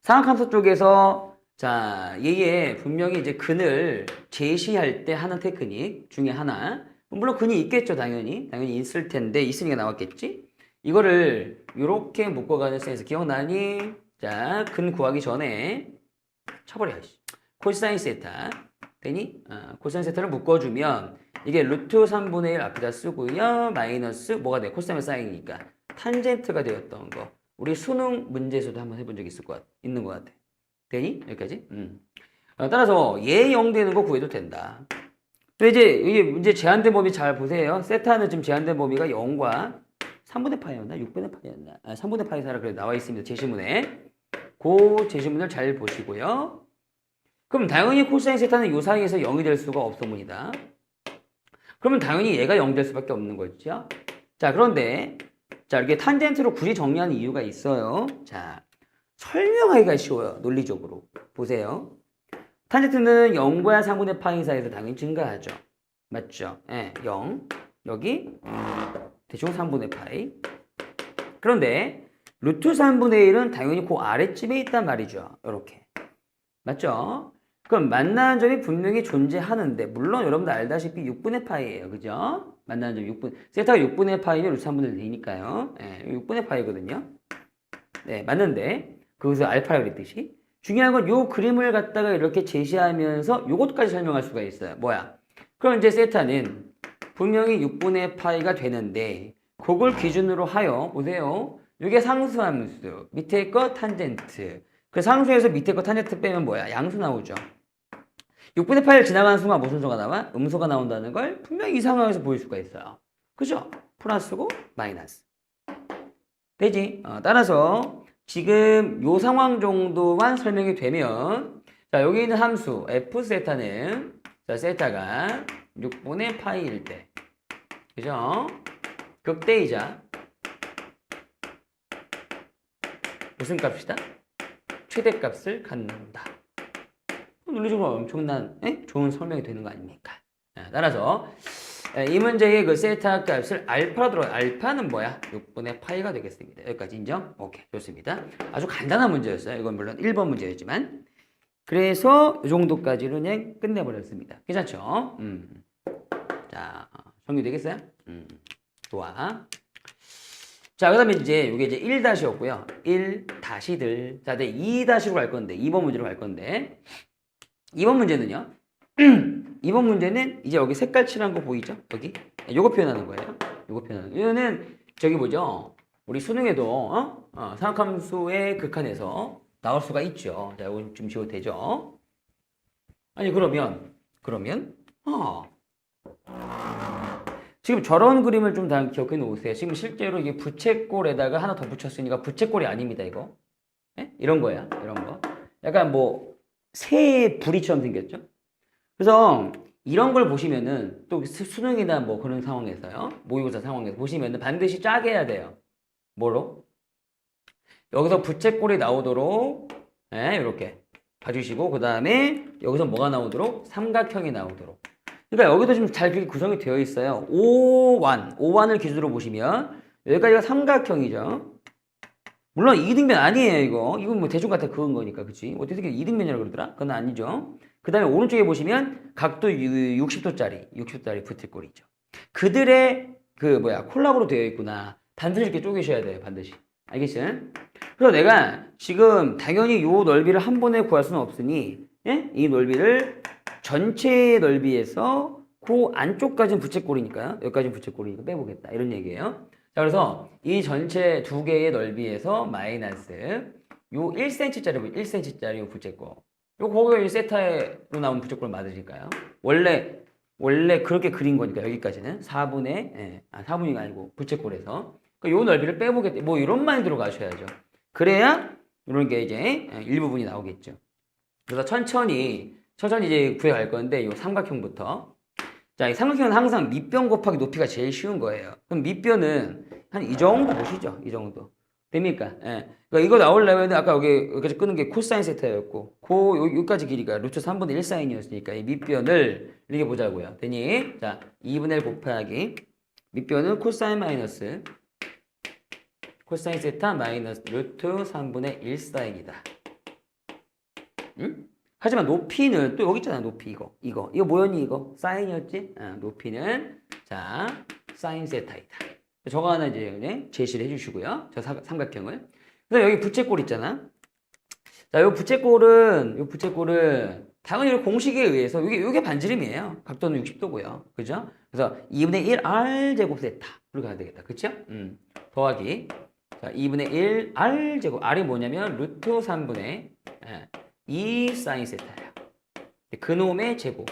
삼각함수 쪽에서 자, 얘의 분명히 이제 근을 제시할 때 하는 테크닉 중에 하나. 물론 근이 있겠죠, 당연히 있을 텐데 있으니까 나왔겠지. 이거를 이렇게 묶어가는 센스 기억나니? 자, 근 구하기 전에 쳐버려. 코사인 세타 되니? 코사인 세타를 묶어주면 이게 루트 3분의 1 앞에다 쓰고요. 마이너스 뭐가 돼? 코사인 사인이니까 탄젠트가 되었던 거. 우리 수능 문제에서도 한번 해본 적 있는 것 같아. 되니? 여기까지? 따라서 얘 0 되는 거 구해도 된다. 근데 이제 이게 문제 제한된 범위 잘 보세요. 세타는 지금 제한된 범위가 0과 3분의 파이였나? 6분의 파이였나? 3분의 파이 사라 그래 나와 있습니다. 제시문에. 그 제시문을 잘 보시고요. 그럼 당연히 코사인 세타는 요 사이에서 0이 될 수가 없습니다. 그러면 당연히 얘가 0 될 수밖에 없는 거죠. 자, 그런데 자, 이렇게 탄젠트로 굳이 정리하는 이유가 있어요. 자, 설명하기가 쉬워요. 논리적으로. 보세요. 탄젠트는 0과 3분의 파이 사이에서 당연히 증가하죠. 맞죠? 예, 0. 여기 대충 3분의 파이. 그런데 루트 3분의 1은 당연히 그 아래쯤에 있단 말이죠. 이렇게. 맞죠? 그럼 만나는 점이 분명히 존재하는데 물론 여러분들 알다시피 6분의 파이예요. 그죠? 만나는 점 6분. 세타가 6분의 파이면 루트 3분의 1이니까요. 예, 6분의 파이거든요. 네, 맞는데 거기서 알파라고 그랬듯이 중요한 건 요 그림을 갖다가 이렇게 제시하면서 요것까지 설명할 수가 있어요. 뭐야? 그럼 이제 세타는 분명히 6분의 파이가 되는데 그걸 기준으로 하여 보세요. 이게 상수함수, 밑에 거 탄젠트. 그 상수에서 밑에 거 탄젠트 빼면 뭐야? 양수 나오죠. 6분의 파이를 지나가는 순간 무슨 수가 나와? 음수가 나온다는 걸 분명히 이 상황에서 보일 수가 있어요. 그죠? 플러스고 마이너스. 되지? 따라서 지금 요 상황 정도만 설명이 되면 자 여기 있는 함수 f 세타는 자 세타가 6분의 파이일 때 그죠? 극대이자 무슨 값이다? 최대값을 갖는다. 논리적으로 엄청난 좋은 설명이 되는 거 아닙니까? 따라서 이 문제의 그 세타 값을 알파로 들어 알파는 뭐야? 6분의 파이가 되겠습니다. 여기까지 인정? 오케이, 좋습니다. 아주 간단한 문제였어요. 이건 물론 1번 문제였지만 그래서 이 정도까지로 그냥 끝내버렸습니다. 괜찮죠? 자, 정리되겠어요? 좋아. 자, 그 다음에 이제 이게 이제 1-였고요. 1-들. 자, 이제 2-로 갈 건데, 2번 문제로 갈 건데, 2번 문제는요. 2번 문제는 이제 여기 색깔 칠한 거 보이죠? 여기? 요거 표현하는 거예요. 요거 표현하는 거예요. 이거는 저기 뭐죠? 우리 수능에도, 사각함수의 극한에서 나올 수가 있죠. 자, 요거 좀 지워도 되죠? 아니, 그러면, 지금 저런 그림을 좀 다 기억해 놓으세요. 지금 실제로 이게 부채꼴에다가 하나 더 붙였으니까 부채꼴이 아닙니다, 이거. 네? 이런 거야, 이런 거. 약간 뭐, 새 부리처럼 생겼죠? 그래서 이런 걸 보시면은 또 수능이나 뭐 그런 상황에서요. 모의고사 상황에서 보시면은 반드시 짜게 해야 돼요. 뭐로? 여기서 부채꼴이 나오도록, 이렇게 봐주시고, 그 다음에 여기서 뭐가 나오도록? 삼각형이 나오도록. 그러니까 여기도 좀 잘 그렇게 구성이 되어 있어요. 오완을 기준으로 보시면 여기까지가 삼각형이죠. 물론 이등변 아니에요, 이거. 이건 뭐 대충 갖다 그은 거니까, 그치? 어떻게 2등변이라고 그러더라? 그건 아니죠. 그 다음에 오른쪽에 보시면 각도 60도짜리 부채꼴이 있죠. 그들의 콜라보로 되어 있구나. 반드시 이렇게 쪼개셔야 돼요, 반드시. 알겠죠? 그래서 내가 지금 당연히 요 넓이를 한 번에 구할 수는 없으니, 이 넓이를 전체 넓이에서 그 안쪽까지는 부채꼴이니까요. 여기까지는 부채꼴이니까 빼보겠다. 이런 얘기예요. 자, 그래서 이 전체 두 개의 넓이에서 마이너스 요 1cm짜리 요 부채꼴. 요 거기가 세타로 나온 부채꼴 맞으실까요? 원래 그렇게 그린 거니까 여기까지는 4분이 아니고 부채꼴에서 요 넓이를 빼보겠다. 뭐 이런 마인드로 가셔야죠. 그래야 이런 게 이제 일부분이 나오겠죠. 그래서 천천히 이제 구해갈 건데 요 삼각형부터. 자, 이 삼각형은 항상 밑변 곱하기 높이가 제일 쉬운 거예요. 그럼 밑변은 한 이 정도 보시죠. 이 정도. 됩니까? 예. 그러니까 이거 나오려면 아까 여기까지 끄는 게 코사인 세타였고, 여기까지 길이가 루트 3분의 1 사인이었으니까 이 밑변을 이렇게 보자고요. 되니? 자, 2분의 1 곱하기 밑변은 코사인 마이너스 코사인 세타 마이너스 루트 3분의 1 사인이다. 응? 하지만 높이는 또 여기 있잖아. 높이 이거 뭐였니 이거? 사인이었지? 높이는 자 사인 세타이다. 저거 하나 이제 제시를 해주시고요. 저 삼각형을. 그래서 여기 부채꼴 있잖아. 자, 요 부채꼴은 당연히 공식에 의해서 요게 반지름이에요. 각도는 60도고요. 그죠? 그래서 2분의 1 r 제곱 세타 이렇게 가야 되겠다. 그쵸? 더하기 자 2분의 1 r 제곱 r이 뭐냐면 루트 3분의 2 사인 세타예요. 그놈의 제곱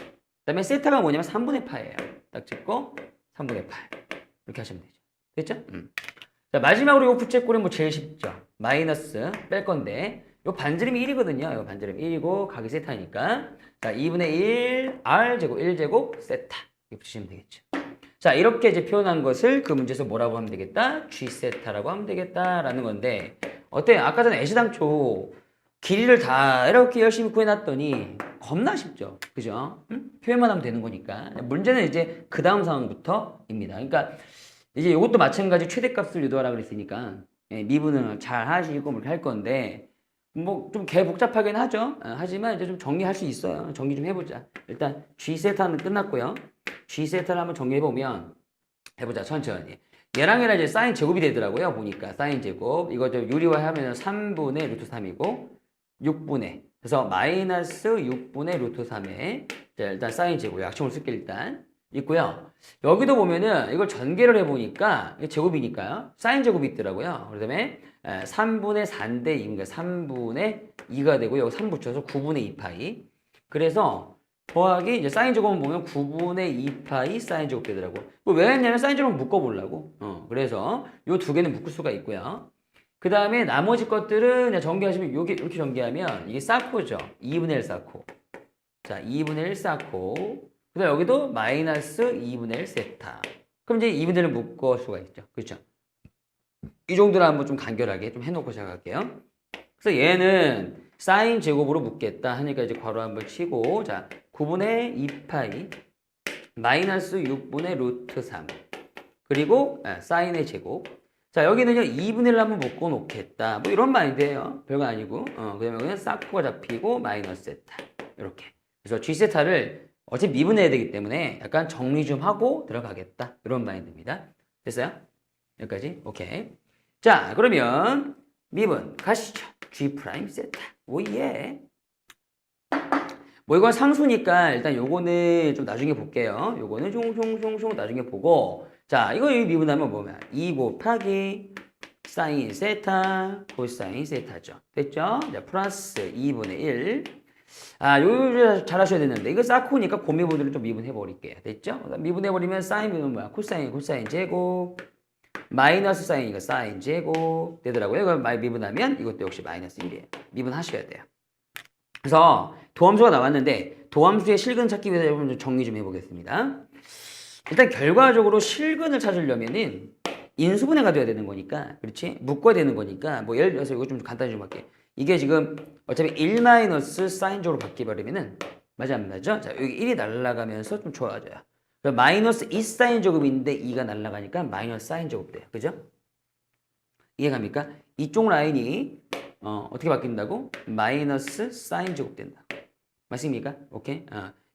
그다음에 세타가 뭐냐면 3분의 파예요. 딱 찍고 3분의 8 이렇게 하시면 되죠. 됐죠? 자, 마지막으로 이 부채꼴은 뭐 제일 쉽죠. 마이너스 뺄 건데 요 반지름이 1이거든요. 요 반지름 1이고 각이 세타니까 자 2분의 1 r제곱 1제곱 세타 이렇게 붙이시면 되겠죠. 자 이렇게 이제 표현한 것을 그 문제에서 뭐라고 하면 되겠다? g 세타라고 하면 되겠다라는 건데 어때요? 아까 전에 애시당초 길이를 다 이렇게 열심히 구해놨더니 겁나 쉽죠. 그죠? 표현만 하면 되는 거니까. 문제는 이제 그 다음 상황부터입니다. 그러니까 이제 이것도 마찬가지 최대값을 유도하라 그랬으니까 미분을 잘 하시고 이렇게 할 건데 뭐 좀 개 복잡하긴 하죠. 하지만 이제 좀 정리할 수 있어요. 정리 좀 해보자. 일단 g 세타는 끝났고요. g 세타를 한번 정리해보면 해보자 천천히. 얘랑 이제 사인 제곱이 되더라고요. 보니까 사인 제곱 이거 좀 유리화하면 3분의 루트 3이고 6분의 그래서 마이너스 6분의 루트 3에 일단 사인 제곱 약정을 쓸게 일단 있고요. 여기도 보면은 이걸 전개를 해보니까 이게 제곱이니까요. 사인 제곱이 있더라고요. 그 다음에 3분의 4인데 2니까 3분의 2가 되고 여기 3 붙여서 9분의 2파이 그래서 더하기 이제 사인 제곱은 보면 9분의 2파이 사인 제곱 되더라고. 왜 했냐면 사인 제곱 묶어보려고. 그래서 요 두 개는 묶을 수가 있고요. 그 다음에 나머지 것들은 그냥 전개하시면 요게 이렇게 전개하면 이게 사코죠. 2분의 1 사코. 자, 2분의 1 사코. 그 다음 여기도 마이너스 2분의 1 세타. 그럼 이제 2분의 1을 묶을 수가 있죠. 그렇죠? 이 정도는 한번 좀 간결하게 좀 해놓고 시작할게요. 그래서 얘는 사인 제곱으로 묶겠다 하니까 이제 괄호 한번 치고 자 9분의 2파이 마이너스 6분의 루트 3 그리고 사인의 제곱 자 여기는요 2분의 1을 한번 묶어 놓겠다 뭐 이런 마인드예요. 별거 아니고 그 다음에 여기는 사코가 잡히고 마이너스 세타 이렇게 그래서 g 세타를 어차피 미분해야 되기 때문에 약간 정리 좀 하고 들어가겠다 이런 마인드입니다. 됐어요? 여기까지? 오케이. 자 그러면 미분 가시죠. g 프라임 세타 오예. 뭐 이건 상수니까 일단 요거는 좀 나중에 볼게요. 요거는 숑숑숑숑 나중에 보고 자 이거 미분하면 뭐면 2 곱하기 사인 세타 코사인 세타죠. 됐죠? 자 플러스 2분의 1 요거 잘 하셔야 되는데 이거 쌓고니까 고미분들을 좀 미분해 버릴게요. 됐죠? 미분해 버리면 사인 미분 뭐야? 코사인 제곱 마이너스 사인이니까 사인 제곱 되더라고요. 이거 미분하면 이것도 역시 마이너스 1이에요. 미분하셔야 돼요. 그래서 도함수가 나왔는데 도함수의 실근 찾기 위해서 여러분 좀 정리 좀 해보겠습니다. 일단 결과적으로 실근을 찾으려면은 인수분해가 돼야 되는 거니까 그렇지? 묶어야 되는 거니까 뭐 예를 들어서 이거 좀 간단히 좀 할게. 이게 지금 어차피 1 마이너스 사인적으로 바뀌어버리면은 맞아 안 맞죠? 자 여기 1이 날아가면서 좀 좋아져요. 마이너스 2 사인 제곱인데 2가 날아가니까 마이너스 사인 제곱 돼요. 그죠? 이해갑니까? 이쪽 라인이 어떻게 바뀐다고? 마이너스 사인 제곱 된다. 맞습니까? 오케이?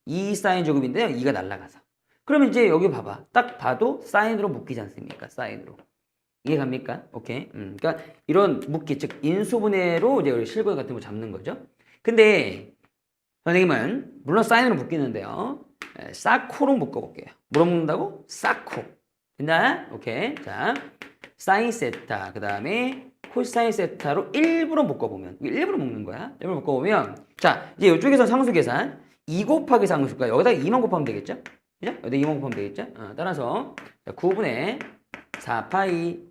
2 사인 제곱인데요. 2가 날아가서. 그러면 이제 여기 봐봐. 딱 봐도 사인으로 묶이지 않습니까? 사인으로. 이해갑니까? 오케이? 그러니까 이런 묶기, 즉 인수분해로 이제 우리 실근 같은 거 잡는 거죠. 근데 선생님은 물론 사인으로 묶이는데요. 사코로 묶어볼게요. 뭐로 묶는다고? 사코. 됐나? 오케이. 자, 사인 세타. 그 다음에 코사인 세타로 일부러 묶어보면. 일부러 묶는 거야. 일부러 묶어보면. 자, 이제 이쪽에서 상수 계산. 2 곱하기 상수가 여기다 2만 곱하면 되겠죠? 그죠? 여기다 2만 곱하면 되겠죠? 따라서 9분의 4파이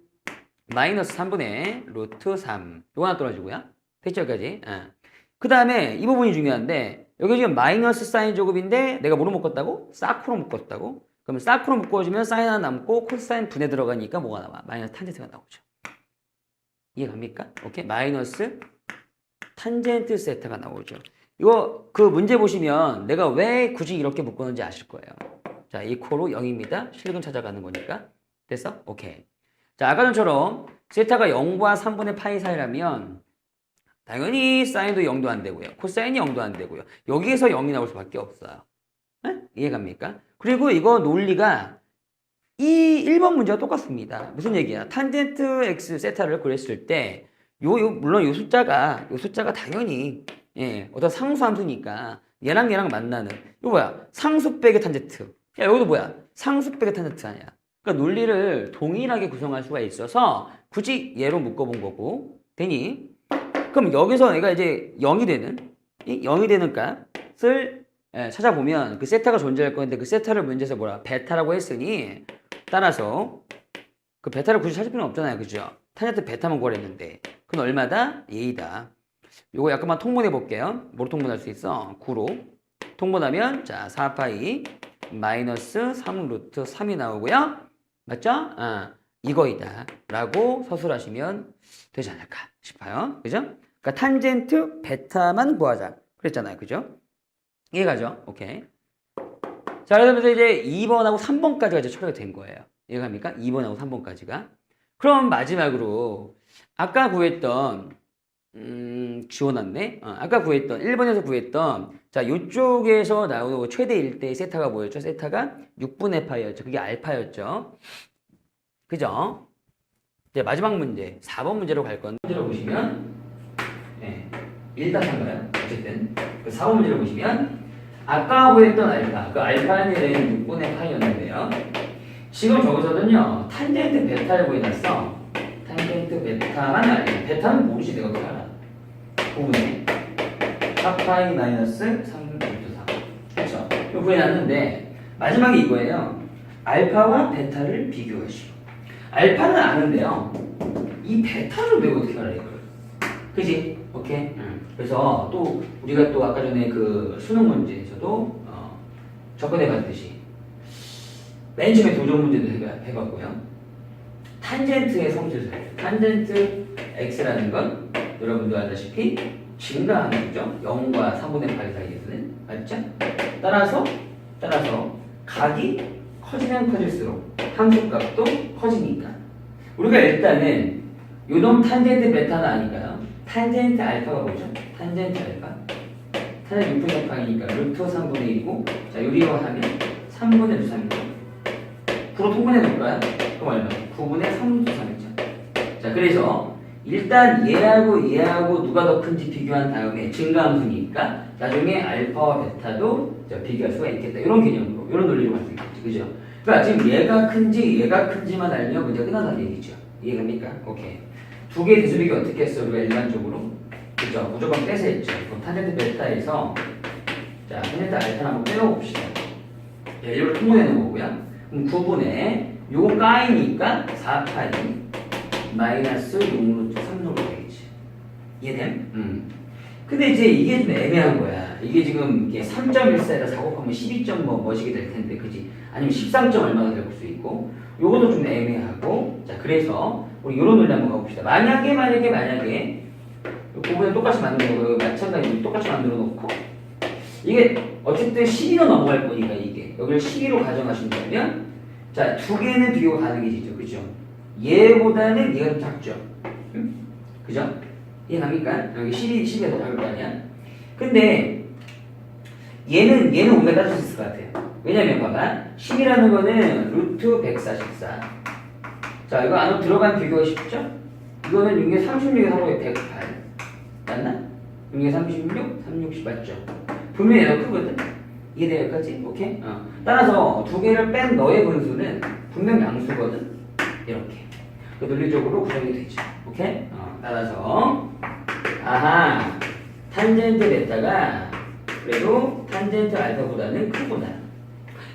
마이너스 3분의 루트 3. 요거 하나 떨어지고요. 됐죠? 여기까지. 그 다음에 이 부분이 중요한데 여기 지금 마이너스 사인 제곱인데 내가 뭐로 묶었다고? 사코로 묶었다고? 그러면 사코로 묶어주면 사인 하나 남고 코사인 분해 들어가니까 뭐가 나와? 마이너스 탄젠트가 나오죠. 이해갑니까? 오케이? 마이너스 탄젠트 세타가 나오죠. 이거 그 문제 보시면 내가 왜 굳이 이렇게 묶었는지 아실 거예요. 자, 이 코로 0입니다. 실근 찾아가는 거니까. 됐어? 오케이. 자, 아까 전처럼 세타가 0과 3분의 파이 사이라면 당연히 사인도 0도 안 되고요. 코사인이 0도 안 되고요. 여기에서 0이 나올 수밖에 없어요. 네? 이해갑니까? 그리고 이거 논리가 이 1번 문제와 똑같습니다. 무슨 얘기야? 탄젠트 x 세타를 구했을 때 물론 요 숫자가 당연히 어떤 상수함수니까 얘랑 만나는 이거 뭐야? 상수 빼기 탄젠트. 야, 여기도 뭐야? 상수 빼기 탄젠트 아니야. 그러니까 논리를 동일하게 구성할 수가 있어서 굳이 얘로 묶어본 거고 되니? 그럼 여기서 내가 이제 0이 되는 값을 찾아보면 그 세타가 존재할 건데 그 세타를 문제에서 뭐라 베타라고 했으니 따라서 그 베타를 굳이 찾을 필요는 없잖아요. 그죠? 탄젠트 베타만 구하랬는데 그건 얼마다? A다. 요거 약간만 통분해 볼게요. 뭐로 통분할 수 있어? 9로 통분하면 자 4파이 마이너스 3 루트 3이 나오고요. 맞죠? 이거이다 라고 서술하시면 되지 않을까 싶어요. 그죠? 그러니까 탄젠트 베타만 구하자 그랬잖아요. 그죠? 이해가죠? 오케이. 자, 그러면서 이제 2번하고 3번까지가 이제 처리가 된 거예요. 이해갑니까? 2번하고 3번까지가. 그럼 마지막으로 아까 구했던 지워놨네. 아까 구했던 1번에서 구했던 자 요쪽에서 나오는 최대 1대의 세타가 뭐였죠? 세타가 6분의 파이였죠. 그게 알파였죠. 그죠? 이제 마지막 문제 4번 문제로 갈 건데 문제로 보시면 1-3가요. 어쨌든 그 4번 문제로 보시면 아까 구했던 알파 그 알파는 6분의 파이였는데요. 지금 저기서는요 탄젠트 베타를 구해놨어. 탄젠트 베타만 알죠. 베타는 모르지 내가 어떻게 알아. 9분의 4파이 마이너스 3 루트 4 그렇죠? 이거 구해놨는데 마지막에 이거예요. 알파와 베타를 비교하시오. 알파는 아는데요. 이 베타를 내가 어떻게 알아 이걸? 그지? 오케이? 그래서 또 우리가 또 아까 전에 그 수능 문제에서도 접근해 봤듯이 맨 처음에 도전 문제도 해봤고요. 탄젠트의 성질을 탄젠트 x라는 건 여러분도 알다시피 증가하는 거죠. 0과 3분의 8 사이에서는 맞죠? 따라서 각이 커지면 커질수록 함수값도 커지니까 우리가 일단은 요놈 탄젠트 베타는 아니까요. 탄젠트 알파가 뭐죠? 탄젠트 알파 탄젠트 6분의 파이니까 루트 3분의 1이고 자 요리로 하면 3분의 루트 3이죠. 9로 통분해 놓을까요? 그럼 얼마? 9분의 3 루트 3이죠. 자 그래서 일단 얘하고 누가 더 큰지 비교한 다음에 증가함수니까 나중에 알파와 베타도 비교할 수가 있겠다. 이런 개념으로 이런 논리로 갈 수 있겠죠. 그죠? 그러니까 지금 얘가 큰지만 알면 문제가 끝난다는 얘기죠. 이해갑니까? 오케이. 두 개의 대수비기 어떻게 했어? 우리가 일반적으로 그죠? 무조건 빼서 했죠. 그럼 탄젠트 베타에서 자 탄젠트 알파를 한번 빼놓읍시다. 일부러 통분해 놓은 거고요. 그럼 9분의 요거 까이니까 4파이 마이너스 6루트 3루트 되겠지. 이해됨? 근데 이제 이게 좀 애매한 거야. 이게 지금 이게 3.14에다 4 곱하면 12점 뭐시게 될 텐데, 그지? 아니면 13점 얼마가 될 수 있고, 요것도 좀 애매하고, 자, 그래서 우리 요런 논리 한번 가봅시다. 만약에, 부분에 똑같이 만들고, 마찬가지로 똑같이 만들어 놓고, 이게 어쨌든 12로 넘어갈 거니까, 이게. 여기를 12로 가정하신다면, 자, 두 개는 비교가 가능해지죠. 그죠? 얘보다는 얘가 좀 작죠. 응? 그죠? 이해갑니까? 여기 12가 더 작을 거 아니야? 근데 얘는 우리가 따질 수 있을 것 같아요. 왜냐면 봐봐. 10이라는 거는 루트 144. 자, 이거 안으로 들어간 비교가 쉽죠? 이거는 6에 36에 3에 108. 맞나? 6에 36, 360 맞죠? 분명히 얘가 크거든? 이해돼요, 여기까지? 오케이? 따라서 두 개를 뺀 너의 분수는 분명 양수거든? 이렇게. 논리적으로 구성이 되죠. 오케이? 따라서 아하 탄젠트 베타가 그래도 탄젠트 알파보다는 크구나.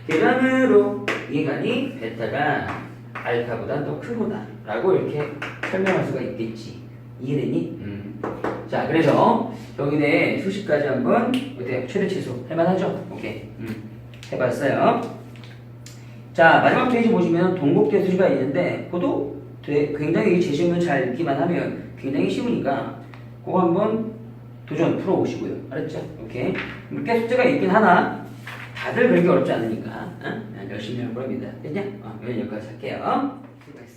계산으로 이간이 베타가 알파보다 더 크구나 라고 이렇게 설명할 수가 있겠지. 이해되니? 자 그래서 여기네 수식까지 한번 어때? 최대 치수 할만하죠? 오케이. 해봤어요. 자 마지막 페이지 보시면 동국대 수식가 있는데 그것도 굉장히 제시문을 잘 읽기만 하면 굉장히 쉬우니까 그거 한번 도전 풀어보시고요. 알았죠? 오케이. 꽤 숙제가 있긴 하나 다들 그렇게 어렵지 않으니까 열심히 할 겁니다. 됐냐? 여기까지 할게요. 수고했어.